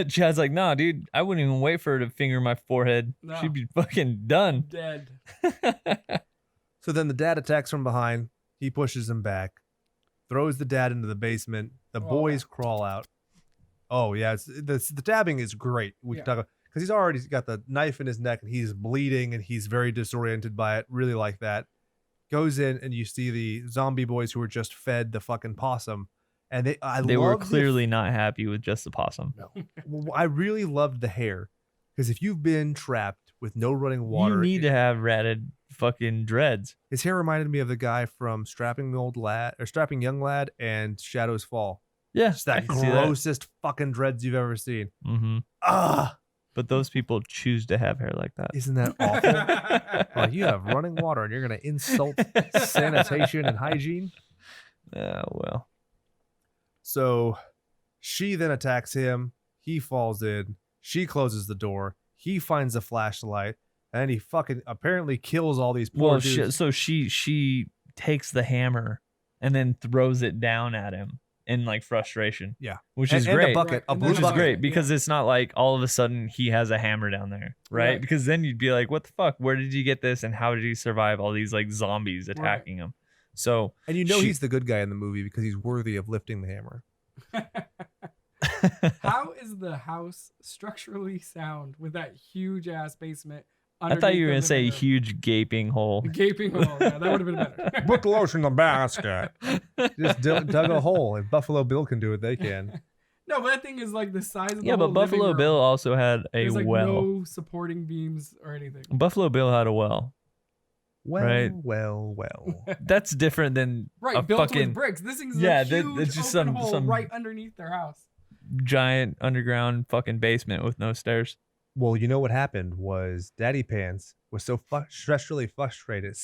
[SPEAKER 2] Chad's like, nah, dude, I wouldn't even wait for her to finger my forehead.
[SPEAKER 3] No.
[SPEAKER 2] She'd be fucking done.
[SPEAKER 3] Dead.
[SPEAKER 1] So then the dad attacks from behind. He pushes him back, throws the dad into the basement. The boys crawl out. Oh, yeah. The dabbing is great. We can talk about, because he's already got the knife in his neck and he's bleeding and he's very disoriented by it. Really like that. Goes in and you see the zombie boys who were just fed the fucking possum, and they
[SPEAKER 2] were clearly not happy with just the possum.
[SPEAKER 1] No, well, I really loved the hair, because if you've been trapped with no running water,
[SPEAKER 2] you need to have ratted fucking dreads.
[SPEAKER 1] His hair reminded me of the guy from Strapping Young Lad and Shadows Fall.
[SPEAKER 2] Yeah,
[SPEAKER 1] just that grossest fucking dreads you've ever seen.
[SPEAKER 2] Mm-hmm. But those people choose to have hair like that.
[SPEAKER 1] Isn't that awful? Oh, you have running water and you're going to insult sanitation and hygiene?
[SPEAKER 2] Well.
[SPEAKER 1] So she then attacks him. He falls in. She closes the door. He finds a flashlight. And he fucking apparently kills all these poor dudes.
[SPEAKER 2] So she takes the hammer and then throws it down at him in like frustration.
[SPEAKER 1] Yeah.
[SPEAKER 2] Which is great.
[SPEAKER 1] And a bucket, a blue bucket.
[SPEAKER 2] Which is great, because it's not like all of a sudden he has a hammer down there, right? Because then you'd be like, what the fuck? Where did you get this? And how did he survive all these like zombies attacking him? So,
[SPEAKER 1] and he's the good guy in the movie because he's worthy of lifting the hammer.
[SPEAKER 3] How is the house structurally sound with that huge ass basement?
[SPEAKER 2] I thought you were going to say huge gaping hole.
[SPEAKER 3] Gaping hole. Yeah, that would have been better.
[SPEAKER 1] Put the lotion in the basket. Just dug a hole. If Buffalo Bill can do it, they can.
[SPEAKER 3] No, but that thing is like the size of the
[SPEAKER 2] but Buffalo Bill also had a
[SPEAKER 3] like
[SPEAKER 2] well.
[SPEAKER 3] No supporting beams or anything.
[SPEAKER 2] Buffalo Bill had a well.
[SPEAKER 1] Well.
[SPEAKER 2] That's different than a
[SPEAKER 3] built
[SPEAKER 2] fucking
[SPEAKER 3] with bricks. This thing's a huge
[SPEAKER 2] it's just
[SPEAKER 3] open hole
[SPEAKER 2] some
[SPEAKER 3] right underneath their house.
[SPEAKER 2] Giant underground fucking basement with no stairs.
[SPEAKER 1] Well, you know what happened was Daddy Pants was so sexually frustrated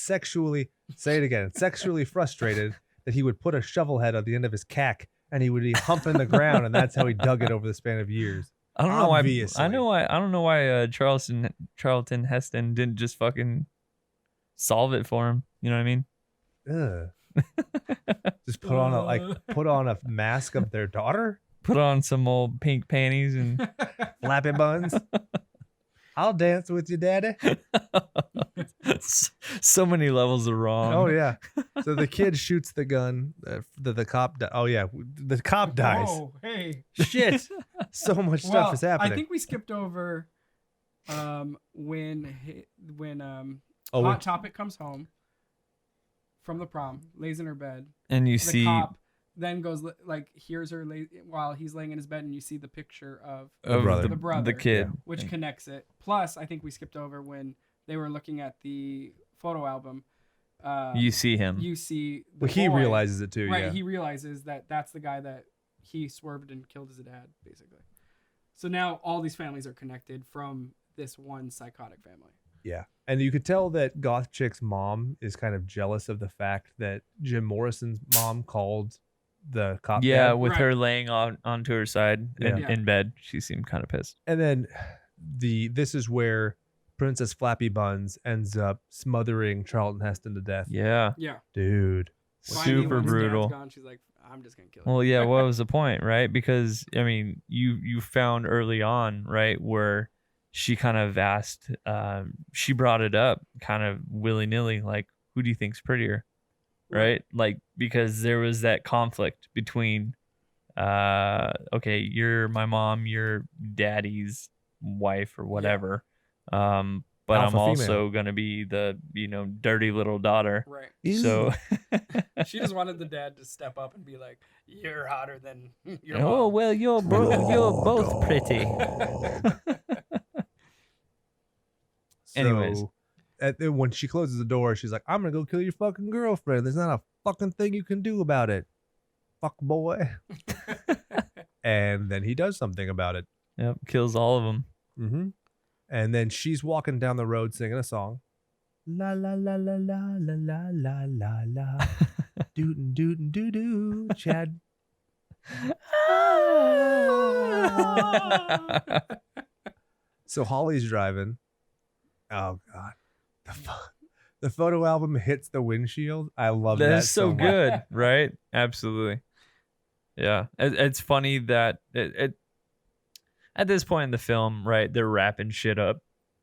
[SPEAKER 1] that he would put a shovel head on the end of his cack and he would be humping the ground, and that's how he dug it over the span of years.
[SPEAKER 2] I don't know why. I don't know why Charlton Heston didn't just fucking solve it for him. You know what I mean?
[SPEAKER 1] ugh. Just put on a mask of their daughter,
[SPEAKER 2] Put on some old pink panties and
[SPEAKER 1] flappy buns. I'll dance with you, daddy.
[SPEAKER 2] so many levels of wrong.
[SPEAKER 1] Oh yeah. So the kid shoots the gun. The cop. Oh yeah, the cop dies.
[SPEAKER 3] Oh, hey.
[SPEAKER 1] Shit. So much stuff is happening.
[SPEAKER 3] I think we skipped over when
[SPEAKER 1] Oh,
[SPEAKER 3] Hot Topic comes home from the prom, lays in her bed.
[SPEAKER 2] And you
[SPEAKER 3] The
[SPEAKER 2] see
[SPEAKER 3] cop then goes hears her while he's laying in his bed, and you see the picture of
[SPEAKER 1] brother.
[SPEAKER 3] the brother,
[SPEAKER 2] the kid.
[SPEAKER 3] which connects it. Plus, I think we skipped over when they were looking at the photo album.
[SPEAKER 2] You see him.
[SPEAKER 3] You see the
[SPEAKER 1] he
[SPEAKER 3] boy.
[SPEAKER 1] realizes it too.
[SPEAKER 3] Right,
[SPEAKER 1] Yeah.
[SPEAKER 3] he realizes that that's the guy that he swerved and killed his dad, basically. So now all these families are connected from this one psychotic family.
[SPEAKER 1] Yeah. And you could tell that Goth Chick's mom is kind of jealous of the fact that Jim Morrison's mom called the cop.
[SPEAKER 2] Yeah,
[SPEAKER 1] dad.
[SPEAKER 2] with
[SPEAKER 3] Right.
[SPEAKER 2] her laying onto her side
[SPEAKER 1] Yeah.
[SPEAKER 2] in bed, she seemed kind of pissed.
[SPEAKER 1] And then this is where Princess Flappy Buns ends up smothering Charlton Heston to death.
[SPEAKER 2] Yeah.
[SPEAKER 3] Yeah.
[SPEAKER 1] Dude.
[SPEAKER 3] Finally,
[SPEAKER 2] Super
[SPEAKER 3] when his dad's
[SPEAKER 2] brutal.
[SPEAKER 3] gone, she's like, I'm just gonna kill him.
[SPEAKER 2] Well, yeah, what was the point, right? Because I mean, you found early on, right, where she kind of asked, she brought it up kind of willy-nilly, like, who do you think's prettier? Right? Like, because there was that conflict between okay, you're my mom, you're daddy's wife or whatever. But
[SPEAKER 1] Alpha
[SPEAKER 2] I'm also
[SPEAKER 1] female.
[SPEAKER 2] gonna be the, dirty little daughter.
[SPEAKER 3] Right.
[SPEAKER 2] So
[SPEAKER 3] She just wanted the dad to step up and be like, "You're hotter than your
[SPEAKER 2] oh
[SPEAKER 3] mom."
[SPEAKER 2] well, you're both pretty. Anyways.
[SPEAKER 1] When she closes the door, she's like, I'm going to go kill your fucking girlfriend. There's not a fucking thing you can do about it. Fuck boy. And then he does something about it.
[SPEAKER 2] Yep, kills all of them.
[SPEAKER 1] Mm-hmm. And then she's walking down the road singing a song. La la la la la la la la la la. Dootin' dootin' doo doo. Chad. So Holly's driving. Oh God. The photo album hits the windshield. I love that.
[SPEAKER 2] That's so
[SPEAKER 1] much.
[SPEAKER 2] good, right? Absolutely. Yeah, it's funny that it at this point in the film, right, they're wrapping shit up.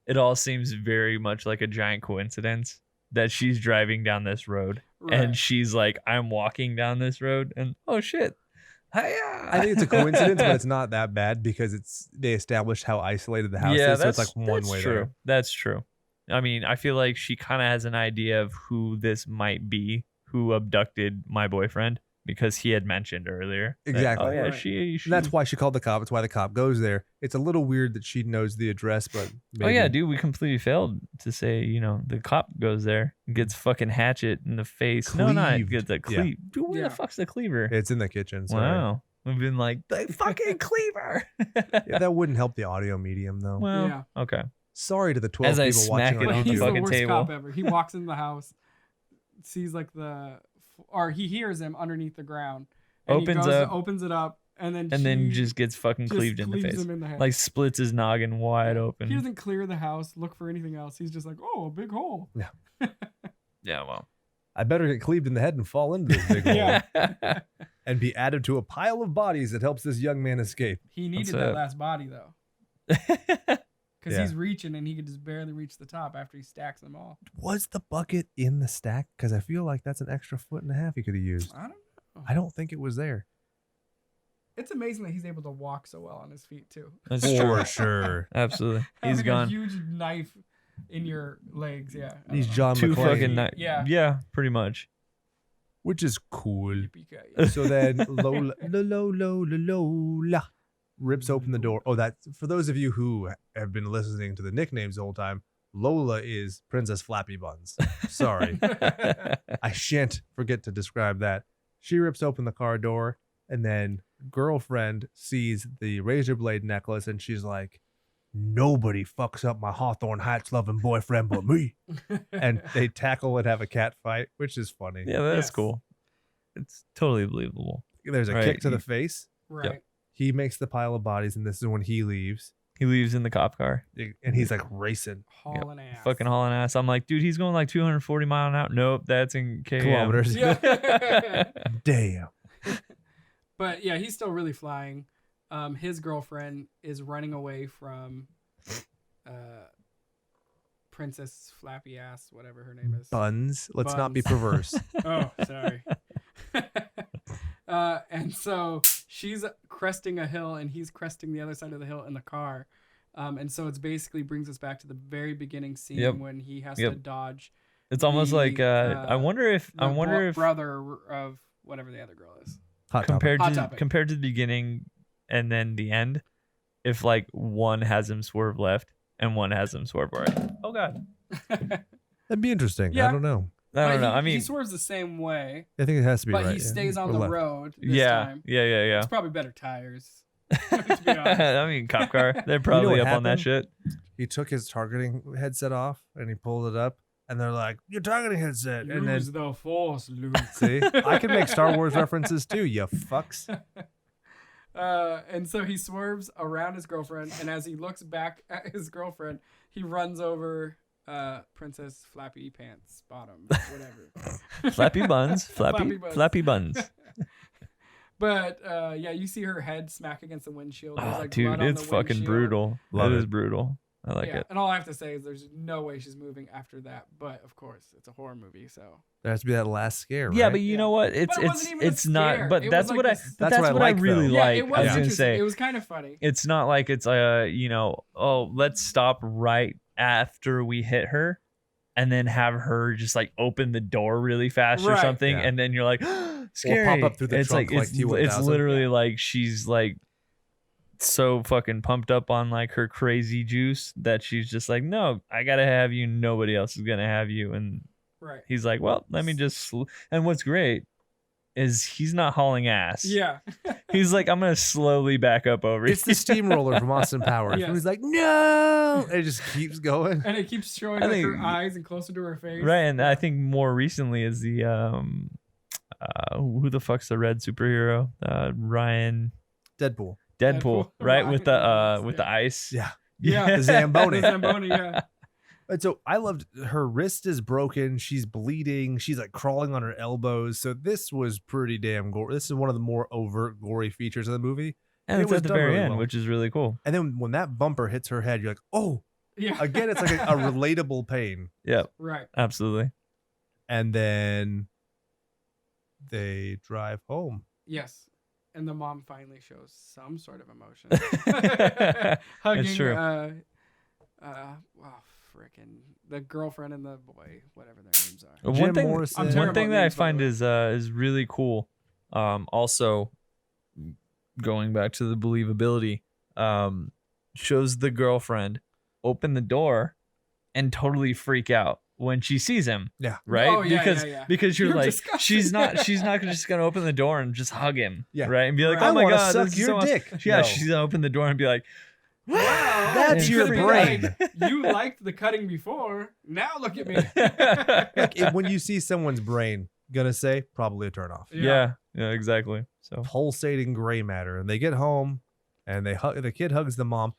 [SPEAKER 2] It all seems very much like a giant coincidence that she's driving down this road and she's like, I'm walking down this road, and oh shit. Hi-ya.
[SPEAKER 1] I think it's a coincidence, but it's not that bad because they established how isolated the house is. So it's like one way
[SPEAKER 2] true.
[SPEAKER 1] there.
[SPEAKER 2] That's true. I mean, I feel like she kind of has an idea of who this might be, who abducted my boyfriend, because he had mentioned earlier.
[SPEAKER 1] Exactly.
[SPEAKER 2] That, oh yeah,
[SPEAKER 3] Right.
[SPEAKER 2] she.
[SPEAKER 1] And that's why she called the cop. It's why the cop goes there. It's a little weird that she knows the address, but
[SPEAKER 2] Oh yeah, dude, we completely failed to say, the cop goes there, gets fucking hatchet in the face. No, not
[SPEAKER 1] Cleaved.
[SPEAKER 2] get the
[SPEAKER 1] Yeah.
[SPEAKER 2] cleave. Dude, where
[SPEAKER 3] Yeah.
[SPEAKER 2] the fuck's the cleaver?
[SPEAKER 1] It's in the kitchen. Sorry.
[SPEAKER 2] Wow. We've been like, the fucking cleaver.
[SPEAKER 1] Yeah, that wouldn't help the audio medium though.
[SPEAKER 2] Well,
[SPEAKER 3] Yeah.
[SPEAKER 2] okay.
[SPEAKER 1] Sorry to the 12
[SPEAKER 2] As I
[SPEAKER 1] people
[SPEAKER 2] smack
[SPEAKER 1] watching
[SPEAKER 2] it
[SPEAKER 1] on
[SPEAKER 2] on the
[SPEAKER 3] He's
[SPEAKER 1] YouTube.
[SPEAKER 3] the
[SPEAKER 2] fucking
[SPEAKER 3] worst
[SPEAKER 2] table.
[SPEAKER 3] cop ever. He walks in the house, sees or he hears him underneath the ground. And
[SPEAKER 2] Opens
[SPEAKER 3] he goes
[SPEAKER 2] up.
[SPEAKER 3] to opens it up, and then
[SPEAKER 2] And
[SPEAKER 3] she
[SPEAKER 2] just gets fucking
[SPEAKER 3] just
[SPEAKER 2] cleaved in the
[SPEAKER 3] cleaves
[SPEAKER 2] face.
[SPEAKER 3] him in the head.
[SPEAKER 2] Like splits his noggin wide
[SPEAKER 3] He
[SPEAKER 2] open.
[SPEAKER 3] doesn't clear the house, look for anything else. He's just like, oh, a big hole.
[SPEAKER 2] Yeah, well.
[SPEAKER 1] I better get cleaved in the head and fall into this big hole
[SPEAKER 3] Yeah.
[SPEAKER 1] and be added to a pile of bodies that helps this young man escape.
[SPEAKER 3] He needed
[SPEAKER 2] That's
[SPEAKER 3] that
[SPEAKER 2] it.
[SPEAKER 3] last body though, because
[SPEAKER 1] Yeah.
[SPEAKER 3] he's reaching and he could just barely reach the top after he stacks them all.
[SPEAKER 1] Was the bucket in the stack? Because I feel like that's an extra 1.5 feet he could have used.
[SPEAKER 3] I don't know.
[SPEAKER 1] I don't think it was there.
[SPEAKER 3] It's amazing that he's able to walk so well on his feet too.
[SPEAKER 2] That's true.
[SPEAKER 1] For sure.
[SPEAKER 2] Absolutely. He's
[SPEAKER 3] Having
[SPEAKER 2] gone.
[SPEAKER 3] a huge knife in your legs. Yeah. I
[SPEAKER 1] He's
[SPEAKER 3] don't know.
[SPEAKER 1] John
[SPEAKER 2] Two
[SPEAKER 1] McClane,
[SPEAKER 2] fucking
[SPEAKER 3] Yeah.
[SPEAKER 2] Yeah, pretty much.
[SPEAKER 1] which is cool.
[SPEAKER 3] Yippee-ki-yay.
[SPEAKER 1] So then Lola rips open the door. Oh, that's for those of you who have been listening to the nicknames the whole time. Lola is Princess Flappy Buns. Sorry. I shan't forget to describe that. She rips open the car door, and then girlfriend sees the razor blade necklace, and she's like, nobody fucks up my Hawthorne Heights loving boyfriend but me. And they tackle and have a cat fight, which is funny.
[SPEAKER 2] Yeah, that's
[SPEAKER 3] Yes.
[SPEAKER 2] cool. It's totally believable.
[SPEAKER 1] There's a
[SPEAKER 2] Right.
[SPEAKER 1] kick to the face.
[SPEAKER 3] Right.
[SPEAKER 1] He makes the pile of bodies, and this is when he leaves.
[SPEAKER 2] He leaves in the cop car.
[SPEAKER 1] And he's like racing
[SPEAKER 3] Hauling ass.
[SPEAKER 2] Fucking hauling ass. I'm like, dude, he's going like 240 mile an hour. Nope, that's in km.
[SPEAKER 1] kilometers.
[SPEAKER 3] Yeah.
[SPEAKER 1] Damn.
[SPEAKER 3] But yeah, he's still really flying. His girlfriend is running away from Princess Flappy Ass, whatever her name is.
[SPEAKER 1] Buns. Let's not be
[SPEAKER 3] Buns.
[SPEAKER 1] perverse.
[SPEAKER 3] Oh, sorry. And so she's cresting a hill and he's cresting the other side of the hill in the car. And so it's basically brings us back to the very beginning scene when he has to dodge.
[SPEAKER 2] It's almost like I wonder if
[SPEAKER 3] brother of whatever the other girl is.
[SPEAKER 2] compared
[SPEAKER 3] Topic.
[SPEAKER 2] to the beginning and then the end, if like one has him swerve left and one has him swerve right. Oh god.
[SPEAKER 1] That'd be interesting.
[SPEAKER 3] Yeah.
[SPEAKER 1] I don't know.
[SPEAKER 2] I don't know. I mean,
[SPEAKER 3] he swerves the same way,
[SPEAKER 1] I think it has to be
[SPEAKER 3] but
[SPEAKER 1] right.
[SPEAKER 3] he stays on
[SPEAKER 1] Or
[SPEAKER 3] the
[SPEAKER 1] left.
[SPEAKER 3] road this
[SPEAKER 2] yeah,
[SPEAKER 3] time.
[SPEAKER 2] yeah.
[SPEAKER 3] It's probably better tires. To be honest.
[SPEAKER 2] I mean, cop car. They're probably
[SPEAKER 1] what
[SPEAKER 2] up on that
[SPEAKER 1] happened?
[SPEAKER 2] shit.
[SPEAKER 1] He took his targeting headset off and he pulled it up, and they're like, "Your targeting headset." And then
[SPEAKER 3] Use the force, Luke.
[SPEAKER 1] see, I can make Star Wars references too. You fucks.
[SPEAKER 3] And so he swerves around his girlfriend, and as he looks back at his girlfriend, he runs over Princess Flappy Pants Bottom, whatever.
[SPEAKER 2] Flappy buns.
[SPEAKER 3] Flappy buns.
[SPEAKER 2] Flappy buns.
[SPEAKER 3] But yeah, you see her head smack against the windshield. There's,
[SPEAKER 2] Oh,
[SPEAKER 3] like,
[SPEAKER 2] dude,
[SPEAKER 3] blood on
[SPEAKER 2] it's
[SPEAKER 3] the
[SPEAKER 2] fucking
[SPEAKER 3] windshield.
[SPEAKER 2] brutal.
[SPEAKER 1] Love
[SPEAKER 2] It is
[SPEAKER 1] it.
[SPEAKER 2] brutal. I like
[SPEAKER 3] Yeah,
[SPEAKER 2] it.
[SPEAKER 3] and all I have to say is there's no way she's moving after that. But of course, it's a horror movie, so
[SPEAKER 1] There has to be that last scare, right?
[SPEAKER 2] Yeah, but you
[SPEAKER 3] Yeah.
[SPEAKER 2] know what? It's
[SPEAKER 3] But it wasn't even a
[SPEAKER 2] it's not.
[SPEAKER 3] scare.
[SPEAKER 2] But
[SPEAKER 3] It
[SPEAKER 2] that's
[SPEAKER 3] was
[SPEAKER 2] what
[SPEAKER 3] like
[SPEAKER 2] I.
[SPEAKER 3] this-
[SPEAKER 2] But
[SPEAKER 1] That's
[SPEAKER 2] that's
[SPEAKER 1] what I
[SPEAKER 2] what I
[SPEAKER 1] like,
[SPEAKER 2] really
[SPEAKER 1] though.
[SPEAKER 3] yeah,
[SPEAKER 2] like.
[SPEAKER 3] it was
[SPEAKER 2] I was gonna
[SPEAKER 3] interesting.
[SPEAKER 2] say
[SPEAKER 3] It was kind of funny.
[SPEAKER 2] it's not like it's let's stop right after we hit her, and then have her just like open the door really fast or
[SPEAKER 3] Right.
[SPEAKER 2] something,
[SPEAKER 1] Yeah.
[SPEAKER 2] and then you're like scary.
[SPEAKER 1] up through the
[SPEAKER 2] it's
[SPEAKER 1] trunk like
[SPEAKER 2] it's
[SPEAKER 1] T-1000.
[SPEAKER 2] literally like she's like so fucking pumped up on like her crazy juice that she's just like, no, I gotta have you. Nobody else is gonna have you. And
[SPEAKER 3] Right.
[SPEAKER 2] he's like, well, let me just. And what's great is he's not hauling ass.
[SPEAKER 3] Yeah.
[SPEAKER 2] He's like, I'm gonna slowly back up over
[SPEAKER 1] It's the steamroller from Austin Powers.
[SPEAKER 3] Yes.
[SPEAKER 1] And he's like, "No!" And it just keeps going.
[SPEAKER 3] And it keeps showing
[SPEAKER 2] I
[SPEAKER 3] like
[SPEAKER 2] think-
[SPEAKER 3] her eyes and closer to her face.
[SPEAKER 2] Right, and I think more recently is the who the fuck's the red superhero? Ryan
[SPEAKER 1] Deadpool.
[SPEAKER 2] Deadpool,
[SPEAKER 3] Deadpool.
[SPEAKER 2] right? With the
[SPEAKER 3] Ryan,
[SPEAKER 2] with the ice.
[SPEAKER 1] Yeah.
[SPEAKER 3] Yeah.
[SPEAKER 1] The Zamboni.
[SPEAKER 3] The Zamboni, yeah.
[SPEAKER 1] And so I loved her wrist is broken. She's bleeding. She's like crawling on her elbows. So this was pretty damn gory. This is one of the more overt gory features of the movie.
[SPEAKER 2] And
[SPEAKER 1] It
[SPEAKER 2] it's
[SPEAKER 1] was
[SPEAKER 2] at the
[SPEAKER 1] done
[SPEAKER 2] very
[SPEAKER 1] really
[SPEAKER 2] end,
[SPEAKER 1] well.
[SPEAKER 2] which is really cool.
[SPEAKER 1] And then when that bumper hits her head, you're like, oh,
[SPEAKER 3] Yeah.
[SPEAKER 1] again, it's like a relatable pain.
[SPEAKER 2] Yep,
[SPEAKER 3] Right.
[SPEAKER 2] absolutely.
[SPEAKER 1] And then they drive home.
[SPEAKER 3] Yes. And the mom finally shows some sort of emotion. Hugging,
[SPEAKER 2] It's true.
[SPEAKER 3] freaking the girlfriend and the boy, whatever their names are.
[SPEAKER 1] Jim
[SPEAKER 2] One thing,
[SPEAKER 1] Morrison.
[SPEAKER 3] I'm
[SPEAKER 2] one
[SPEAKER 3] terrible
[SPEAKER 2] thing
[SPEAKER 3] at
[SPEAKER 2] that I
[SPEAKER 3] names, by the
[SPEAKER 2] find
[SPEAKER 3] way.
[SPEAKER 2] is really cool. Also, going back to the believability, shows the girlfriend open the door and totally freak out when she sees him.
[SPEAKER 1] Yeah.
[SPEAKER 2] Right.
[SPEAKER 3] Oh, yeah,
[SPEAKER 2] because
[SPEAKER 3] yeah.
[SPEAKER 2] because you're
[SPEAKER 3] You're
[SPEAKER 2] like
[SPEAKER 3] disgusting.
[SPEAKER 2] she's not just gonna open the door and just hug him.
[SPEAKER 1] Yeah.
[SPEAKER 2] Right. And be like,
[SPEAKER 3] Right.
[SPEAKER 2] oh my
[SPEAKER 1] wanna
[SPEAKER 2] god,
[SPEAKER 1] suck
[SPEAKER 2] this is
[SPEAKER 1] your
[SPEAKER 2] so awesome."
[SPEAKER 1] dick.
[SPEAKER 2] Yeah.
[SPEAKER 1] No.
[SPEAKER 2] She's gonna open the door and be like,
[SPEAKER 3] Wow.
[SPEAKER 1] That's
[SPEAKER 3] You
[SPEAKER 1] your
[SPEAKER 3] could've been
[SPEAKER 1] brain.
[SPEAKER 3] like, you liked the cutting before. Now look at me.
[SPEAKER 1] Like, when you see someone's brain, gonna say probably a turn off.
[SPEAKER 2] yeah, exactly. So
[SPEAKER 1] Pulsating gray matter. And they get home and the kid hugs the mom.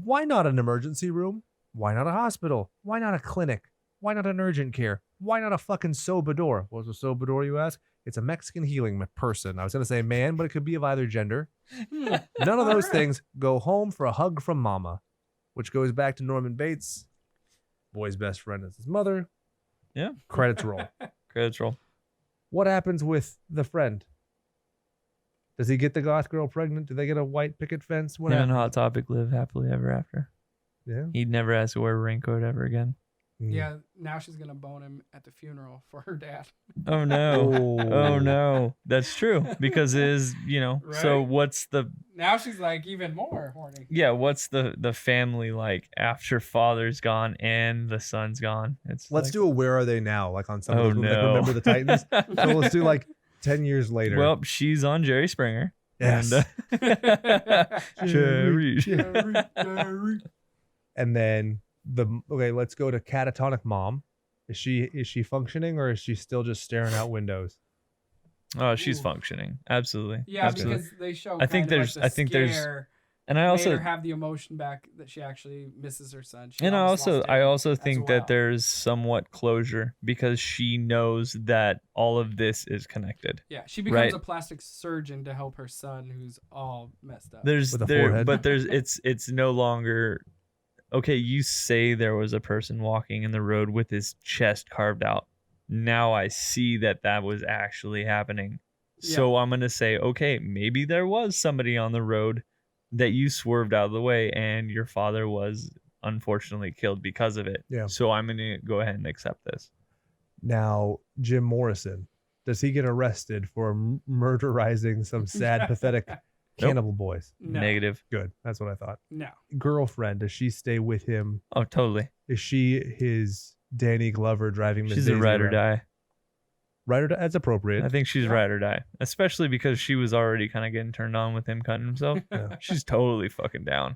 [SPEAKER 1] Why not an emergency room? Why not a hospital? Why not a clinic? Why not an urgent care? Why not a fucking sobador? What's a sobador, you ask? It's a Mexican healing person. I was gonna say man, but it could be of either gender. None of those things. Go home for a hug from mama, which goes back to Norman Bates. Boy's best friend is his mother.
[SPEAKER 2] Yeah.
[SPEAKER 1] Credits roll.
[SPEAKER 2] credits roll.
[SPEAKER 1] What happens with the friend? Does he get the goth girl pregnant? Do they get a white picket fence? What
[SPEAKER 2] Him and
[SPEAKER 1] happens?
[SPEAKER 2] Hot Topic live happily ever after.
[SPEAKER 1] Yeah.
[SPEAKER 2] He'd never ask to wear a raincoat ever again.
[SPEAKER 3] Yeah. Now she's gonna bone him at the funeral for her dad.
[SPEAKER 2] Oh no. Oh no. That's true. Because it is, so
[SPEAKER 3] Right.
[SPEAKER 2] what's the
[SPEAKER 3] Now she's like even more horny.
[SPEAKER 2] what's the family like after father's gone and the son's gone? It's
[SPEAKER 1] Let's do a Where Are They Now? Like on some
[SPEAKER 2] Oh
[SPEAKER 1] of those movies, like
[SPEAKER 2] no.
[SPEAKER 1] Remember the Titans? So let's do like 10 years later.
[SPEAKER 2] Well, she's on Jerry Springer.
[SPEAKER 1] yes.
[SPEAKER 2] And, Jerry.
[SPEAKER 1] And then let's go to catatonic mom. Is she functioning or is she still just staring out windows?
[SPEAKER 2] Oh, she's
[SPEAKER 3] Ooh.
[SPEAKER 2] functioning. Absolutely.
[SPEAKER 3] Yeah,
[SPEAKER 2] Absolutely.
[SPEAKER 3] because they show.
[SPEAKER 2] I think
[SPEAKER 3] kind of
[SPEAKER 2] there's-
[SPEAKER 3] like the
[SPEAKER 2] I think there's-
[SPEAKER 3] scare
[SPEAKER 2] And I
[SPEAKER 3] made
[SPEAKER 2] also
[SPEAKER 3] her have the emotion back that she actually misses her son. She
[SPEAKER 2] and
[SPEAKER 3] almost lost
[SPEAKER 2] I
[SPEAKER 3] him
[SPEAKER 2] also
[SPEAKER 3] as
[SPEAKER 2] think
[SPEAKER 3] well.
[SPEAKER 2] that there's somewhat closure because she knows that all of this is connected.
[SPEAKER 3] Yeah, she becomes
[SPEAKER 2] right.
[SPEAKER 3] a plastic surgeon to help her son who's all messed up.
[SPEAKER 2] There's
[SPEAKER 1] With a
[SPEAKER 2] there
[SPEAKER 1] forehead.
[SPEAKER 2] but there's it's no longer okay, you say there was a person walking in the road with his chest carved out. Now I see that was actually happening. So I'm going to say, okay, maybe there was somebody on the road that you swerved out of the way and your father was unfortunately killed because of it.
[SPEAKER 1] Yeah.
[SPEAKER 2] So I'm going to go ahead and accept this.
[SPEAKER 1] Now, Jim Morrison, does he get arrested for murderizing some sad, pathetic cannibal boys?
[SPEAKER 3] No.
[SPEAKER 2] Negative.
[SPEAKER 1] Good. That's what I thought.
[SPEAKER 3] No.
[SPEAKER 1] Girlfriend, does she stay with him?
[SPEAKER 2] Oh, totally.
[SPEAKER 1] Is she his Danny Glover driving Miss
[SPEAKER 2] She's a
[SPEAKER 1] Daisy
[SPEAKER 2] ride or
[SPEAKER 1] around?
[SPEAKER 2] die.
[SPEAKER 1] Ride or die? That's appropriate.
[SPEAKER 2] I think she's
[SPEAKER 3] Yeah.
[SPEAKER 2] ride or die, especially because she was already kind of getting turned on with him cutting himself.
[SPEAKER 1] Yeah.
[SPEAKER 2] She's totally fucking down.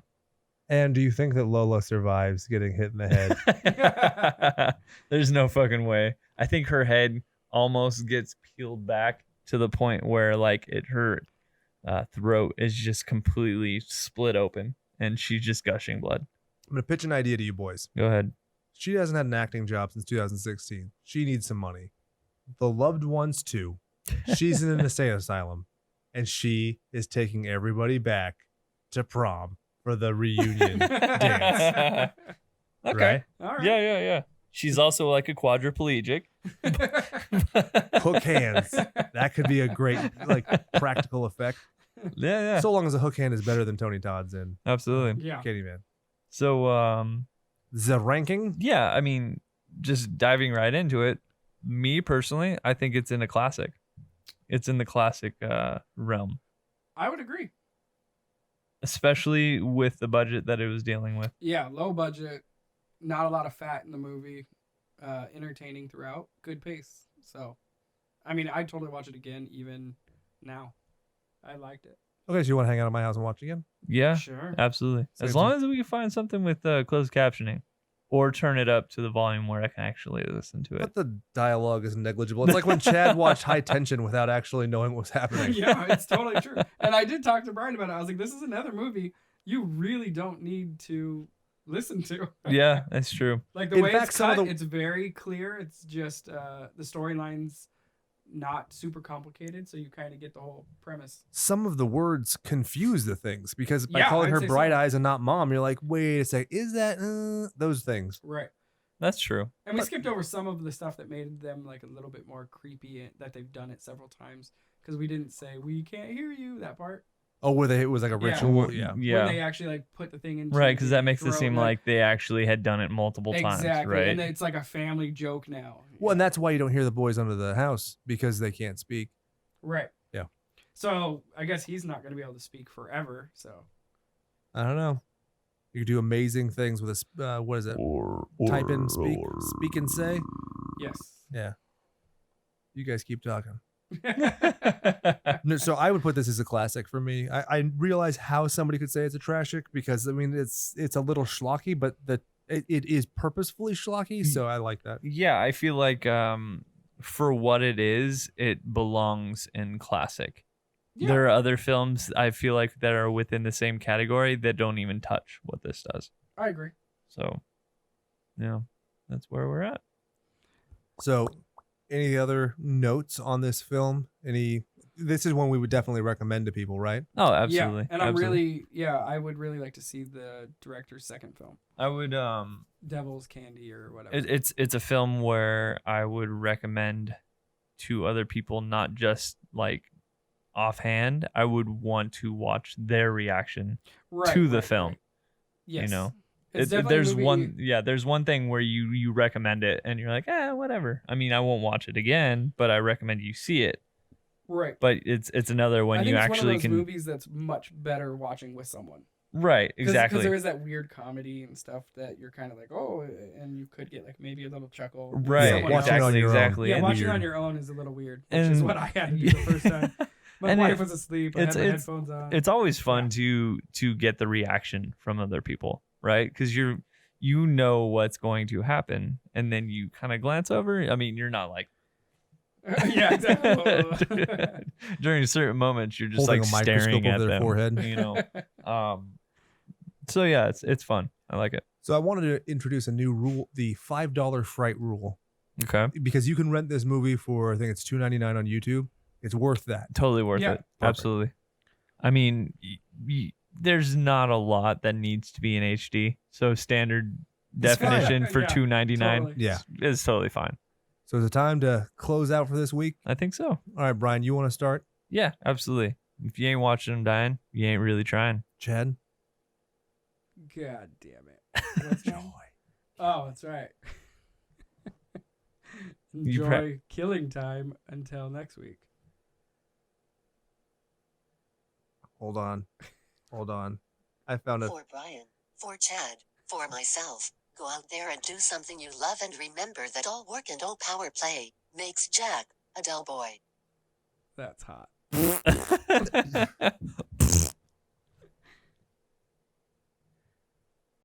[SPEAKER 1] And do you think that Lola survives getting hit in the head?
[SPEAKER 2] There's no fucking way. I think her head almost gets peeled back to the point where like her throat is just completely split open and she's just gushing blood.
[SPEAKER 1] I'm going to pitch an idea to you boys.
[SPEAKER 2] Go ahead.
[SPEAKER 1] She hasn't had an acting job since 2016. She needs some money. The Loved Ones too. She's in an insane asylum, and she is taking everybody back to prom for the reunion dance.
[SPEAKER 2] Okay.
[SPEAKER 1] Right?
[SPEAKER 3] All right.
[SPEAKER 2] Yeah. She's also like a quadriplegic.
[SPEAKER 1] Hook hands. That could be a great like practical effect.
[SPEAKER 2] Yeah.
[SPEAKER 1] So long as a hook hand is better than Tony Todd's in
[SPEAKER 2] Absolutely.
[SPEAKER 3] Yeah.
[SPEAKER 1] Candyman.
[SPEAKER 2] So
[SPEAKER 1] The ranking?
[SPEAKER 2] yeah, I mean, just diving right into it, me personally, I think it's in a classic. It's in the classic realm,
[SPEAKER 3] I would agree.
[SPEAKER 2] especially with the budget that it was dealing with.
[SPEAKER 3] Yeah, low budget, not a lot of fat in the movie, entertaining throughout, good pace. So, I mean, I'd totally watch it again, even now. I liked it.
[SPEAKER 1] Okay, so you want to hang out at my house and watch again?
[SPEAKER 2] Yeah,
[SPEAKER 3] Sure.
[SPEAKER 2] absolutely. As
[SPEAKER 1] Same
[SPEAKER 2] long as we can find something with closed captioning or turn it up to the volume where I can actually listen to it.
[SPEAKER 1] But the dialogue is negligible. It's like when Chad watched High Tension without actually knowing what was happening.
[SPEAKER 3] Yeah, it's totally true. And I did talk to Brian about it. I was like, this is another movie you really don't need to listen to.
[SPEAKER 2] Yeah, that's true.
[SPEAKER 3] Like the
[SPEAKER 1] In
[SPEAKER 3] way
[SPEAKER 1] fact,
[SPEAKER 3] it's
[SPEAKER 1] some of
[SPEAKER 3] cut,
[SPEAKER 1] the-
[SPEAKER 3] it's very clear. It's just the storyline's not super complicated, so you kind of get the whole premise.
[SPEAKER 1] Some of the words confuse the things because by
[SPEAKER 3] Yeah,
[SPEAKER 1] calling
[SPEAKER 3] I'd
[SPEAKER 1] her
[SPEAKER 3] say
[SPEAKER 1] Bright
[SPEAKER 3] so.
[SPEAKER 1] Eyes and not Mom, you're like, wait a sec, is that those things?
[SPEAKER 3] Right.
[SPEAKER 2] That's true.
[SPEAKER 3] And we skipped over some of the stuff that made them like a little bit more creepy, that they've done it several times, because we didn't say we can't hear you, that part.
[SPEAKER 1] Oh, where it was like a
[SPEAKER 3] Yeah.
[SPEAKER 1] ritual. Yeah.
[SPEAKER 3] When
[SPEAKER 2] Yeah.
[SPEAKER 3] they actually like put the thing in.
[SPEAKER 2] Right, because that makes it
[SPEAKER 3] throat,
[SPEAKER 2] seem like they actually had done it multiple times,
[SPEAKER 3] exactly,
[SPEAKER 2] right?
[SPEAKER 3] and it's like a family joke now.
[SPEAKER 1] Well, and that's why you don't hear the boys under the house because they can't speak.
[SPEAKER 3] Right.
[SPEAKER 1] Yeah.
[SPEAKER 3] So I guess he's not going to be able to speak forever. So
[SPEAKER 1] I don't know. You do amazing things with a what is it? Type in, speak and say.
[SPEAKER 3] yes.
[SPEAKER 1] Yeah. You guys keep talking. No, so I would put this as a classic for me. I realize how somebody could say it's a trashic because I mean it's a little schlocky, but it is purposefully schlocky, so I like that.
[SPEAKER 2] Yeah, I feel like for what it is, it belongs in classic.
[SPEAKER 3] Yeah.
[SPEAKER 2] There are other films I feel like that are within the same category that don't even touch what this does.
[SPEAKER 3] I agree.
[SPEAKER 2] So, yeah, that's where we're at.
[SPEAKER 1] So, any other notes on this film? This is one we would definitely recommend to people, right?
[SPEAKER 2] Oh, absolutely.
[SPEAKER 3] Yeah, and
[SPEAKER 2] absolutely.
[SPEAKER 3] I would really like to see the director's second film,
[SPEAKER 2] I would
[SPEAKER 3] Devil's Candy or whatever.
[SPEAKER 2] it's a film where I would recommend to other people, not just like offhand. I would want to watch their reaction
[SPEAKER 3] Right,
[SPEAKER 2] to the
[SPEAKER 3] right,
[SPEAKER 2] film.
[SPEAKER 3] right. Yes.
[SPEAKER 2] You know,
[SPEAKER 3] It's definitely a movie-
[SPEAKER 2] there's one thing where you recommend it and you're like, whatever. I mean, I won't watch it again, but I recommend you see it.
[SPEAKER 3] Right.
[SPEAKER 2] But it's another when
[SPEAKER 3] I think
[SPEAKER 2] you
[SPEAKER 3] it's
[SPEAKER 2] actually
[SPEAKER 3] one of those
[SPEAKER 2] can
[SPEAKER 3] movies that's much better watching with someone.
[SPEAKER 2] right, exactly.
[SPEAKER 3] Because there is that weird comedy and stuff that you're kind of like, oh, and you could get like maybe a little chuckle. with
[SPEAKER 2] Right,
[SPEAKER 3] someone
[SPEAKER 1] watching
[SPEAKER 3] else.
[SPEAKER 1] on
[SPEAKER 2] exactly,
[SPEAKER 1] your own.
[SPEAKER 2] exactly.
[SPEAKER 3] Yeah,
[SPEAKER 2] And
[SPEAKER 3] watching
[SPEAKER 1] weird.
[SPEAKER 3] on your own is a little weird, which is
[SPEAKER 2] And-
[SPEAKER 3] what I had to do the first time. My
[SPEAKER 2] And
[SPEAKER 3] wife was asleep. I had my
[SPEAKER 2] it's-
[SPEAKER 3] headphones on.
[SPEAKER 2] it's always fun to get the reaction from other people, right? Because you know what's going to happen, and then you kind of glance over. I mean, you're not like
[SPEAKER 3] yeah, exactly.
[SPEAKER 2] during certain moments, you're just
[SPEAKER 1] Holding
[SPEAKER 2] like
[SPEAKER 1] a microscope
[SPEAKER 2] staring
[SPEAKER 1] over
[SPEAKER 2] at
[SPEAKER 1] their
[SPEAKER 2] them,
[SPEAKER 1] forehead.
[SPEAKER 2] you know. So yeah, it's fun. I like it.
[SPEAKER 1] So I wanted to introduce a new rule, the $5 fright rule,
[SPEAKER 2] Okay.
[SPEAKER 1] because you can rent this movie for, I think it's $2.99 on YouTube. It's worth that.
[SPEAKER 2] Totally worth
[SPEAKER 3] Yeah.
[SPEAKER 2] it. Absolutely. I mean, there's not a lot that needs to be in HD. So standard
[SPEAKER 1] It's fine.
[SPEAKER 2] definition for
[SPEAKER 3] Yeah,
[SPEAKER 2] $2.99
[SPEAKER 3] totally.
[SPEAKER 1] Yeah.
[SPEAKER 2] is totally fine.
[SPEAKER 1] So is it time to close out for this week?
[SPEAKER 2] I think so.
[SPEAKER 1] All right, Brian, you want to start?
[SPEAKER 2] Yeah, absolutely. If you ain't watching them dying, you ain't really trying.
[SPEAKER 1] Chad?
[SPEAKER 3] God damn it. What's
[SPEAKER 1] Joy.
[SPEAKER 3] Oh, that's right.
[SPEAKER 2] You
[SPEAKER 3] Enjoy killing time until next week.
[SPEAKER 1] Hold on. I found it.
[SPEAKER 5] For Brian, for Chad, for myself, go out there and do something you love and remember that all work and all power play makes Jack a dull boy.
[SPEAKER 3] That's hot.